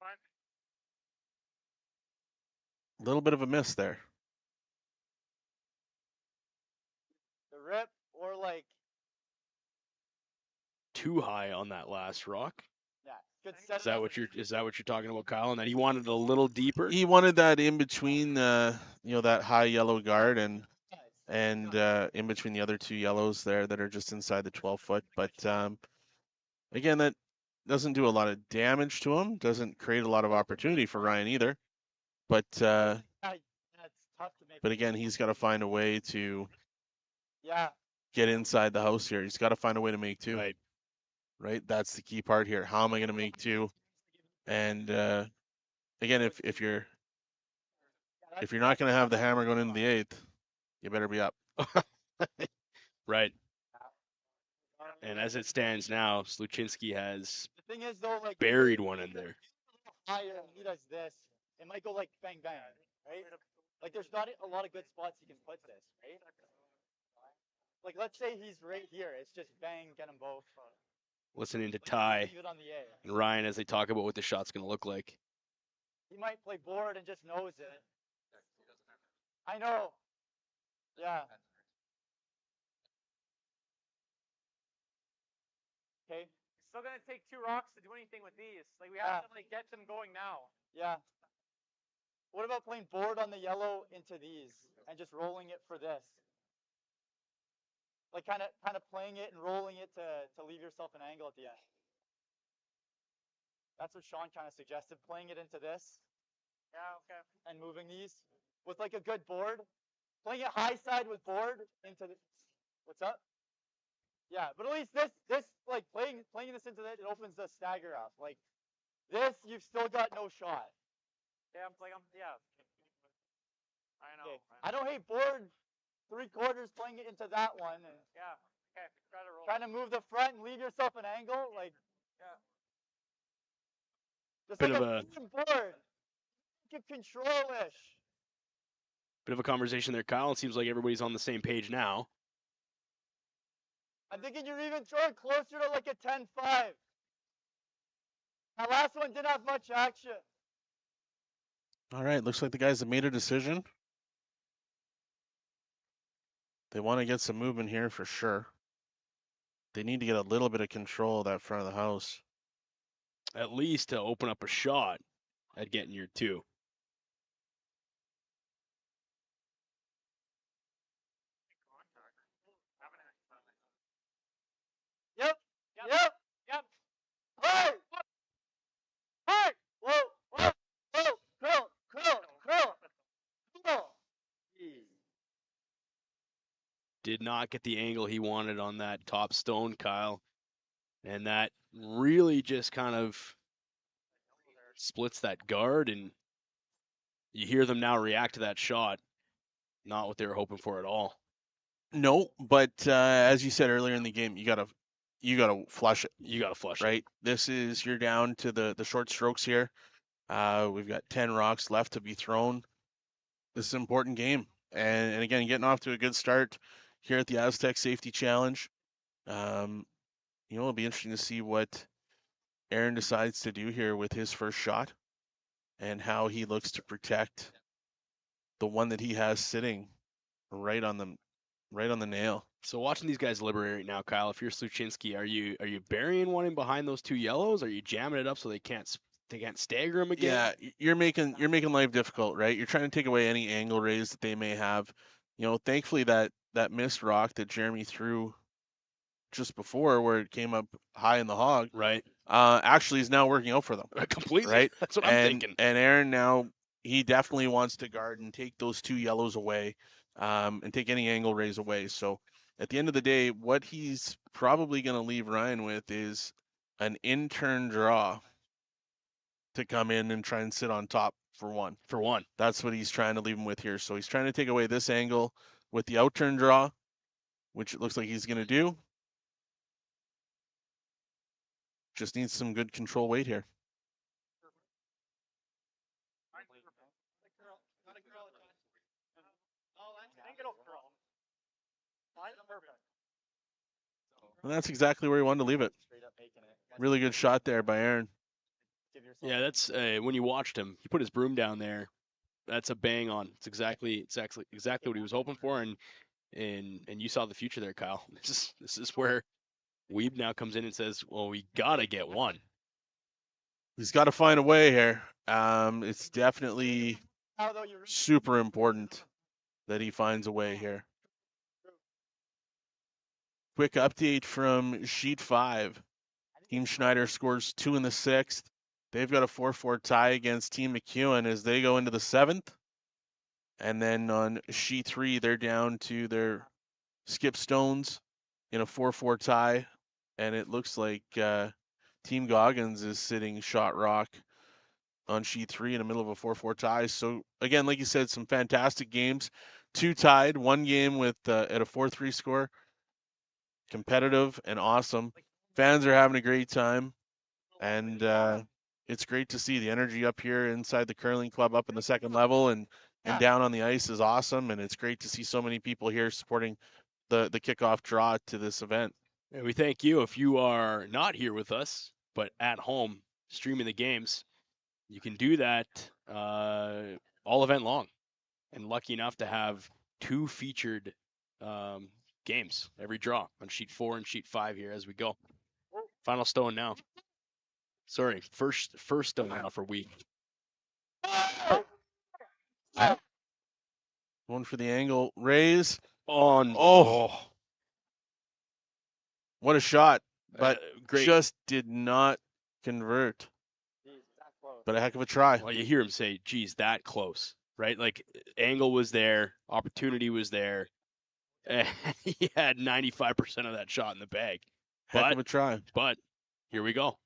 Fine. A little bit of a miss there. The rip or like, Too high on that last rock. yeah, good set. Is that what you're talking about, Kyle? And that he wanted it a little deeper. He wanted that in between, that high yellow guard and in between the other 2 yellows there that are just inside the 12-foot. But again, that doesn't do a lot of damage to him. Doesn't create a lot of opportunity for Ryan either. But Yeah, it's tough to make. but again, he's got to find a way to Yeah. get inside the house here. He's got to find a way to make 2. Right. Right. That's the key part here. How am I going to make 2? And again, if you're not going to have the hammer going into the 8th, you better be up. Right. And as it stands now, Sluchinski has The thing is though, like buried one in there. higher and he does this, it might go like bang bang, right? Like there's not a lot of good spots you can put this, right? Like let's say he's right here, it's just bang, get them both. Listening to Ty Leave it on the A. and Ryan as they talk about what the shot's going to look like. He might play board and just knows it. I know. Yeah. Okay. Still gonna take 2 rocks to do anything with these. Like we have to like get them going now. Yeah. What about playing board on the yellow into these and just rolling it for this? Like kind of playing it and rolling it to leave yourself an angle at the end. That's what Sean kind of suggested, playing it into this Yeah, okay. and moving these with like a good board. Playing it high side with board into the, what's up? Yeah, but at least this like playing this into that, it opens the stagger up. Like this, you've still got no shot. Yeah, yeah. I know. Okay. I don't hate board 3/4 playing it into that one and Yeah. Okay. Try to roll. trying to move the front and leave yourself an angle. Like Yeah. just Bit like of a good board. Get control-ish. Bit of a conversation there, Kyle. It seems like everybody's on the same page now. I'm thinking you're even throwing closer to like a 10-5. That last one didn't have much action. All right, looks like the guys have made a decision. They want to get some movement here for sure. They need to get a little bit of control of that front of the house. At least to open up a shot at getting your 2. Yep. Yep. Yep. Yep. Hey! Hey! Whoa! Whoa! Whoa! Curl! Curl! Curl! Curl! Did not get the angle he wanted on that top stone, Kyle. And that really just kind of splits that guard, and you hear them now react to that shot. Not what they were hoping for at all. No, but as you said earlier in the game, you gotta flush it. You got to flush it. Right. This is you're down to the short strokes here. We've got 10 rocks left to be thrown. This is an important game, and again, getting off to a good start here at the Astec Safety Challenge. It'll be interesting to see what Aaron decides to do here with his first shot. and how he looks to protect the one that he has sitting right on the nail. So watching these guys deliberate right now, Kyle, if you're Sluchinski, are you burying one in behind those 2 yellows? Are you jamming it up so they can't stagger him again? Yeah, you're making life difficult, right? You're trying to take away any angle raise that they may have. Thankfully that missed rock that Jeremy threw just before, where it came up high in the hog, Right. actually is now working out for them. Completely. Right. That's what I'm thinking. And Aaron now, he definitely wants to guard and take those 2 yellows away, and take any angle raise away. So at the end of the day, what he's probably going to leave Ryan with is an in-turn draw to come in and try and sit on top for one. That's what he's trying to leave him with here. So he's trying to take away this angle with the out-turn draw, which it looks like he's going to do. Just needs some good control weight here. And that's exactly where he wanted to leave it. Really good shot there by Aaron. Yeah, that's when you watched him, he put his broom down there. That's a bang on. It's exactly what he was hoping for, and you saw the future there, Kyle. This is where Weeb now comes in and says, "Well, we gotta get one." He's got to find a way here. It's definitely super important that he finds a way here. Quick update from Sheet 5. Team Schneider scores 2 in the 6th. They've got a 4-4 tie against Team McEwen as they go into the 7th. And then on Sheet 3, they're down to their Skip Stones in a 4-4 tie. And it looks like Team Goggins is sitting Shot Rock on Sheet 3 in the middle of a 4-4 tie. So, again, like you said, some fantastic games. 2 tied, 1 game with at a 4-3 score. Competitive and awesome. Fans are having a great time. And it's great to see the energy up here inside the curling club up in the 2nd level and down on the ice is awesome. And it's great to see so many people here supporting the kickoff draw to this event. And we thank you if you are not here with us, but at home streaming the games. You can do that all event long. And lucky enough to have 2 featured games every draw on Sheet 4 and Sheet 5 here as we go. Final stone now. Sorry, first stone now for Weeb. One for the angle raise. Oh. What a shot. But great. Just did not convert. But a heck of a try. Well, you hear him say, geez, that close, right? Like, angle was there, opportunity was there, and he had 95% of that shot in the bag. Heck of a try. But here we go.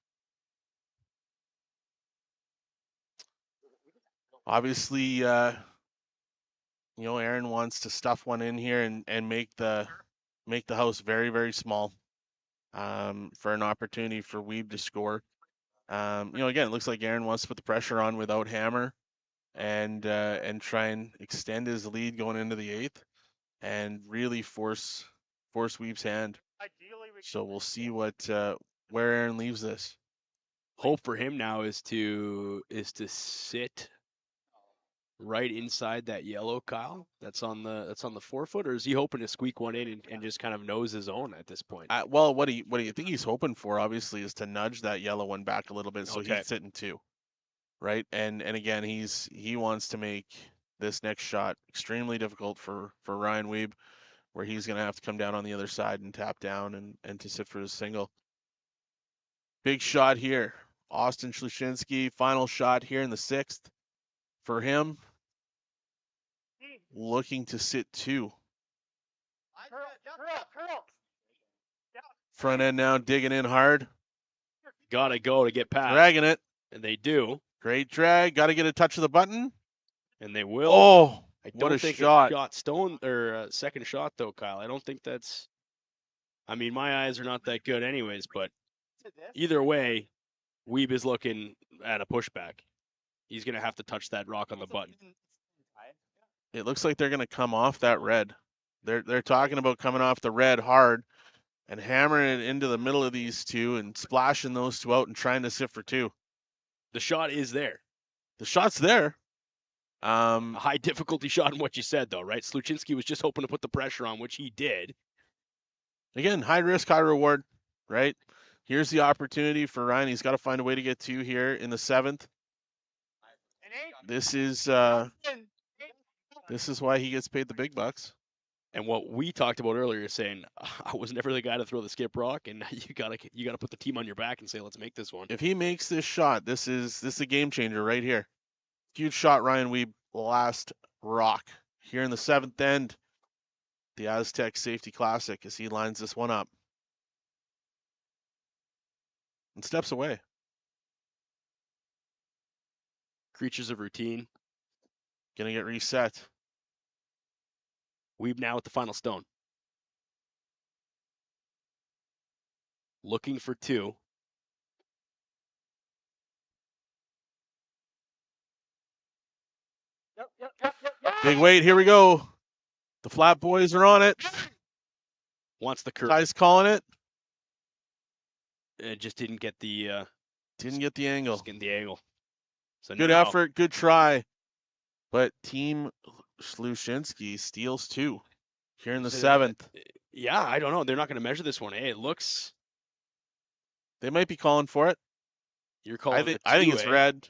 Obviously, Aaron wants to stuff one in here and make the house very, very small for an opportunity for Weeb to score. Again, it looks like Aaron wants to put the pressure on without hammer and try and extend his lead going into the 8th and really force Weeb's hand. So we'll see where Aaron leaves this. Hope for him now is to sit right inside that yellow, Kyle. That's on the 4-foot, or is he hoping to squeak one in and just kind of nose his own at this point? Well, what do you think he's hoping for? Obviously, is to nudge that yellow one back a little bit, so he's sitting 2, right? And again, he wants to make this next shot extremely difficult for Ryan Weeb, where he's going to have to come down on the other side and tap down and to sit for his single. Big shot here, Austin Sluchinski. Final shot here in the 6th for him. Looking to sit 2. Front end now, digging in hard. Gotta go to get past. Dragging it. And they do. Great drag. Got to get a touch of the button. And they will. Oh, I what don't a think shot. It's shot stone or second shot though, Kyle. I don't think that's. I mean, my eyes are not that good, anyways. But either way, Weeb is looking at a pushback. He's gonna have to touch that rock on the button. It looks like they're gonna come off that red. They're talking about coming off the red hard and hammering it into the middle of these 2 and splashing those 2 out and trying to sit for 2. The shot is there. the shot's there. A high difficulty shot in what you said, though, right? Sluchinski was just hoping to put the pressure on, which he did. Again, high risk, high reward, right? Here's the opportunity for Ryan. He's got to find a way to get 2 here in the 7th. This is why he gets paid the big bucks. And what we talked about earlier, saying I was never the guy to throw the skip rock, and you gotta put the team on your back and say, let's make this one. If he makes this shot, this is a game changer right here. Huge shot, Ryan Wiebe, last rock here in the 7th end. The Astec Safety Classic as he lines this one up and steps away. Creatures of routine. Gonna get reset. Weeb now at the final stone. Looking for 2. Big weight, here we go. The Flat Boys are on it. Wants the curve. Ty's calling it. It just didn't get the angle. Just getting the angle. So Good now, effort, good try. But Team Slusinski steals 2 here in the 7th. Yeah, I don't know. They're not going to measure this one. Hey, it looks. They might be calling for it. You're calling. I think it's red.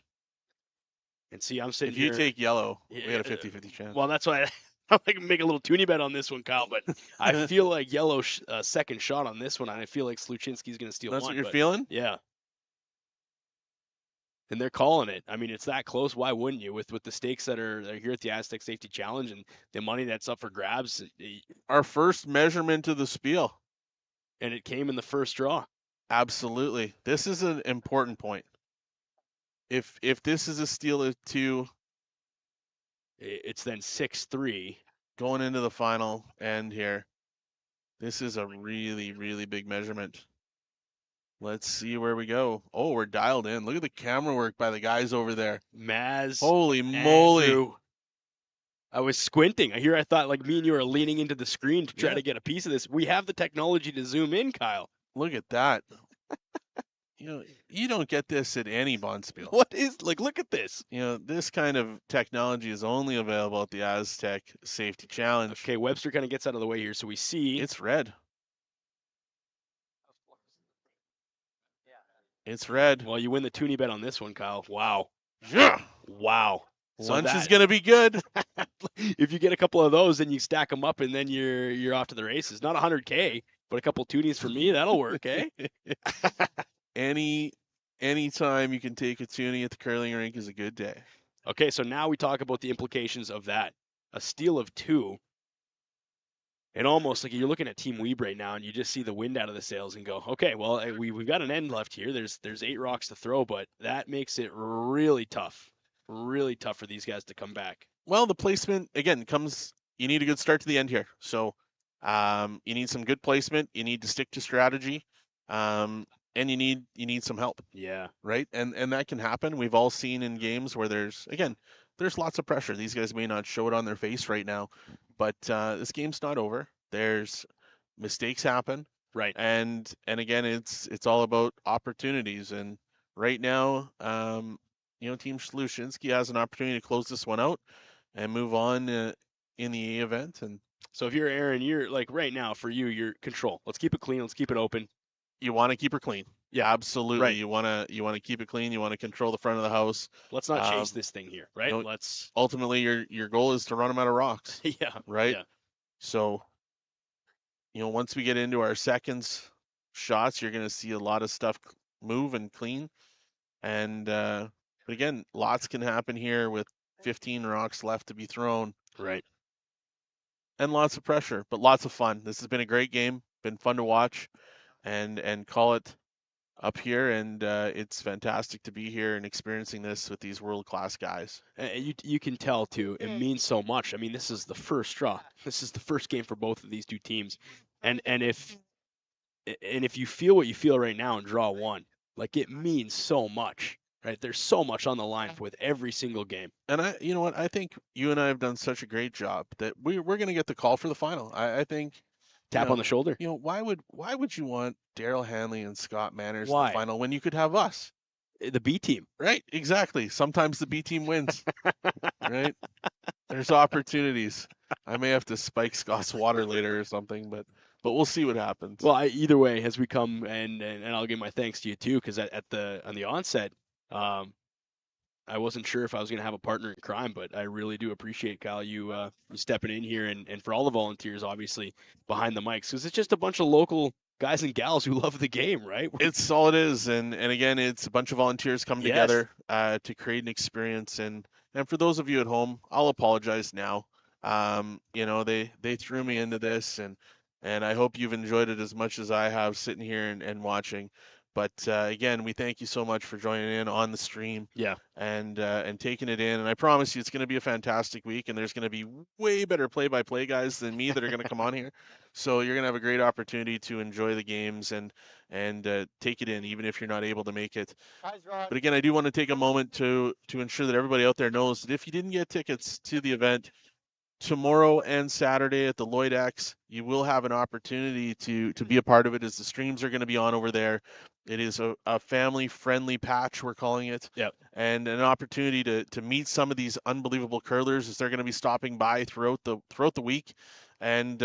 And see, I'm sitting If you here. take yellow, we got a 50-50 chance. Well, that's why I like to make a little toonie bet on this one, Kyle. But I feel like yellow second shot on this one, and I feel like Sluchinski's going to steal That's one. what you're but feeling? Yeah. And they're calling it. I mean, it's that close. Why wouldn't you? With the stakes that are here at the Astec Safety Challenge and the money that's up for grabs. Our first measurement of the spiel. And it came in the first draw. Absolutely. This is an important point. If this is a steal of 2, it's then 6-3 going into the final end here. This is a really, really big measurement. Let's see where we go. Oh, we're dialed in. Look at the camera work by the guys over there. Maz. Holy moly. Andrew. I was squinting. I thought like me and you are leaning into the screen to try Yeah. to get a piece of this. We have the technology to zoom in, Kyle. Look at that. You don't get this at any Bonspiel. What is, look at this. This kind of technology is only available at the Astec Safety Challenge. Okay, Webster kind of gets out of the way here. So we see. It's red. It's red. Well, you win the toonie bet on this one, Kyle. Wow. Yeah. Wow. So Lunch is going to be good. If you get a couple of those, then you stack them up, and then you're off to the races. Not 100K, but a couple toonies for me, that'll work, eh? Anytime you can take a toonie at the curling rink is a good day. Okay, so now we talk about the implications of that. A steal of 2. And almost like you're looking at Team Wiebe right now, and you just see the wind out of the sails and go, okay, well, we've got an end left here. There's 8 rocks to throw, but that makes it really tough for these guys to come back. Well, the placement, again, you need a good start to the end here. So you need some good placement. You need to stick to strategy. And you need some help. Yeah. Right? And that can happen. We've all seen in games where there's lots of pressure. These guys may not show it on their face right now, but this game's not over. There's mistakes happen. Right. And again, it's all about opportunities. And right now, Team Slusinski has an opportunity to close this one out and move on in the event. And so if you're Aaron, you're like right now for you, you're control. Let's keep it clean. Let's keep it open. You want to keep her clean. Yeah, absolutely. Right. You want to keep it clean. You want to control the front of the house. Let's not chase this thing here, right? Let's ultimately your goal is to run them out of rocks. Yeah. Right. Yeah. So, once we get into our seconds shots, you're going to see a lot of stuff move and clean. And but again, lots can happen here with 15 rocks left to be thrown. Right. And lots of pressure, but lots of fun. This has been a great game. Been fun to watch and call it up here, and it's fantastic to be here and experiencing this with these world-class guys. You can tell too, it means so much. I mean, this is the first draw. This is the first game for both of these two teams, and if you feel what you feel right now in draw 1, like it means so much, right? There's so much on the line with every single game. And I think you and I have done such a great job that we're going to get the call for the final. I think. Tap on the shoulder. Why would you want Daryl Hanley and Scott Manners in Why? the final when you could have us? the B team. Right, exactly. Sometimes the B team wins. Right? There's opportunities. I may have to spike Scott's water later or something, but we'll see what happens. Well, either way, as we come and I'll give my thanks to you too, because on the onset, I wasn't sure if I was going to have a partner in crime, but I really do appreciate, Kyle, you stepping in here and for all the volunteers, obviously, behind the mics, because it's just a bunch of local guys and gals who love the game, right? It's all it is, and again, it's a bunch of volunteers coming Yes. together to create an experience. And for those of you at home, I'll apologize now. You know, they threw me into this, and I hope you've enjoyed it as much as I have sitting here and watching. But again, we thank you so much for joining in on the stream. Yeah. And taking it in. And I promise you, it's going to be a fantastic week. And there's going to be way better play-by-play guys than me that are going to come on here. So you're going to have a great opportunity to enjoy the games and take it in, even if you're not able to make it. But again, I do want to take a moment to ensure that everybody out there knows that if you didn't get tickets to the event, tomorrow and Saturday at the Lloyd X, you will have an opportunity to be a part of it, as the streams are going to be on over there. It is a family-friendly patch, we're calling it. Yep. And an opportunity to meet some of these unbelievable curlers as they're going to be stopping by throughout the week and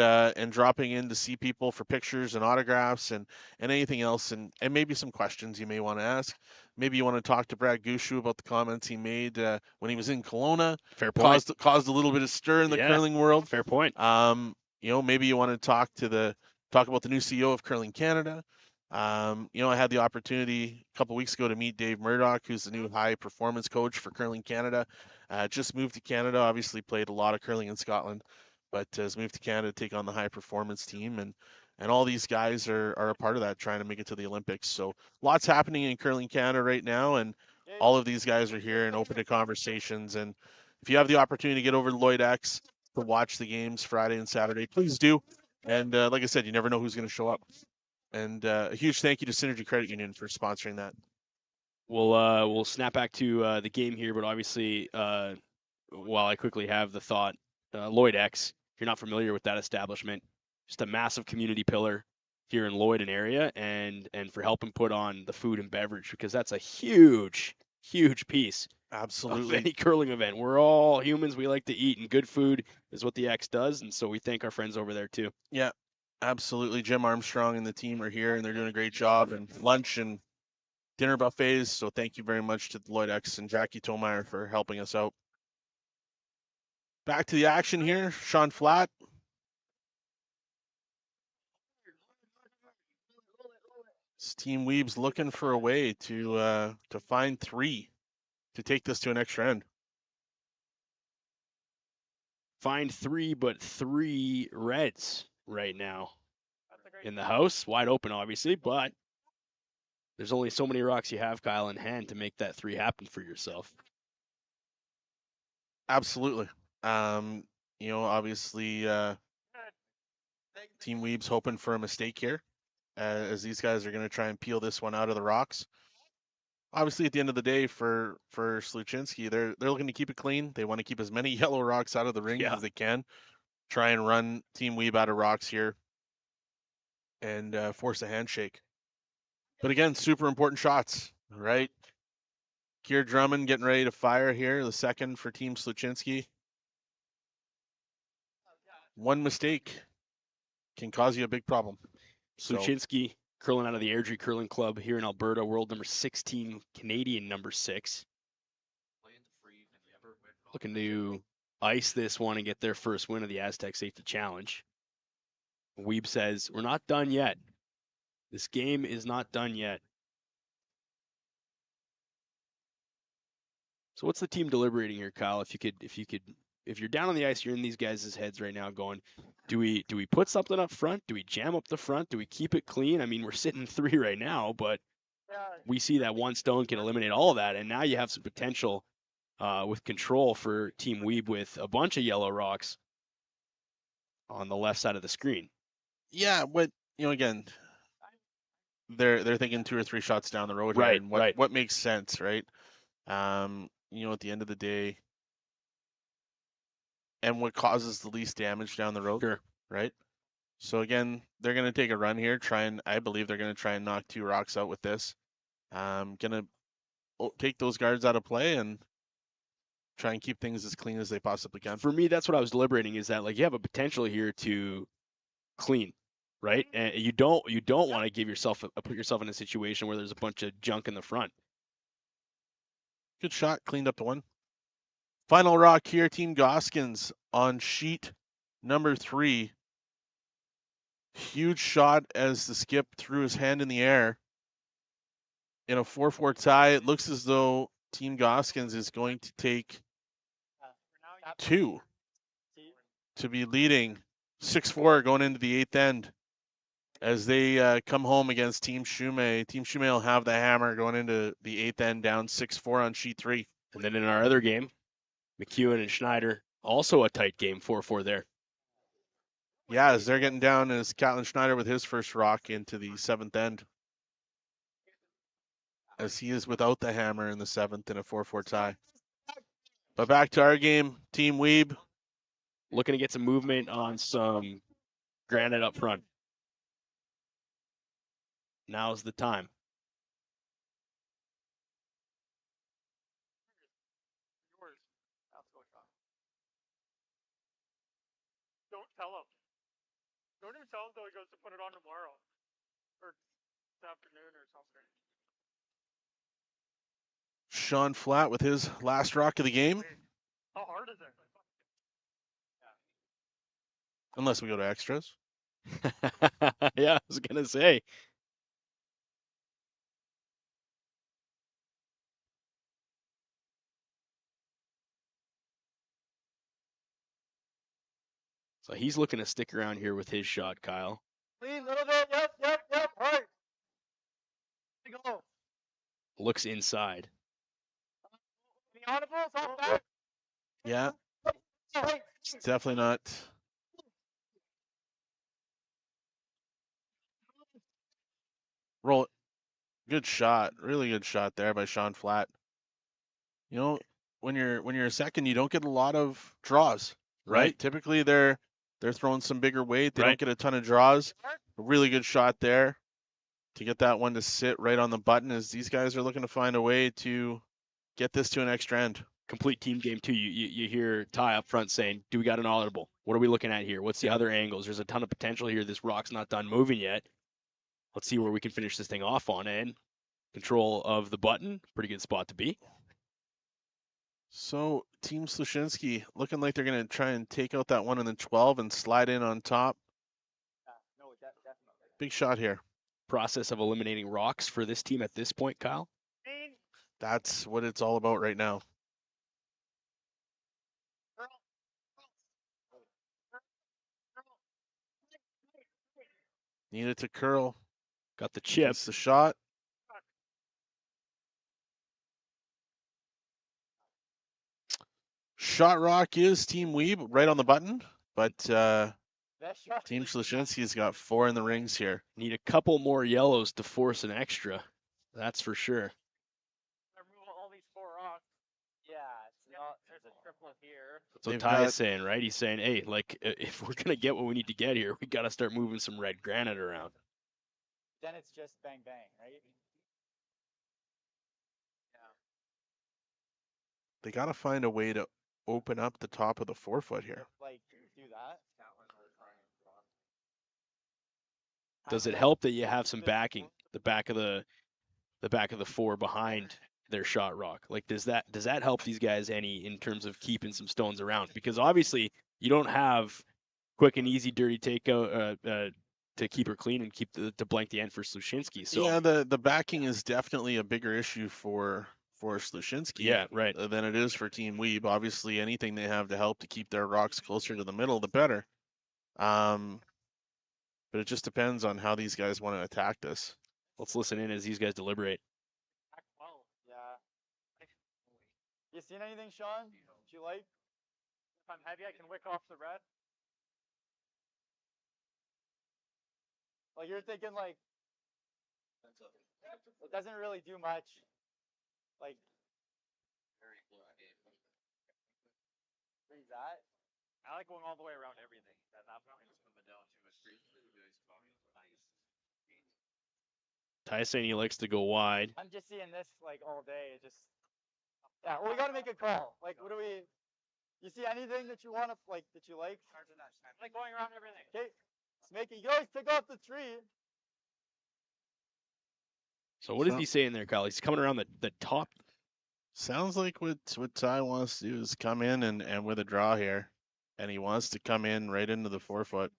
dropping in to see people for pictures and autographs and anything else, and maybe some questions you may want to ask. Maybe you want to talk to Brad Gushu about the comments he made when he was in Kelowna. Fair point. Caused a little bit of stir in the curling world. Fair point. You know, maybe you want to talk about the new CEO of Curling Canada. You know, I had the opportunity a couple weeks ago to meet Dave Murdoch, who's the new high performance coach for Curling Canada. Just moved to Canada, obviously played a lot of curling in Scotland, but has moved to Canada to take on the high performance team. And all these guys are a part of that, trying to make it to the Olympics. So lots happening in Curling Canada right now, and all of these guys are here and open to conversations. And if you have the opportunity to get over to Lloyd X to watch the games Friday and Saturday, please do. And like I said, you never know who's going to show up. And a huge thank you to Synergy Credit Union for sponsoring that. We'll snap back to the game here, but obviously, while I quickly have the thought, Lloyd X, if you're not familiar with that establishment, just a massive community pillar here in Lloyd and area, and for helping put on the food and beverage, because that's a huge piece Absolutely. of any curling event. We're all humans. We like to eat, and good food is what the X does, and so we thank our friends over there too. Yeah, absolutely. Jim Armstrong and the team are here, and they're doing a great job, and lunch and dinner buffets. So thank you very much to Lloyd X and Jackie Tomeyer for helping us out. Back to the action here. Sean Flatt. This team Weeb's looking for a way to find 3 to take this to an extra end. Find 3, but 3 reds right now in the house, wide open, obviously, but there's only so many rocks you have, Kyle, in hand to make that 3 happen for yourself. Absolutely. You know, obviously, Team Weeb's hoping for a mistake here, as these guys are going to try and peel this one out of the rocks. Obviously, at the end of the day, for Sluchinski, they're looking to keep it clean. They want to keep as many yellow rocks out of the ring as they can. Try and run Team Weeb out of rocks here and force a handshake. But again, super important shots, right? Kier Drummond getting ready to fire here, the second for Team Sluchinski. One mistake can cause you a big problem. Sluchinski curling out of the Airdrie Curling Club here in Alberta, world number 16, Canadian number 6. Looking to ice this one and get their first win of the Astec Safety Challenge. Weeb says, we're not done yet. This game is not done yet. So what's the team deliberating here, Kyle? If you're down on the ice, you're in these guys' heads right now going, do we put something up front? Do we jam up the front? Do we keep it clean? I mean, we're sitting 3 right now, but we see that one stone can eliminate all of that. And now you have some potential with control for Team Weeb with a bunch of yellow rocks on the left side of the screen. Yeah, again, they're thinking 2 or 3 shots down the road right, here, and what makes sense, right? At the end of the day, and what causes the least damage down the road, sure, right? So again, they're going to take a run here. I believe they're going to try and knock 2 rocks out with this. Gonna take those guards out of play and try and keep things as clean as they possibly can. For me, that's what I was deliberating, is that like you have a potential here to clean, right? And you don't want to give yourself put yourself in a situation where there's a bunch of junk in the front. Good shot, cleaned up to one. Final rock here, Team Goskins on sheet number 3. Huge shot as the skip threw his hand in the air. In a 4-4 tie, it looks as though Team Goskins is going to take 2 to be leading 6-4 going into the 8th end as they come home against Team Shumei. Team Shumei will have the hammer going into the 8th end down 6-4 on sheet 3. And then in our other game, McEwen and Schneider, also a tight game, 4-4 there. Yeah, as they're getting down as Catlin Schneider with his first rock into the 7th end. As he is without the hammer in the 7th in a 4-4 tie. But back to our game, Team Weeb. Looking to get some movement on some granite up front. Now's the time. Yours. Don't tell him. Don't even tell him till he goes to put it on tomorrow. Or this afternoon or something. Sean Flat with his last rock of the game. How hard is it? Unless we go to extras. Yeah, I was going to say. So he's looking to stick around here with his shot, Kyle. Clean a little bit. Yep. Hard. Go. Looks inside. The audibles off back. Yeah, it's definitely not. Roll it. Good shot. Really good shot there by Sean Flat. You know, when you're a second, you don't get a lot of draws, right? Typically they're throwing some bigger weight. They don't get a ton of draws. A really good shot there to get that one to sit right on the button as these guys are looking to find a way to get this to an extra end. Complete team game too. You hear Ty up front saying, do we got an audible? What are we looking at here? What's the other angles? There's a ton of potential here. This rock's not done moving yet. Let's see where we can finish this thing off on. And control of the button, pretty good spot to be. So Team Sluchinski looking like they're going to try and take out that one in the 12 and slide in on top. No, definitely. Big shot here. Process of eliminating rocks for this team at this point, Kyle. That's what it's all about right now. Needed to curl. Got the chip. That's the shot. Shot rock is Team Weeb right on the button, but Team Sluchinski's got 4 in the rings here. Need a couple more yellows to force an extra. That's for sure. Remove all these 4 rocks. Yeah, it's not. There's a triplet here. That's what They've Ty got- is saying, right? He's saying, hey, like, if we're going to get what we need to get here, we got to start moving some red granite around. Then it's just bang, right? They got to find a way to open up the top of the 4-foot here. Like, do that. Does it help that you have some backing, the back of the 4 behind their shot rock? Like, does that help these guys any in terms of keeping some stones around? Because obviously you don't have quick and easy dirty takeout to keep her clean and keep to blank the end for Sluchinski. So Yeah, the backing is definitely a bigger issue for Sluchinski. Yeah, right. Than it is for Team Weeb. Obviously, anything they have to help to keep their rocks closer to the middle, the better. But it just depends on how these guys want to attack this. let's listen in as these guys deliberate. Yeah. You seen anything, Sean? That you like? If I'm heavy, I can wick off the red. Like you're thinking like it doesn't really do much. Like freeze that. I like going all the way around everything. That's not Ty's saying he likes to go wide. I'm just seeing this like all day. It just. Yeah. Well, we gotta make a call. Like, what do we? You see anything that you want to like that you like? Like going around everything. Okay. Let's make it. You can always pick off the tree. So what is he saying there, Kyle? He's coming around the top. Sounds like what Ty wants to do is come in and with a draw here, and he wants to come in right into the 4-foot.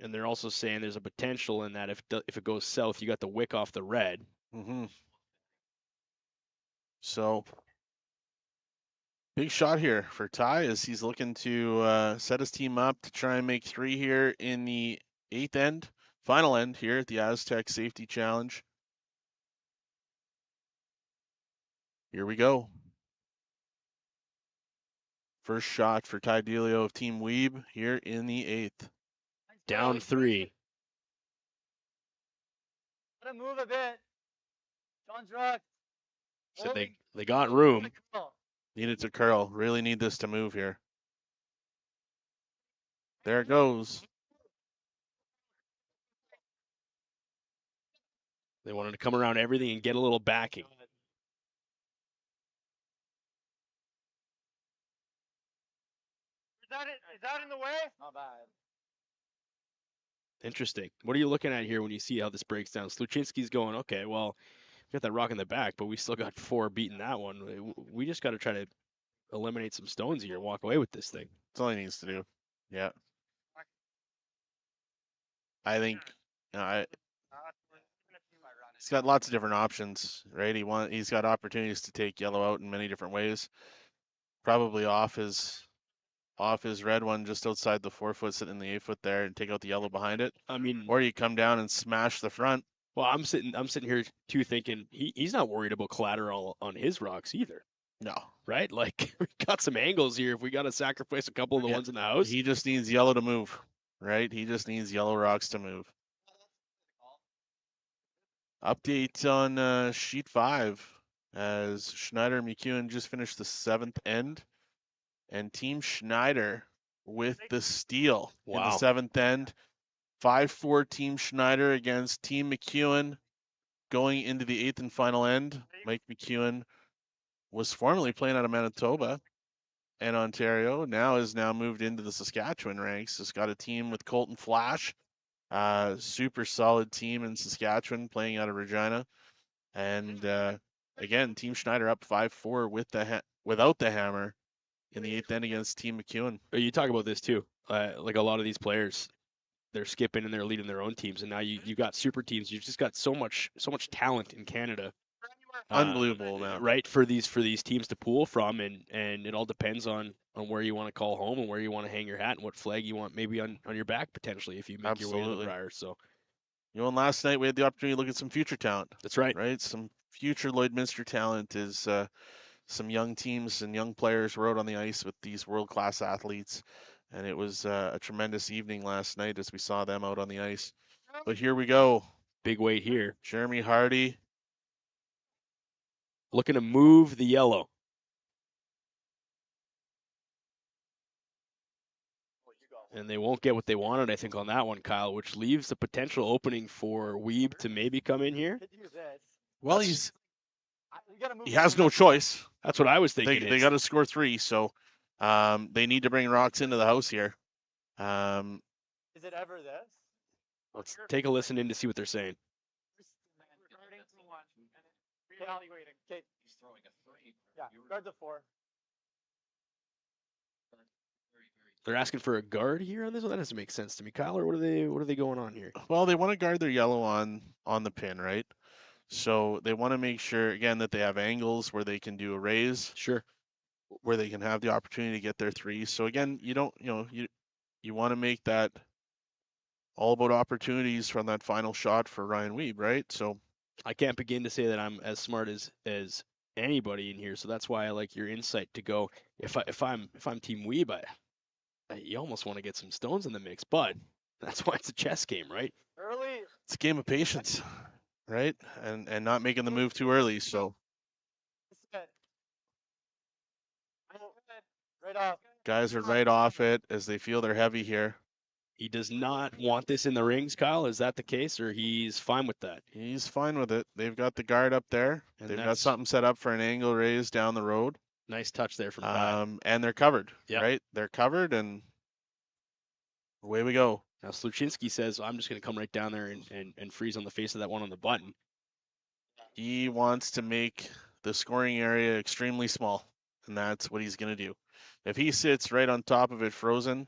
And they're also saying there's a potential in that if it goes south, you got the wick off the red. Mm-hmm. So big shot here for Ty as he's looking to set his team up to try and make 3 here in the 8th end, final end here at the Astec Safety Challenge. Here we go. First shot for Ty Delio of Team Weeb here in the 8th. Down 3. Let him move a bit. John's rock. So they got room. Need it to curl. Really need this to move here. There it goes. They wanted to come around everything and get a little backing. Is that in the way? Not bad. Interesting. What are you looking at here when you see how this breaks down? Sluchinski's going, okay, well, we got that rock in the back, but we still got 4 beating that one. We just got to try to eliminate some stones here and walk away with this thing. That's all he needs to do. Yeah. I think he's got lots of different options, right? He's got opportunities to take yellow out in many different ways. Probably off his red one just outside the 4-foot, sitting in the 8-foot there, and take out the yellow behind it. I mean, or you come down and smash the front. Well, I'm sitting here too thinking he's not worried about collateral on his rocks either. No. Right? Like we got some angles here. If we got to sacrifice a couple of the ones in the house, he just needs yellow to move. Right? He just needs yellow rocks to move. Update on sheet 5 as Schneider and McEwen just finished the 7th end, and Team Schneider with the steal in the 7th end. 5-4 Team Schneider against Team McEwen going into the 8th and final end. Mike McEwen was formerly playing out of Manitoba and Ontario, is now moved into the Saskatchewan ranks. Has got a team with Colton Flash, super solid team in Saskatchewan playing out of Regina. And again, Team Schneider up 5-4 without the hammer in the 8th end against Team McEwen. You talk about this too. Like a lot of these players, they're skipping and they're leading their own teams, and now you got super teams. You've just got so much talent in Canada. Unbelievable now, right? For these teams to pull from, and it all depends on where you want to call home and where you want to hang your hat and what flag you want maybe on your back potentially if you make your way to the Briar. So, and last night we had the opportunity to look at some future talent. That's right. Right, some future Lloydminster talent is some young teams and young players were out on the ice with these world-class athletes, and it was a tremendous evening last night as we saw them out on the ice. But here we go. Big weight here. Jeremy Hardy. Looking to move the yellow. And they won't get what they wanted, I think, on that one, Kyle, which leaves the potential opening for Wiebe to maybe come in here. Well, he has no choice. That's what I was thinking. They got to score 3, so they need to bring rocks into the house here. Is it ever this? Let's take a listen in to see what they're saying. Evaluating. Okay. He's throwing a 3. Yeah, guard the 4. They're asking for a guard here on this one. That doesn't make sense to me, Kyle. Or what are they going on here? Well, they want to guard their yellow on the pin, right? So they want to make sure again that they have angles where they can do a raise. Sure. Where they can have the opportunity to get their 3. So again, you want to make that all about opportunities from that final shot for Ryan Wiebe, right? So I can't begin to say that I'm as smart as anybody in here, so that's why I like your insight to go. If I'm Team Wiebe, you almost want to get some stones in the mix, but that's why it's a chess game, right? Early. It's a game of patience, right? And not making the move too early. So Right off. Guys are right off it as they feel they're heavy here. He does not want this in the rings, Kyle. Is that the case, or he's fine with that? He's fine with it. They've got the guard up there. And They've got that's- something set up for an angle raise down the road. Nice touch there from Kyle. And they're covered, Yep. right? They're covered, and away we go. Now Sluchinski says, I'm just going to come right down there and freeze on the face of that one on the button. He wants to make the scoring area extremely small, and that's what he's going to do. If he sits right on top of it frozen,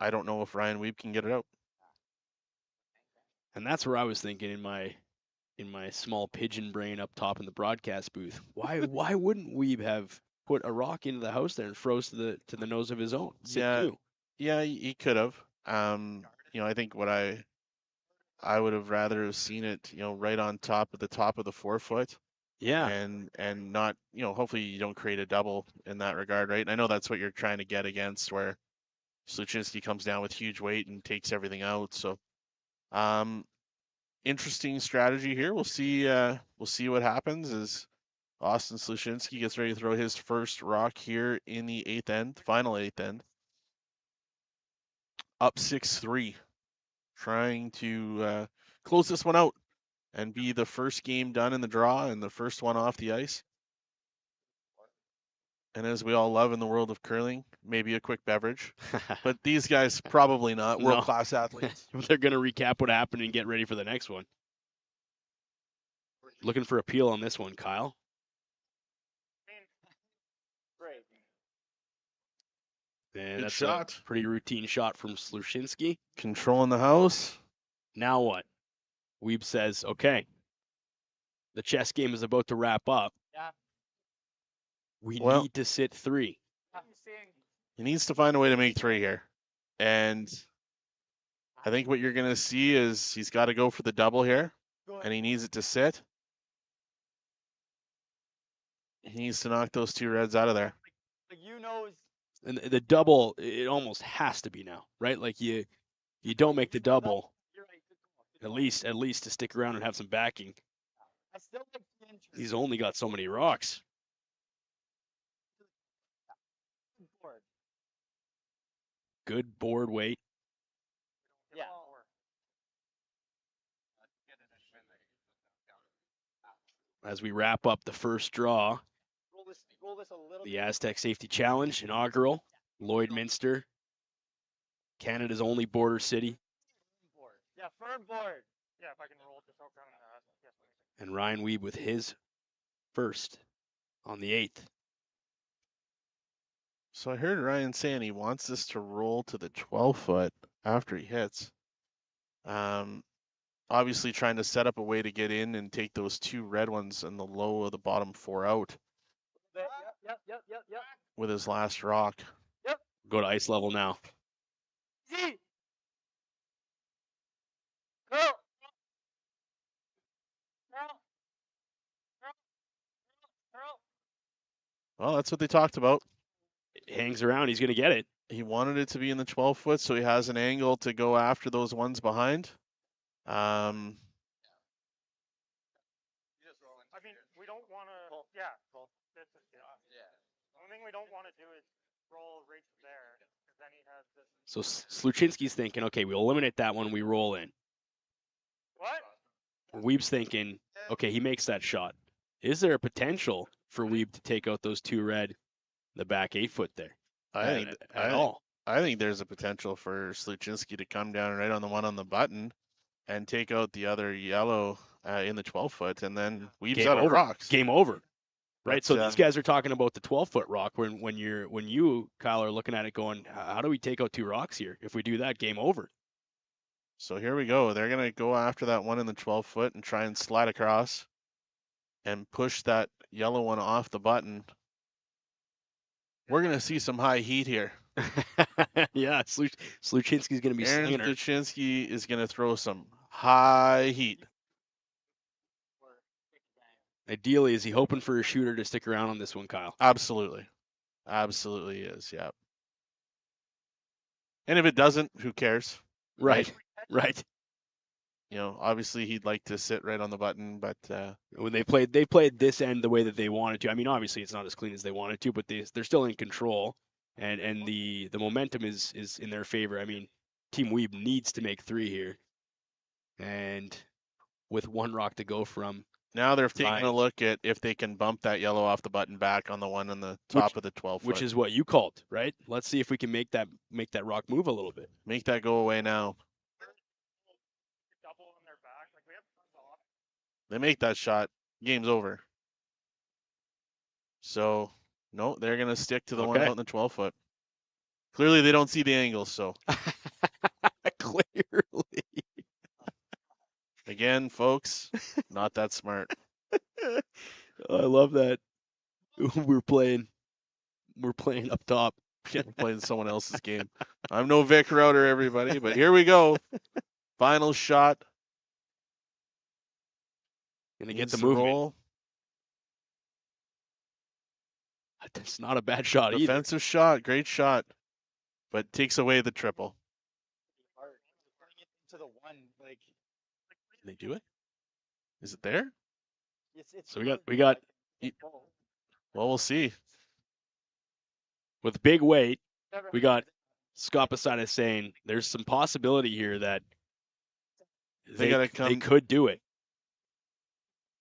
I don't know if Ryan Wiebe can get it out. And that's where I was thinking in my small pigeon brain up top in the broadcast booth. Why wouldn't Weeb have put a rock into the house there and froze to the nose of his own? Yeah, he could have. I think what I would have rather have seen it, right on top of the 4 foot. Yeah. And not, hopefully you don't create a double in that regard, right? And I know that's what you're trying to get against, where Sluchinski comes down with huge weight and takes everything out. So, interesting strategy here. We'll see what happens as Austin Sluchinski gets ready to throw his first rock here in the final eighth end. Up 6-3, trying to close this one out and be the first game done in the draw and the first one off the ice. And as we all love in the world of curling, maybe a quick beverage. But these guys probably not. World-class athletes. They're going to recap what happened and get ready for the next one. Looking for a peel on this one, Kyle. Great. And Good that's shot. a pretty routine shot from Sluchinski. Controlling the house. Now what? Weeb says, okay, the chess game is about to wrap up. Yeah. We Well- need to sit 3. He needs to find a way to make 3 here. And I think what you're going to see is he's got to go for the double here, and he needs it to sit. He needs to knock those 2 reds out of there. Like, you know, And the double, it almost has to be now, right? Like you don't make the double, you're right. Good call. at least to stick around and have some backing. I still like the interest. He's only got so many rocks. Board. Good board weight. Yeah. As we wrap up the first draw, Roll this a little the bit. Astec Safety Challenge, inaugural, Lloydminster, Canada's only border city, Board. Yeah, firm board. Yeah, if I can roll this out down yes, please. and Ryan Weeb with his first on the 8th. So I heard Ryan saying he wants this to roll to the 12 foot after he hits. Obviously trying to set up a way to get in and take those 2 red ones and the low of the bottom 4 out Yep. with his last rock. Go to ice level now. Easy. Go. Well, that's what they talked about. Hangs around, he's going to get it. He wanted it to be in the 12 foot, so he has an angle to go after those ones behind. I mean, we don't want to. Yeah. This is, the only thing we don't want to do is roll right there, because then he has this. So Sluchinski's thinking, okay, we'll eliminate that one, we roll in. What? Weeb's thinking, okay, he makes that shot. Is there a potential for Weeb to take out those 2 red, the back 8 foot there? I All. think there's a potential for Sluchinski to come down right on the one on the button and take out the other yellow in the 12 foot, and then Weeb's Game out of over. rocks. Game over. Right, But, so these guys are talking about the 12-foot rock when you, Kyle, are looking at it going, how do we take out 2 rocks here? If we do that, game over. So here we go. They're going to go after that one in the 12 foot and try and slide across and push that yellow one off the button. We're going to see some high heat here. Yeah, Sluchinski's going to be Aaron slinging her. Sluchinski is going to throw some high heat. Ideally, is he hoping for a shooter to stick around on this one, Kyle? Absolutely. Absolutely is, yeah. And if it doesn't, who cares? Right, right. Obviously he'd like to sit right on the button, but When they played this end the way that they wanted to. I mean, obviously it's not as clean as they wanted to, but they're still in control. and the momentum is in their favor. I mean, Team Weeb needs to make 3 here, and with 1 rock to go from. Now they're taking a Ryan. look at if they can bump that yellow off the button back on the one on the top of the 12 foot. Which is what you called, right? Let's see if we can make that rock move a little bit. Make that go away now. Double on their back. Like we have tons of options. They make that shot, game's over. So, no, they're going to stick to the one Okay. out in the 12 foot. Clearly, they don't see the angle, so. Clearly. Again, folks, not that smart. I love that. We're playing up top. We're playing someone else's game. I'm no Vic Router, everybody, but here we go. Final shot. Gonna get Needs the to movement. roll. That's not a bad shot either. Defensive shot, great shot, but takes away the triple. Hard. Putting it into the one, like Can they do it? Is it there? it's. So we got- hard, we got- like, Well, we'll see. With big weight, we got Scott beside us saying there's some possibility here that They gotta come- they could do it.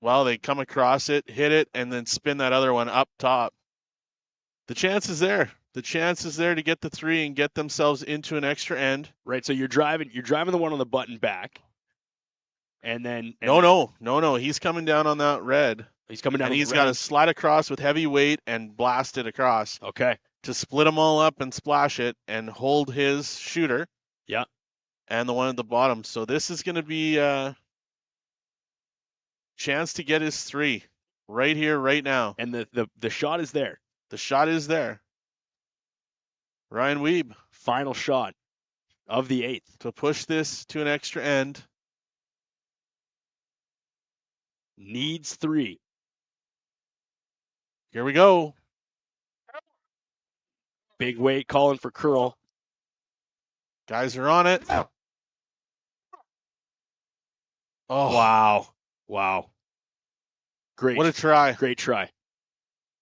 Well, they come across it, hit it, and then spin that other one up top. The chance is there. The chance is there to get the 3 and get themselves into an extra end. Right. So you're driving the one on the button back. And then No. He's coming down on that red. he's coming down. And with he's red. got to slide across with heavy weight and blast it across Okay. to split them all up and splash it and hold his shooter. Yeah. And the one at the bottom. So this is going to be a chance to get his 3 right here, right now. And the shot is there. The shot is there. Ryan Wiebe Final shot of the 8th. to push this to an extra end. Needs 3. Here we go. Big weight calling for curl. Guys are on it. Oh, Wow. Great. what a try. great try.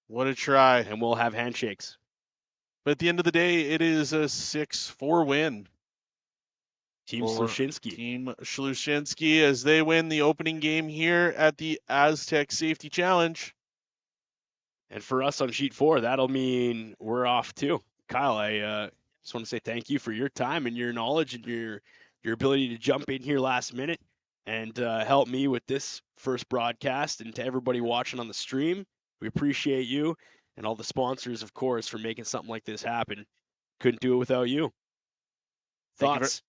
What a try. And we'll have handshakes. But at the end of the day, it is a 6-4 win. Team For Sluchinski. Team Slusinski as they win the opening game here at the Astec Safety Challenge. And for us on sheet 4, that'll mean we're off too. Kyle, I just want to say thank you for your time and your knowledge and your ability to jump in here last minute and help me with this first broadcast. And to everybody watching on the stream, we appreciate you, and all the sponsors, of course, for making something like this happen. Couldn't do it without you. Thank you Thoughts?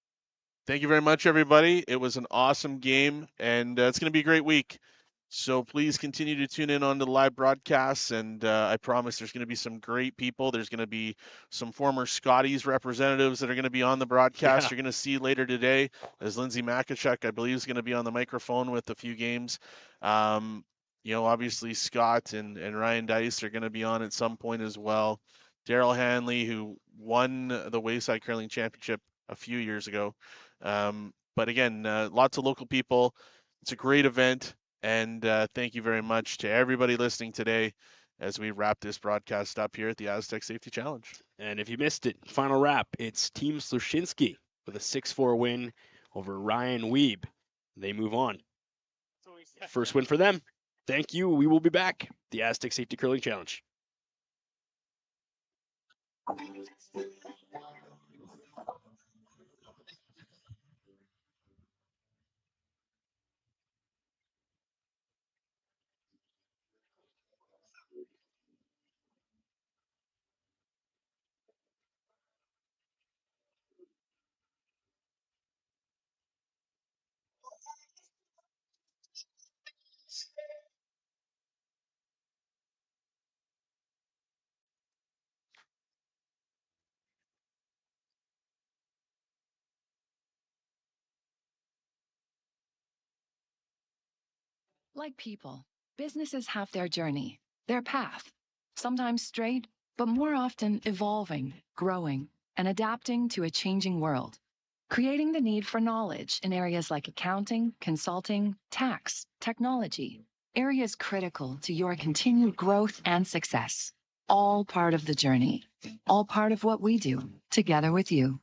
Thank you very much, everybody. It was an awesome game, and it's going to be a great week. So please continue to tune in on the live broadcasts, and I promise there's going to be some great people. There's going to be some former Scotties representatives that are going to be on the broadcast. Yeah. You're going to see later today, as Lindsay Makachuk, I believe, is going to be on the microphone with a few games. Obviously Scott and Ryan Dice are going to be on at some point as well. Daryl Hanley, who won the Wayside Curling Championship a few years ago. But again, lots of local people. It's a great event. And thank you very much to everybody listening today as we wrap this broadcast up here at the Astec Safety Challenge. And if you missed it, final wrap, it's Team Sluchinski with a 6-4 win over Ryan Wiebe. They move on. First win for them. Thank you. We will be back. The Astec Safety Curling Challenge. Like people, businesses have their journey, their path, sometimes straight, but more often evolving, growing, and adapting to a changing world, creating the need for knowledge in areas like accounting, consulting, tax, technology, areas critical to your continued growth and success. all part of the journey, all part of what we do together with you.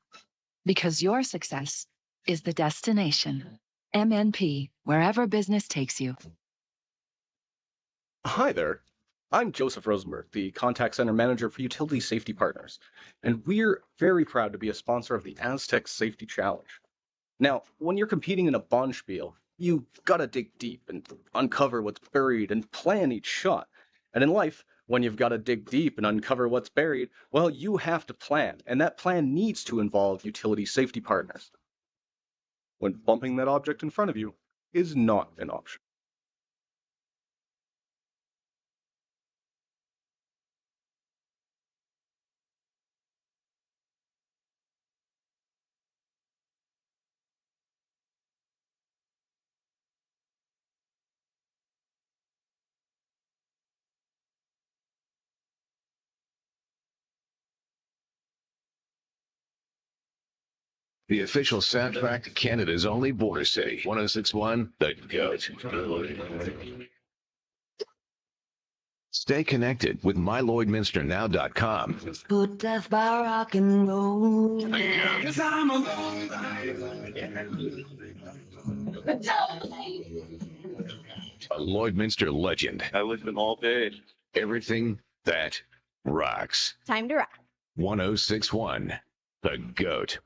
Because your success is the destination. MNP, wherever business takes you. Hi there. I'm Joseph Rosenberg, the Contact Center Manager for Utility Safety Partners, and we're very proud to be a sponsor of the Astec Safety Challenge. Now, when you're competing in a bond spiel, you gotta dig deep and uncover what's buried and plan each shot. And in life, when you've gotta dig deep and uncover what's buried, well, you have to plan, and that plan needs to involve utility safety partners. When bumping that object in front of you is not an option. The official soundtrack to Canada's only border city, 1061, The Goat. Stay connected with MyLloydminsterNow.com. Put death by rock and roll. A Lloydminster legend. I lived them all day. Everything that rocks. Time to rock. 1061, The Goat.